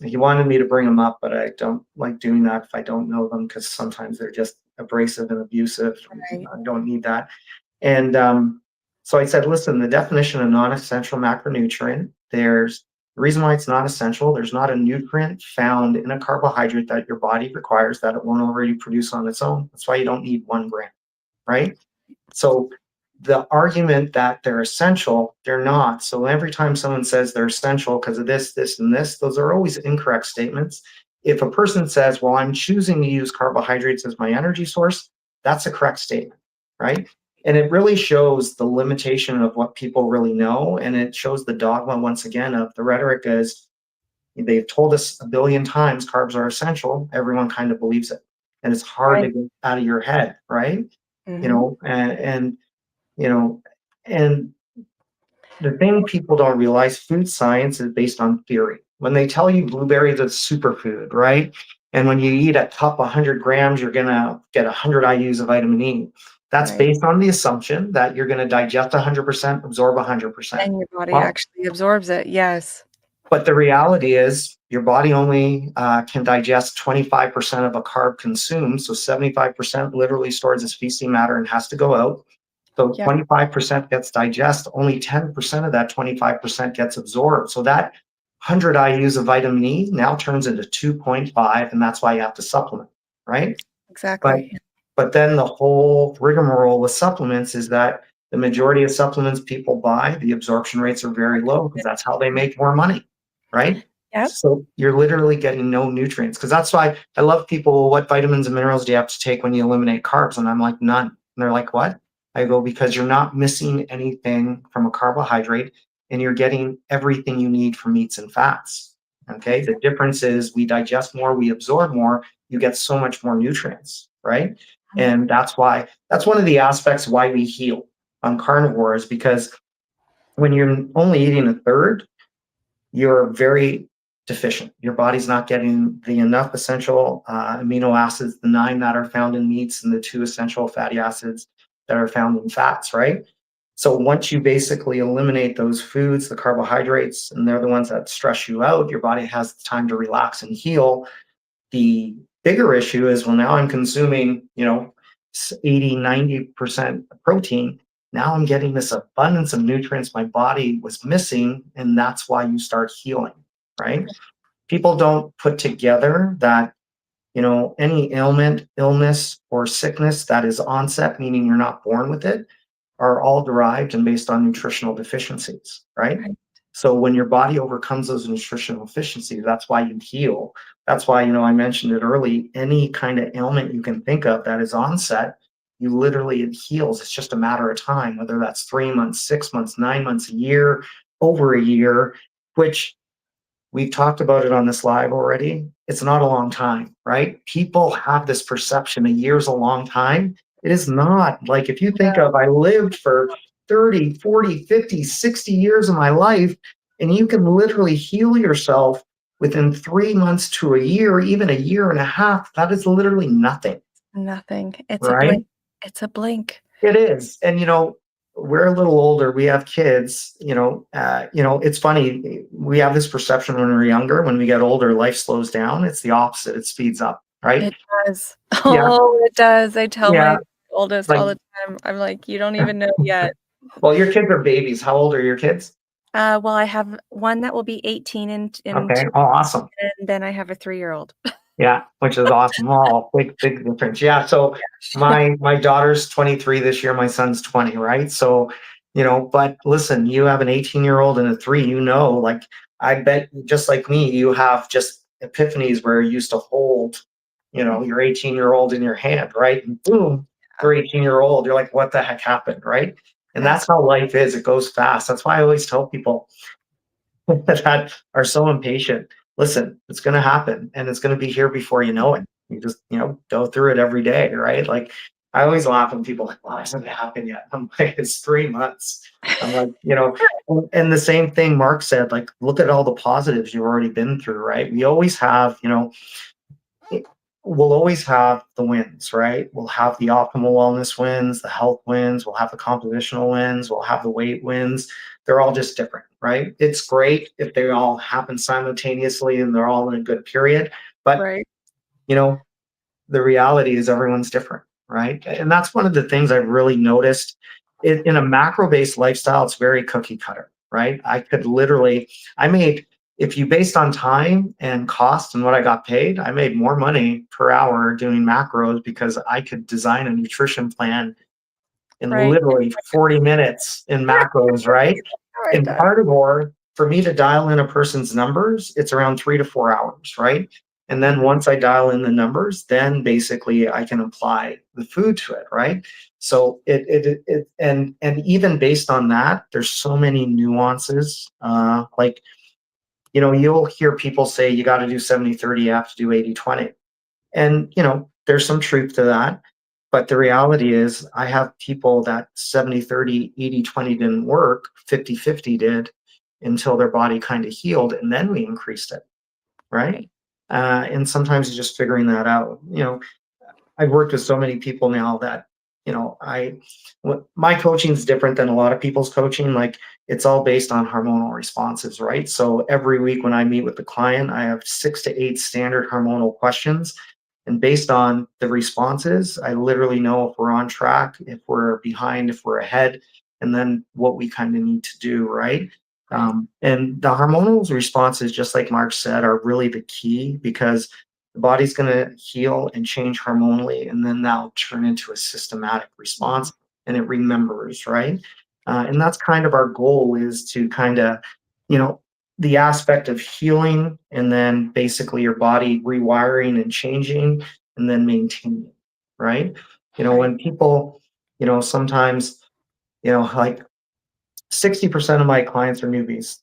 He wanted me to bring them up, but I don't like doing that if I don't know them, because sometimes they're just abrasive and abusive. Right. I don't need that. And so I said, listen, the definition of non-essential macronutrient, there's the reason why it's not essential. There's not a nutrient found in a carbohydrate that your body requires that it won't already produce on its own. That's why you don't need 1 gram, right? So the argument that they're essential, they're not. So every time someone says they're essential because of this, this, and this, those are always incorrect statements. If a person says, well, I'm choosing to use carbohydrates as my energy source, that's a correct statement, right? And it really shows the limitation of what people really know. And it shows the dogma, once again, of the rhetoric is They've told us a billion times carbs are essential. Everyone kind of believes it. And it's hard to Right. get out of your head, right? You Mhm. know, and you know, and the thing people don't realize, food science is based on theory. When they tell you blueberries are superfood, right? And when you eat a cup 100 grams, you're gonna get 100 IUs of vitamin E. That's Right. based on the assumption that you're gonna digest 100%, absorb 100%. And your body Well, actually absorbs it, yes. but the reality is your body only can digest 25% of a carb consumed. So 75% literally stores as feces matter and has to go out. So Yep, 25% gets digested, only 10% of that 25% gets absorbed. So that 100 IUs of vitamin E now turns into 2.5, and that's why you have to supplement, right? But exactly. but then the whole rigmarole with supplements is that the majority of supplements people buy, the absorption rates are very low because that's how they make more money, right? Yep. So you're literally getting no nutrients. Because that's why I love people, "Well, what vitamins and minerals do you have to take when you eliminate carbs?" And I'm like, none. And they're like, what? I go, because you're not missing anything from a carbohydrate and you're getting everything you need from meats and fats. Okay. The difference is we digest more, we absorb more, you get so much more nutrients, right? Mhm. And that's one of the aspects why we heal on carnivores, because when you're only eating a third, you're very deficient. Your body's not getting the enough essential amino acids, the 9 that are found in meats and the 2 essential fatty acids that are found in fats, right? So once you basically eliminate those foods, the carbohydrates, and they're the ones that stress you out, your body has time to relax and heal. The bigger issue is, well, now I'm consuming, 80, 90% protein. Now I'm getting this abundance of nutrients my body was missing, and that's why you start healing, right? People don't put together that, any ailment, illness, or sickness that is onset, meaning you're not born with it, are all derived and based on nutritional deficiencies, right? Right. So when your body overcomes those nutritional deficiencies, that's why you heal. That's why, I mentioned it early, any kind of ailment you can think of that is onset, you literally, it heals. It's just a matter of time, whether that's 3 months, 6 months, 9 months, a year, over a year, which we've talked about it on this live already. It's not a long time, right? People have this perception a year's a long time. It is not. Like, if you think of, I lived for 30, 40, 50, 60 years of my life, and you can literally heal yourself within 3 months to a year, even a year and a half. That is literally nothing, Nothing. It's a right? blink. It's a blink. It is. And we're a little older. We have kids, it's funny. We have this perception when we're younger, when we get older, life slows down. It's the opposite. It speeds up, right? It does. Yeah. Oh, it does. I tell Yeah. my oldest Like, all the time, I'm like, "You don't even know yet." well, your kids are babies. How old are your kids? Well, I have one that will be 18 in Okay. 2, Oh, awesome. and then I have a 3-year-old. Yeah, which is awesome. Oh, big, big difference. Yeah. So my daughter's 23 this year, my son's 20, right? So, but listen, you have an 18-year-old and a 3, like, I bet just like me, you have just epiphanies where you used to hold, your 18-year-old in your hand, right? And boom, you're 18-year-old. You're like, what the heck happened, right? And Yeah, that's how life is. It goes fast. That's why I always tell people that are so impatient. Listen, it's going to happen and it's going to be here before you know it. You just, go through it every day, right? Like, I always laugh when people are like, well, it hasn't happened yet. I'm like, it's 3 months. I'm like, and the same thing Mark said, like, look at all the positives you've already been through, right? We always have, we'll always have the wins, right? We'll have the optimal wellness wins, the health wins, we'll have the compositional wins, we'll have the weight wins. They're all just different, right? It's great if they all happen simultaneously and they're all in a good period. But, right, you know, the reality is everyone's different, right? And that's one of the things I've really noticed in a macro based lifestyle. It's very cookie cutter, right? I could literally, I made, if you based on time and cost and what I got paid, I made more money per hour doing macros because I could design a nutrition plan in right. literally 40 minutes in macros, right? Right In there. carnivore, for me to dial in a person's numbers, it's around 3 to 4 hours, right? And then once I dial in the numbers, then basically I can apply the food to it, right? So and even based on that, there's so many nuances. Like, you'll hear people say you got to do 70-30, you have to do 80-20. And, there's some truth to that. But the reality is, I have people that 70-30, 80-20 didn't work, 50-50 did until their body kind of healed. And then we increased it. Right. And sometimes it's just figuring that out. I've worked with so many people now that, my coaching is different than a lot of people's coaching. Like, it's all based on hormonal responses, right? So every week when I meet with the client, I have 6 to 8 standard hormonal questions. And based on the responses, I literally know if we're on track, if we're behind, if we're ahead, and then what we kind of need to do, right? And the hormonal responses, just like Mark said, are really the key, because the body's going to heal and change hormonally, and then that'll turn into a systematic response, and it remembers, right? And that's kind of our goal, is to kind of, the aspect of healing, and then basically your body rewiring and changing, and then maintaining, right? When people, sometimes, like 60% of my clients are newbies.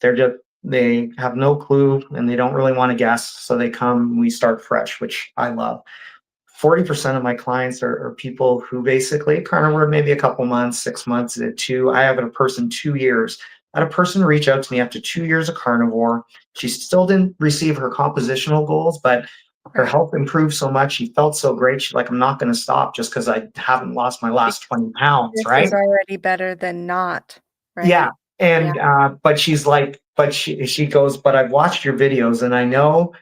They have no clue and they don't really want to guess. So they come, we start fresh, which I love. 40% of my clients are people who basically carnivore maybe a couple months, 6 months, 2. I have a person 2 years. I had a person reach out to me after 2 years of carnivore. She still didn't receive her compositional goals, but her health improved so much. She felt so great. She's like, I'm not going to stop just because I haven't lost my last 20 pounds, This right? is already better than not, right? Yeah. And but she's like, but she goes, but I've watched your videos and I know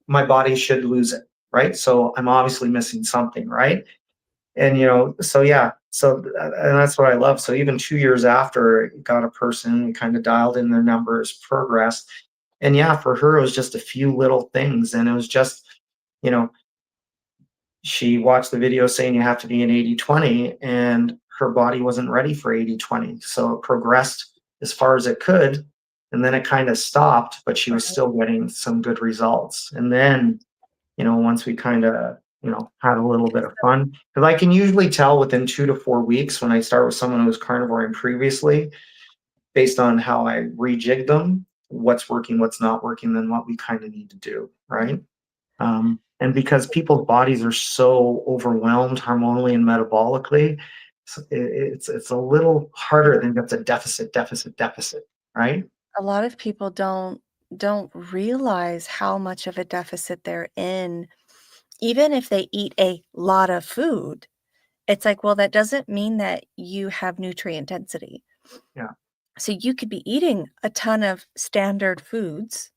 my body should lose it, right? So I'm obviously missing something, right? And so yeah, so and that's what I love. So even 2 years after, got a person, kind of dialed in their numbers, progressed, and yeah, for her it was just a few little things, and it was just, you know, she watched the video saying you have to be an 80-20, and her body wasn't ready for 80-20, so it progressed as far as it could, and then it kind of stopped, but she was still getting some good results. And then, once we kind of, had a little bit of fun, because I can usually tell within 2 to 4 weeks when I start with someone who was carnivoring previously, based on how I rejig them, what's working, what's not working, then what we kind of need to do, right? And because people's bodies are so overwhelmed hormonally and metabolically, it's a little harder than just a deficit, right? A lot of people don't realize how much of a deficit they're in, even if they eat a lot of food. It's like, well, that doesn't mean that you have nutrient density. Yeah. So you could be eating a ton of standard foods,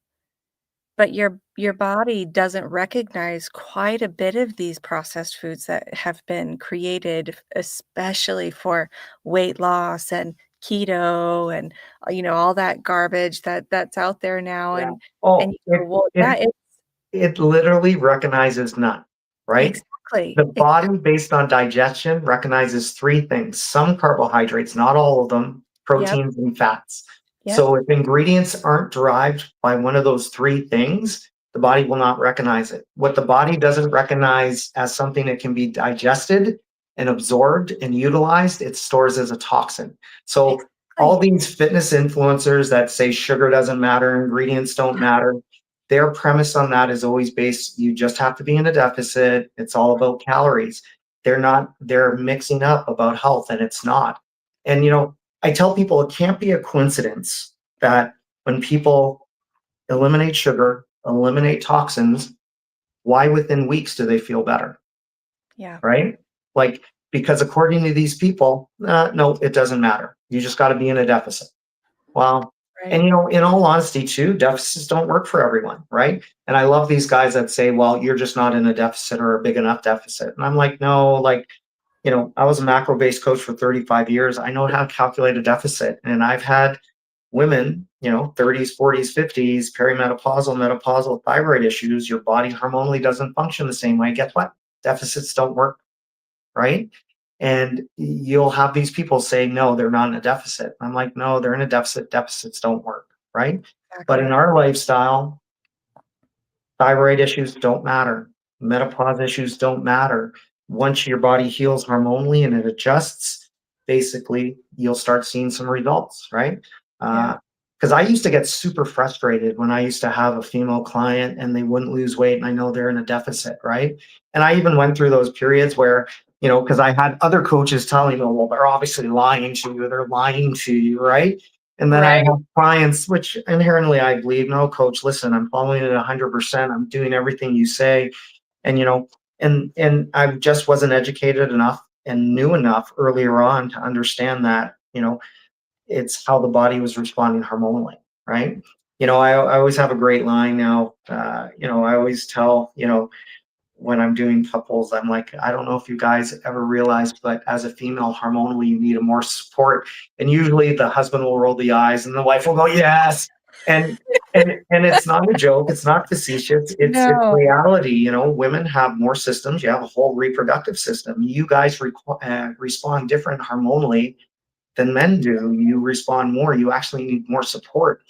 but your body doesn't recognize quite a bit of these processed foods that have been created especially for weight loss and keto and, all that garbage that's out there now. Yeah. And Oh, you go, well, yeah, it literally recognizes none, right? exactly. The body, based on digestion, recognizes 3 things: some carbohydrates, not all of them, Yep. proteins and fats. Yep. So if ingredients aren't derived by one of those 3 things, the body will not recognize it. What the body doesn't recognize as something that can be digested and absorbed and utilized, it stores as a toxin. So all these fitness influencers that say sugar doesn't matter, ingredients don't matter, their premise on that is always based, you just have to be in a deficit. It's all about calories. They're mixing up about health, and it's not. And, I tell people it can't be a coincidence that when people eliminate sugar, eliminate toxins, why within weeks do they feel better? Yeah. Right? Like, because according to these people, no, it doesn't matter. You just got to be in a deficit. Well, and in all honesty too, deficits don't work for everyone, right? And I love these guys that say, well, you're just not in a deficit or a big enough deficit. And I'm like, no, I was a macro-based coach for 35 years. I know how to calculate a deficit. And I've had women, 30s, 40s, 50s, perimenopausal, menopausal thyroid issues. Your body hormonally doesn't function the same way. Guess what? Deficits don't work, right? And you'll have these people say, no, they're not in a deficit. I'm like, no, they're in a deficit. Deficits don't work, right? Exactly. But in our lifestyle, thyroid issues don't matter. Menopause issues don't matter. Once your body heals hormonally and it adjusts, basically, you'll start seeing some results, right? because I used to get super frustrated when I used to have a female client and they wouldn't lose weight, and I know they're in a deficit, right? And I even went through those periods where, because I had other coaches telling me, well, they're obviously lying to you, they're lying to you, right? And then I Right. have clients, which inherently I believe, no, coach, listen, I'm following it 100%. I'm doing everything you say. And, and I just wasn't educated enough and knew enough earlier on to understand that, it's how the body was responding hormonally, right? I always have a great line now. I always tell, when I'm doing couples, I'm like, I don't know if you guys ever realize, but as a female, hormonally, you need more support. And usually the husband will roll the eyes and the wife will go, yes. And and it's not a joke, it's not facetious, it's No. reality. Women have more systems, you have a whole reproductive system. You guys respond different hormonally than men do. You respond more, you actually need more support.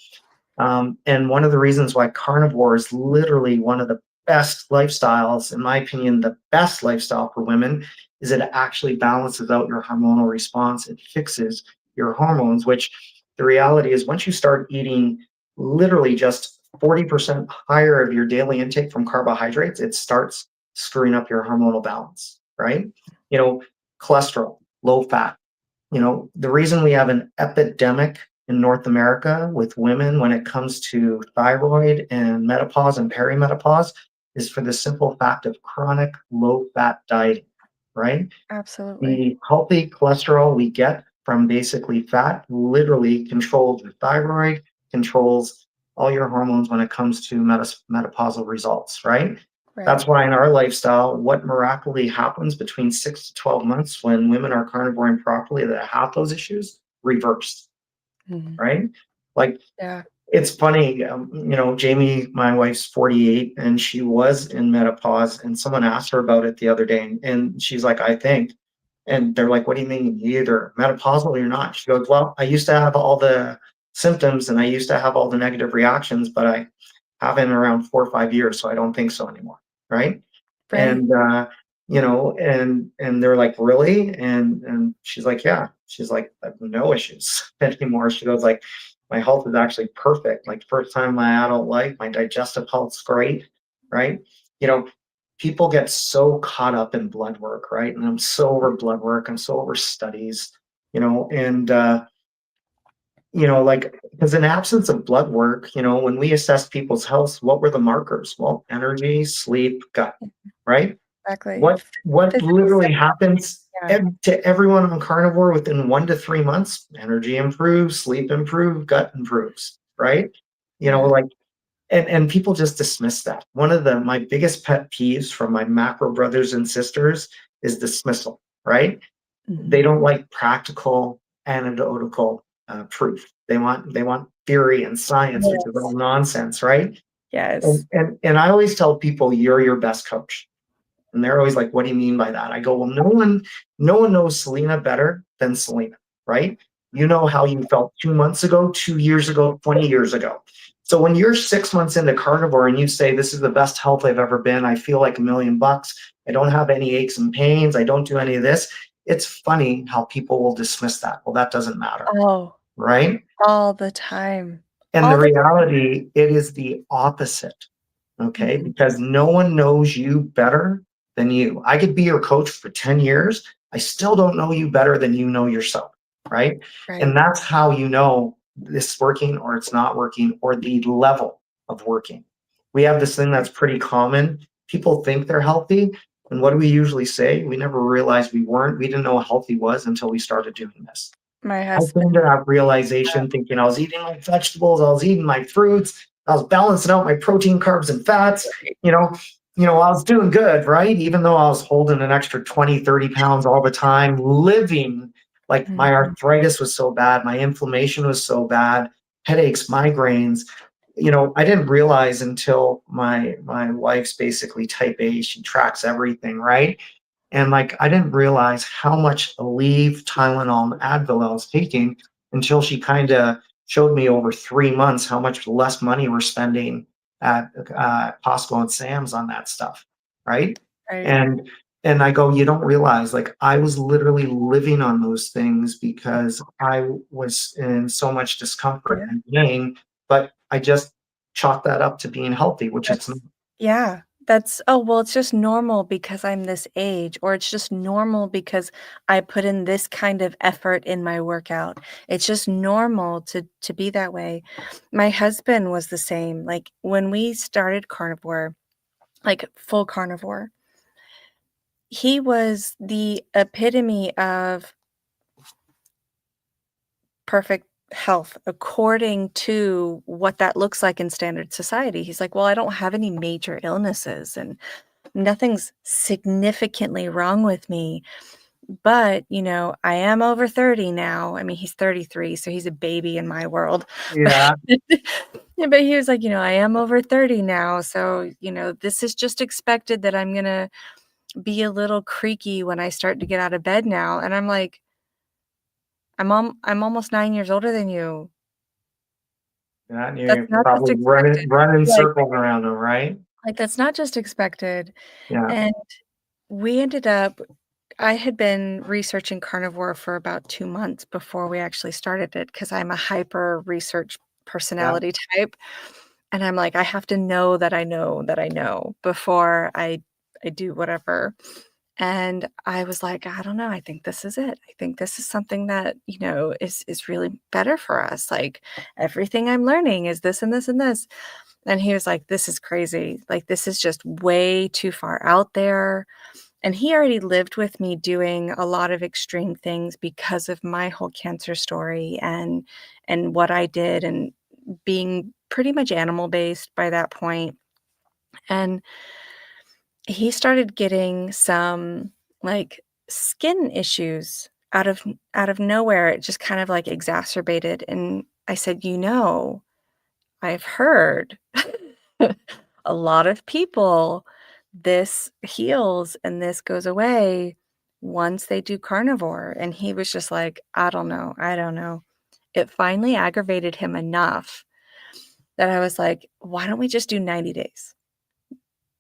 And one of the reasons why carnivore is literally one of the best lifestyles, in my opinion, the best lifestyle for women, is it actually balances out your hormonal response. It fixes your hormones, which the reality is once you start eating literally just 40% higher of your daily intake from carbohydrates, it starts screwing up your hormonal balance, right? Cholesterol, low fat. The reason we have an epidemic in North America with women when it comes to thyroid and menopause and perimenopause is for the simple fact of chronic low fat dieting, right? Absolutely. The healthy cholesterol we get from basically fat literally controls your thyroid, controls all your hormones when it comes to menopausal results, right? Right. That's why in our lifestyle, what miraculously happens between 6 to 12 months when women are carnivoring properly that have those issues reversed, right? Like, Yeah. it's funny, Jamie, my wife's 48 and she was in menopause, and someone asked her about it the other day, and she's like, I think. And they're like, what do you mean you're either menopausal or you're not? She goes, well, I used to have all the symptoms and I used to have all the negative reactions, but I haven't in around 4 or 5 years, so I don't think so anymore. Right. Right. And and they're like, really? And she's like, yeah. She's like, I have no issues anymore. She goes like, my health is actually perfect. Like first time in my adult life, my digestive health's great, right? You know, people get so caught up in blood work, right? And I'm so over blood work, I'm so over studies, and like, because in absence of blood work, when we assess people's health, what were the markers? Well, energy, sleep, gut, right? Exactly. What Physical literally symptoms. happens Yeah. to everyone on carnivore within 1 to 3 months? Energy improves, sleep improves, gut improves, right? Yeah. Like, and people just dismiss that. One of my biggest pet peeves from my macro brothers and sisters is dismissal, right? They don't like practical anecdotal proof. They want theory and science, which is all Yes. nonsense, right? Yes. And I always tell people you're your best coach. And they're always like, what do you mean by that? I go, well, no one knows Selena better than Selena, right? You know how you felt 2 months ago, 2 years ago, 20 years ago. So when you're 6 months into carnivore and you say, this is the best health I've ever been, I feel like $1,000,000, I don't have any aches and pains, I don't do any of this. It's funny how people will dismiss that. Well, that doesn't matter, Oh, right? all the time. And the All the time. reality, it is the opposite. Okay, Mhm. because no one knows you better than you. I could be your coach for 10 years. I still don't know you better than you know yourself, right? Right. And that's how you know this is working or it's not working, or the level of working. We have this thing that's pretty common. People think they're healthy. And what do we usually say? We never realized we weren't. We didn't know what healthy was until we started doing this. My I came to husband. that realization thinking I was eating my vegetables, I was eating my fruits, I was balancing out my protein, carbs, and fats. You know, I was doing good, right? Even though I was holding an extra 20, 30 pounds all the time, living like my Mhm. arthritis was so bad, my inflammation was so bad, headaches, migraines. I didn't realize until my wife's basically type A, she tracks everything, right? And like, I didn't realize how much Aleve, Tylenol, and Advil I was taking until she kind of showed me over 3 months how much less money we're spending at Costco and Sam's on that stuff, right? Right. And And I go, you don't realize, like, I was literally living on those things because I was in so much discomfort Yeah. and pain, but I just chalked that up to being healthy, which it's not. That's yeah. That's, "Oh, well, it's just normal because I'm this age," or, "It's just normal because I put in this kind of effort in my workout." It's just normal to be that way. My husband was the same, like, when we started carnivore, like, full carnivore, he was the epitome of perfect health according to what that looks like in standard society. He's like, "Well, I don't have any major illnesses, and nothing's significantly wrong with me, but, I am over 30 now." I mean, he's 33, so he's a baby in my world. Yeah, Yeah, but he was like, "I am over 30 now, so, this is just expected that I'm gonna be a little creaky when I start to get out of bed now." And I'm like, I'm almost 9 years older than you. yeah, and That's you're not just probably expected. running Like circles around them, right? that's not just expected. Yeah, And we ended up I had been researching carnivore for about 2 months before we actually started it because 'cause I'm a hyper research yeah, personality type, and I'm like, "I have to know that I know that I know before I do whatever." And I was like, "I don't know, I think this is it. I think this is something that, is really better for us. Like, everything I'm learning is this and this and this." And he was like, "This is crazy. Like, this is just way too far out there." And he already lived with me doing a lot of extreme things because of my whole cancer story and what I did and being pretty much animal based by that point. And he started getting some, like, skin issues out of nowhere. It just kind of, like, exacerbated, and I said, I've heard a lot of people, this heals and this goes away once they do carnivore." And he was just like, "I don't know. I don't know." It finally aggravated him enough that I was like, "Why don't we just do 90 days?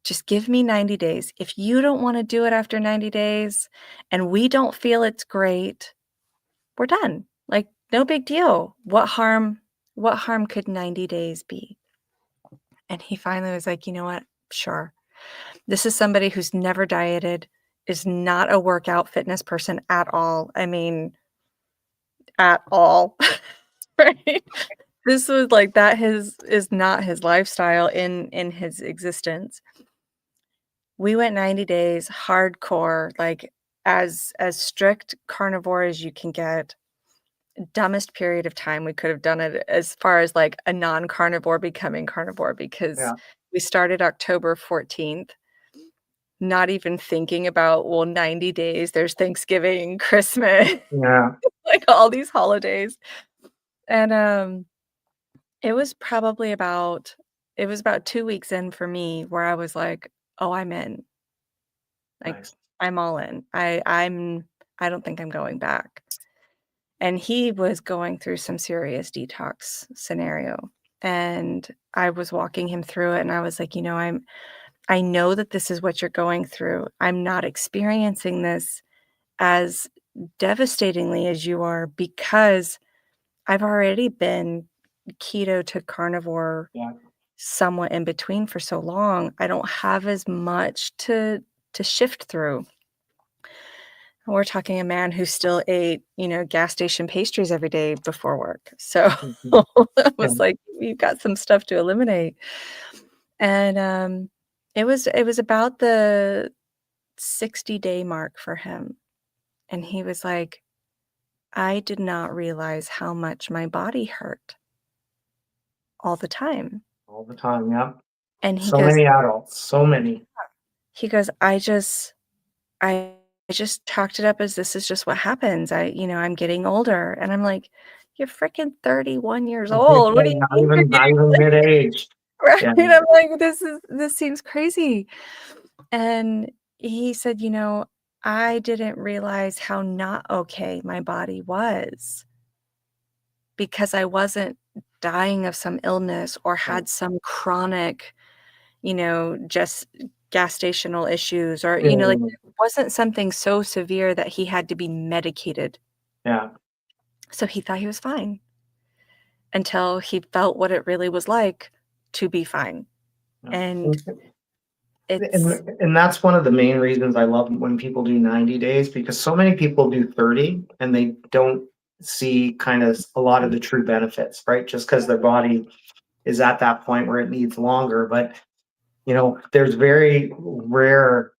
Just give me 90 days. If you don't want to do it after 90 days and we don't feel it's great, we're done. Like, no big deal. What harm could 90 days be?" And he finally was like, "You know what? Sure." This is somebody who's never dieted, is not a workout fitness person at all. I mean, at all. Right? This was like that his is not his lifestyle in his existence. We went 90 days hardcore, like, as strict carnivore as you can get. Dumbest period of time we could have done it as far as, like, a non-carnivore becoming carnivore because yeah, we started October 14th. Not even thinking about, well, 90 days, there's Thanksgiving, Christmas, yeah. like, all these holidays, and, it was probably about it was about 2 weeks in for me where I was like, "Oh, I'm in. Like, Nice. I'm all in. I don't think I'm going back." And he was going through some serious detox scenario, and I was walking him through it, and I was like, I know that this is what you're going through. I'm not experiencing this as devastatingly as you are because I've already been keto to carnivore Yeah, somewhat in between for so long. I don't have as much to shift through. We're talking a man who still ate, gas station pastries every day before work. So mhm, I yeah, was like, "You've got some stuff to eliminate." And it was about the 60-day mark for him. And he was like, "I did not realize how much my body hurt all the time." all the time, yeah. And he So goes many adults, so many. he goes, I just chalked it up as this is just what happens. I'm getting older." And I'm like, "You're freaking 31 years old. What do you Not mean you're even not getting" even mid-age. right? Yeah, I'm like, this seems crazy." And he said, "I didn't realize how not okay my body was because I wasn't dying of some illness or yeah, had some chronic, just gas stational issues, or, like, Yeah. it wasn't something so severe that he had to be medicated. Yeah. So he thought he was fine until he felt what it really was like to be fine. And it's And that's one of the main reasons I love when people do 90 days, because so many people do 30 and they don't see kind of a lot of the true benefits, right? Just because their body is at that point where it needs longer. But, there's very rare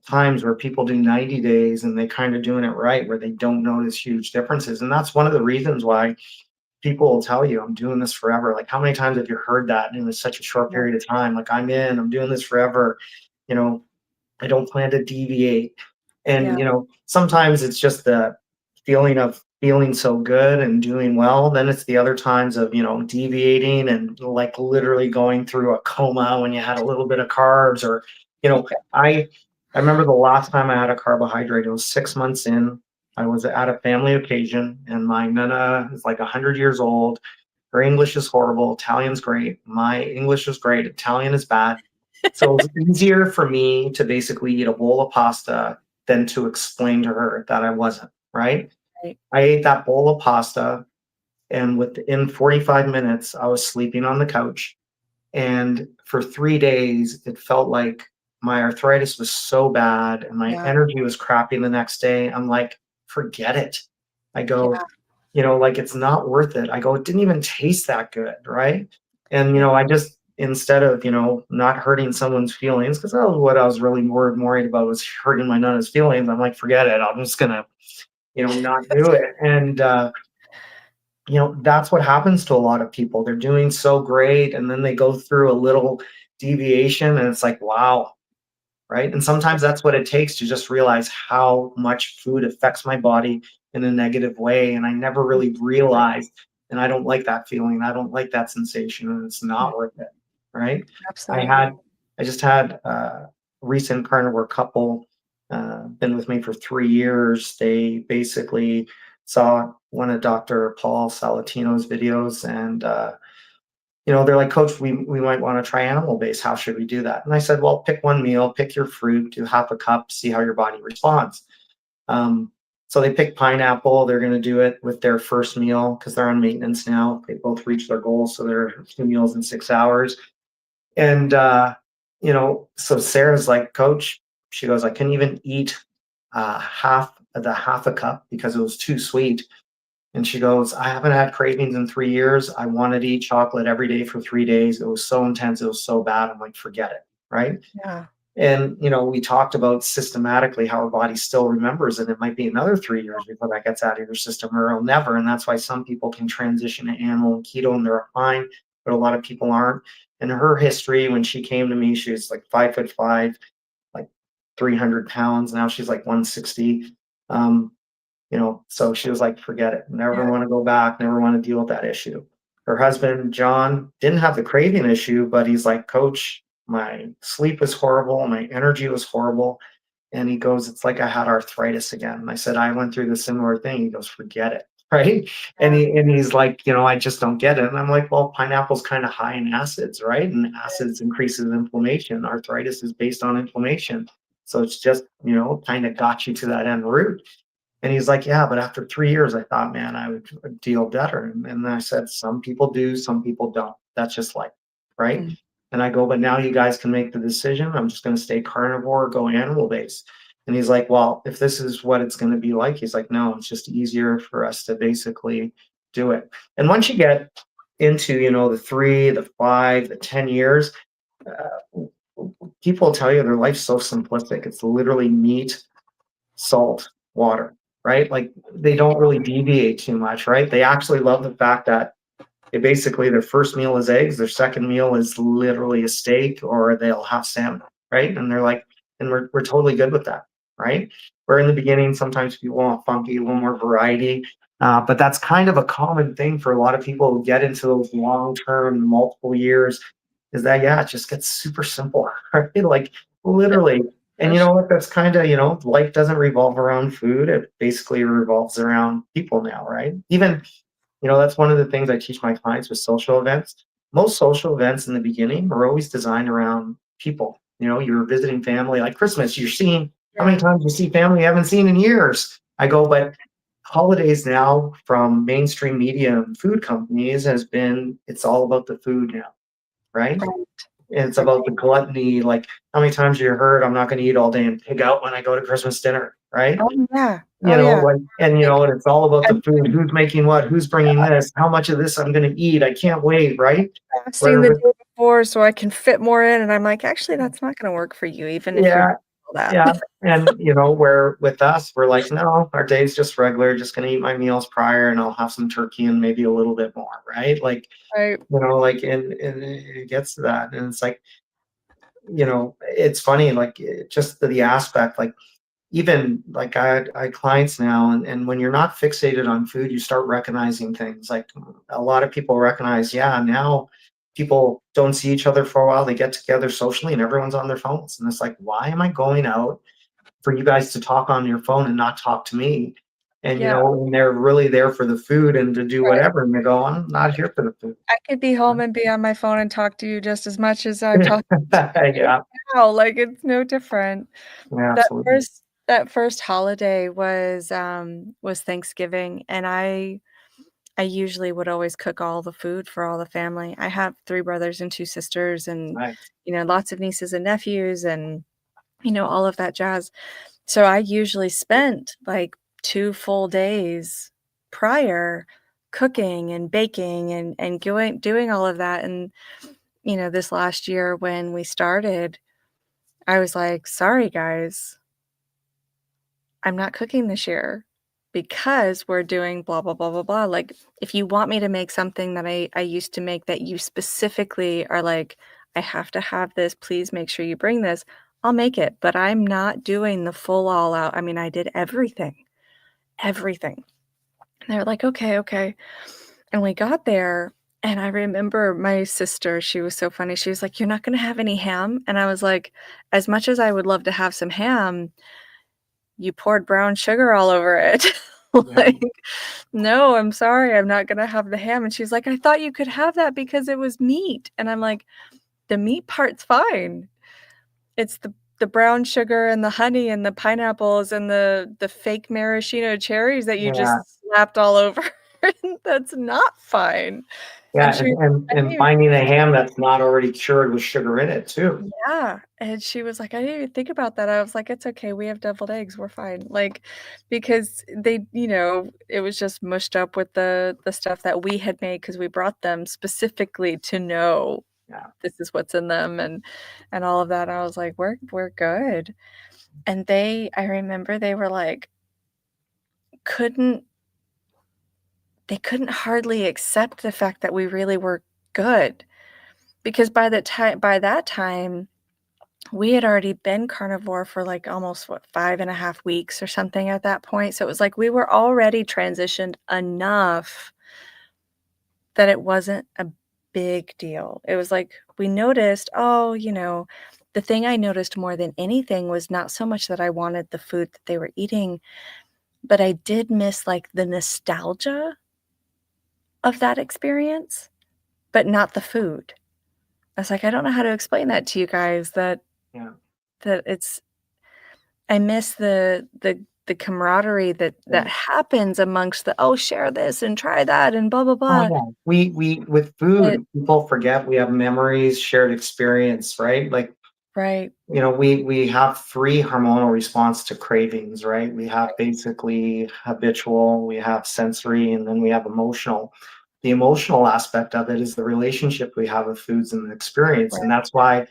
times where people do 90 days and they kind of doing it right, where they don't notice huge differences. And that's one of the reasons why people will tell you, I'm doing this forever. Like, how many times have you heard that in such a short yeah, period of time? Like, I'm doing this forever. You know, I don't plan to deviate. And, yeah, sometimes it's just the feeling of feeling so good and doing well. Then it's the other times of, deviating and like literally going through a coma when you had a little bit of carbs, or, I remember the last time I had a carbohydrate, it was 6 months in. I was at a family occasion and my nana is like 100 years old. Her English is horrible. Italian's great. My English is great. Italian is bad. So it was easier for me to basically eat a bowl of pasta than to explain to her that I wasn't, right? right. I ate that bowl of pasta, and within 45 minutes, I was sleeping on the couch. And for 3 days, it felt like my arthritis was so bad and my Yeah, energy was crappy the next day. I'm like, forget it. I go, yeah, like, it's not worth it. I go, it didn't even taste that good, right? And, yeah, I just, instead of, not hurting someone's feelings, because that was what I was really more worried about, was hurting my nana's feelings. I'm like, forget it. I'm just going to, not do it. And, that's what happens to a lot of people. They're doing so great. And then they go through a little deviation and it's like, wow, right? And sometimes that's what it takes to just realize how much food affects my body in a negative way. And I never really absolutely, realized, and I don't like that feeling. I don't like that sensation, and it's mm, not worth it, right? I absolutely. had, I just had a recent carnivore couple, been with me for 3 years. They basically saw one of Dr. Paul Salatino's videos, and they're like, Coach, we might want to try animal based. How should we do that? And I said, well, pick one meal, pick your fruit, do half a cup, see how your body responds. Um, so they picked pineapple. They're going to do it with their first meal because they're on maintenance now. They both reached their goals, so they're 2 meals in 6 hours. And so Sarah's like, Coach, she goes, I couldn't even eat half a cup because it was too sweet. And she goes, I haven't had cravings in 3 years. I wanted to eat chocolate every day for 3 days. It was so intense. It was so bad. I'm like, forget it. Right. Yeah, And, we talked about systematically how our body still remembers, and it might be another 3 years before that gets out of your system, or it'll never. And that's why some people can transition to animal and keto and they're fine, but a lot of people aren't. And her history, when she came to me, she was like 5'5", like 300 pounds. Now she's like 160. Um, so she was like, forget it. yeah, Never want to go back, never want to deal with that issue. Her husband, John, didn't have the craving issue, but he's like, Coach, my sleep is horrible. My energy was horrible. And he goes, it's like I had arthritis again. And I said, I went through the similar thing. He goes, forget it. Right. And yeah, he's like, I just don't get it. And I'm like, well, pineapple's kind of high in acids, right? And it acids is. increases inflammation. Arthritis is based on inflammation. So it's just, kind of got you to that end route. And he's like, yeah, but after 3 years, I thought, man, I would deal better. And I said, some people do, some people don't. That's just life, right? Mm, And I go, but now you guys can make the decision. I'm just going to stay carnivore, go animal based. And he's like, well, if this is what it's going to be like, he's like, no, it's just easier for us to basically do it. And once you get into, the 3, the 5, the 10 years, uh, people tell you their life's so simplistic. It's literally meat, salt, water, right? Like, they don't really deviate too much, right? They actually love the fact that their first meal is eggs, their second meal is literally a steak, or they'll have salmon, right? And they're like, and we're totally good with that, right? Where in the beginning, sometimes people want funky, a little more variety. But that's kind of a common thing for a lot of people who get into those long-term, multiple years, is that, yeah, it just gets super simple, right? Like, yeah, literally. And for you sure. know what? That's kind of, life doesn't revolve around food. It basically revolves around people now, right? Even, that's one of the things I teach my clients with social events. Most social events in the beginning are always designed around people. You know, you're visiting family, like Christmas, you're seeing, how many Yeah. times you see family you haven't seen in years? I go, but holidays now from mainstream media and food companies has been, it's all about the food now, right? Right. And it's about the gluttony. Like, how many times you heard, I'm not going to eat all day and pig out when I go to Christmas dinner, right? Oh, yeah. You Oh, know, yeah. like, and you Like, know, and it's all about the I'm food. Who's making what? Who's bringing this? How much of this I'm going to eat? I can't wait, right? fasting Where the with, day before so I can fit more in, and I'm like, "Actually, that's not gonna work for you even if you're yeah, doing all that." yeah. And you know, where with us, we're like, no, our day's just regular, just going to eat my meals prior, and I'll have some turkey and maybe a little bit more, right? Like, Right. you know, like, and it gets to that. And it's like, you know, it's funny, like, just the aspect, like, even like I had clients now, and when you're not fixated on food, you start recognizing things. Like, a lot of people recognize, yeah, now people don't see each other for a while. They get together socially, and everyone's on their phones. And it's like, why am I going out for you guys to talk on your phone and not talk to me? And you Yeah, know, and they're really there for the food and to do right. whatever. And they go, I'm not here for the food. I could be home and be on my phone and talk to you just as much as I'm talking to you Yeah, now, like, it's no different. yeah, That absolutely. first that first holiday was Thanksgiving, and I usually would always cook all the food for all the family. I have 3 brothers and 2 sisters and, Nice. lots of nieces and nephews and, all of that jazz. So I usually spent, like, 2 full days prior cooking and baking and doing all of that, and, this last year when we started, I was like, "Sorry, guys. I'm not cooking this year because we're doing blah, blah, blah, blah, blah." Like, if you want me to make something that I used to make that you specifically are like, "I have to have this, please make sure you bring this," I'll make it, but I'm not doing the full all out. I mean, I did everything, everything. And they were like, "Okay, okay." And we got there, and I remember my sister, she was so funny. She was like, "You're not gonna have any ham?" And I was like, "As much as I would love to have some ham, you poured brown sugar all over it." Yeah, Like, "No, I'm sorry, I'm not gonna have the ham." And she's like, "I thought you could have that because it was meat." And I'm like, "The meat part's fine. It's the brown sugar and the honey and the pineapples and the fake maraschino cherries that you yeah. just slapped all over. That's not fine." And Yeah, she was like, "I and didn't even." finding a ham that's not already cured with sugar in it too. Yeah, and she was like, "I didn't even think about that." I was like, "It's okay, we have deviled eggs, we're fine." Like, because it was just mushed up with the stuff that we had made because we brought them specifically to know Yeah, this is what's in them and all of that. I was like, "We're good." And I remember they were like, couldn't they couldn't hardly accept the fact that we really were good because by that time we had already been carnivore for, like, almost, 5.5 weeks or something at that point, so it was like we were already transitioned enough that it wasn't a big deal. It was like we noticed, oh, the thing I noticed more than anything was not so much that I wanted the food that they were eating, but I did miss, like, the nostalgia of that experience, but not the food. I was like, "I don't know how to explain that to you guys, yeah, that it's." I miss the camaraderie that yeah. happens amongst "Oh, share this and try that and blah, blah, Oh blah." yeah. We with But food, people forget we have memories, shared experience, right? Like, right, you know, we have three hormonal response to cravings, right? We have right, basically habitual, we have sensory, and then we have emotional. The emotional aspect of it is the relationship we have with foods and the experience, and right, that's why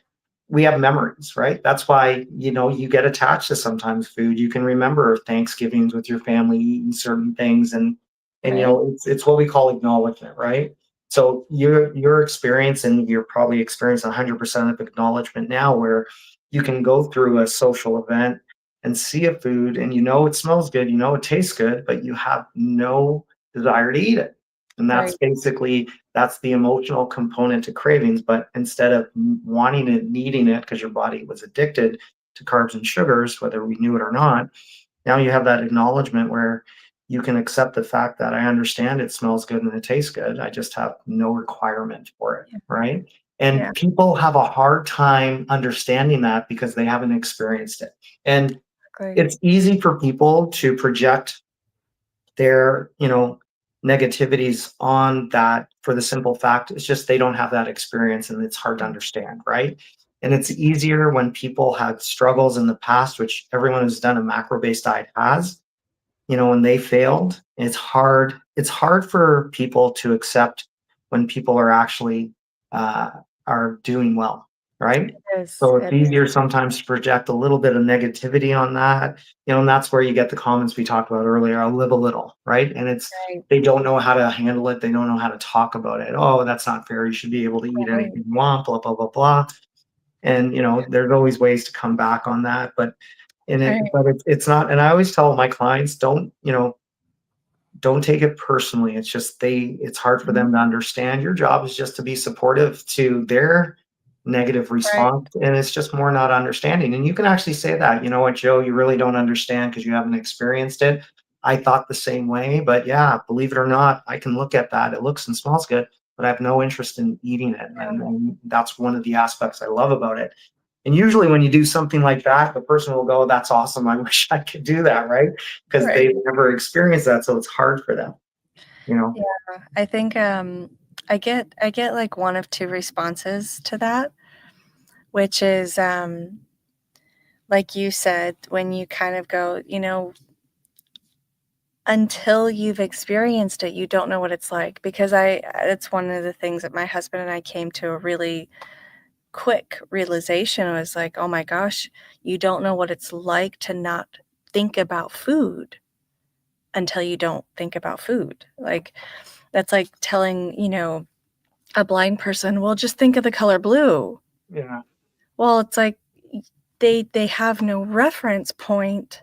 we have memories, right? That's why, you know, you get attached to sometimes food. You can remember Thanksgivings with your family eating certain things, and you right, know, it's what we call acknowledgement, right? So your experience, and you're probably experiencing 100% of acknowledgement now, where you can go through a social event and see a food, and you know it smells good, you know it tastes good, but you have no desire to eat it. And that's right, basically, that's the emotional component to cravings. But instead of wanting it, needing it, because your body was addicted to carbs and sugars, whether we knew it or not, now you have that acknowledgement where you can accept the fact that I understand it smells good and it tastes good. I just have no requirement for it, yeah, right? And Yeah. people have a hard time understanding that because they haven't experienced it. And Exactly. it's easy for people to project their, negativities on that for the simple fact it's just they don't have that experience and it's hard to understand, right? And it's easier when people had struggles in the past, which everyone who's done a macro-based diet has, when they failed. It's hard for people to accept when people are actually uh, are doing well, right? It is. So it's It is. easier sometimes to project a little bit of negativity on that, and that's where you get the comments we talked about earlier. I'll live a little, right? And it's Right. they don't know how to handle it. They don't know how to talk about it. Oh, that's not fair. You should be able to eat Right. anything you want. Blah blah blah blah. And there's always ways to come back on that, but Right. it's not. And I always tell my clients, don't take it personally. It's just it's hard for Mhm. them to understand. Your job is just to be supportive to their negative Right. response. And it's just more not understanding. And you can actually say that, you know what, Joe, you really don't understand because you haven't experienced it. I thought the same way, but yeah, believe it or not, I can look at that. It looks and smells good, but I have no interest in eating it. And that's one of the aspects I love about it. And usually when you do something like that, the person will go, that's awesome. I wish I could do that, right? Because Right. they've never experienced that. So it's hard for them, you know? Yeah. I think I get like one of two responses to that, which is like you said, when you kind of go, until you've experienced it, you don't know what it's like. Because it's one of the things that my husband and I came to a really quick realization was like, oh my gosh, you don't know what it's like to not think about food until you don't think about food. Like, that's like telling, a blind person, well, just think of the color blue. Yeah. Well, it's like they have no reference point,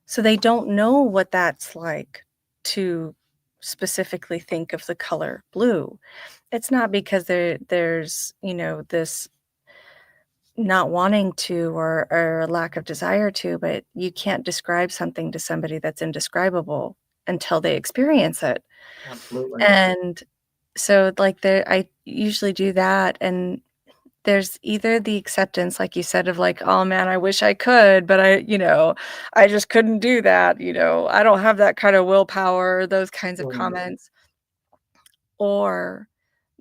so they don't know what that's like to specifically think of the color blue. It's not because there's, this not wanting to or a lack of desire to, but you can't describe something to somebody that's indescribable until they experience it. Absolutely. And so, like, I usually do that, and there's either the acceptance, like you said, of like, "Oh, man, I wish I could, but I just couldn't do that, I don't have that kind of willpower," those kinds of Mm, comments, or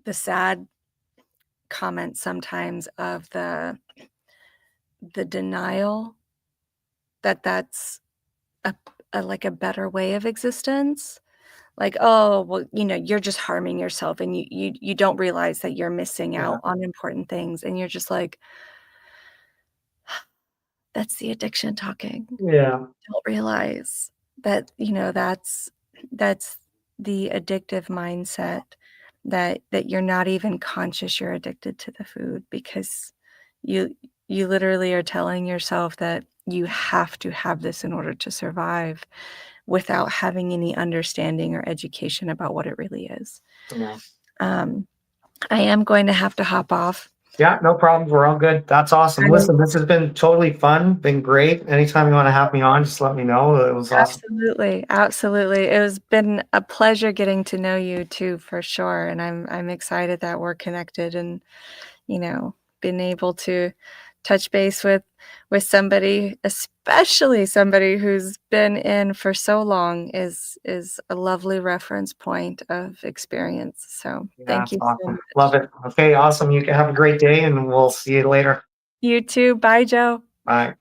the sad comments sometimes of the denial that that's a like, a better way of existence. Like, "Oh, well, you're just harming yourself, and you don't realize that you're missing yeah. out on important things," and you're just like, "That's the addiction talking." Yeah. Don't realize that, that's the addictive mindset that you're not even conscious you're addicted to the food because you you literally are telling yourself that you have to have this in order to survive without having any understanding or education about what it really is. Yeah. Um, I am going to have to hop off. Yeah, no problems. We're all good. That's awesome. I Listen, this has been totally fun, been great. Anytime you want to have me on, just let me know. It was awesome. Absolutely, absolutely. It has been a pleasure getting to know you too, for sure, and I'm excited that we're connected and, been able to touch base with somebody, especially somebody who's been in for so long is a lovely reference point of experience. So, Yeah, thank it's you so awesome. Love much. it. Okay, awesome. You can have a great day and we'll see you later. You too. Bye, Joe. Bye.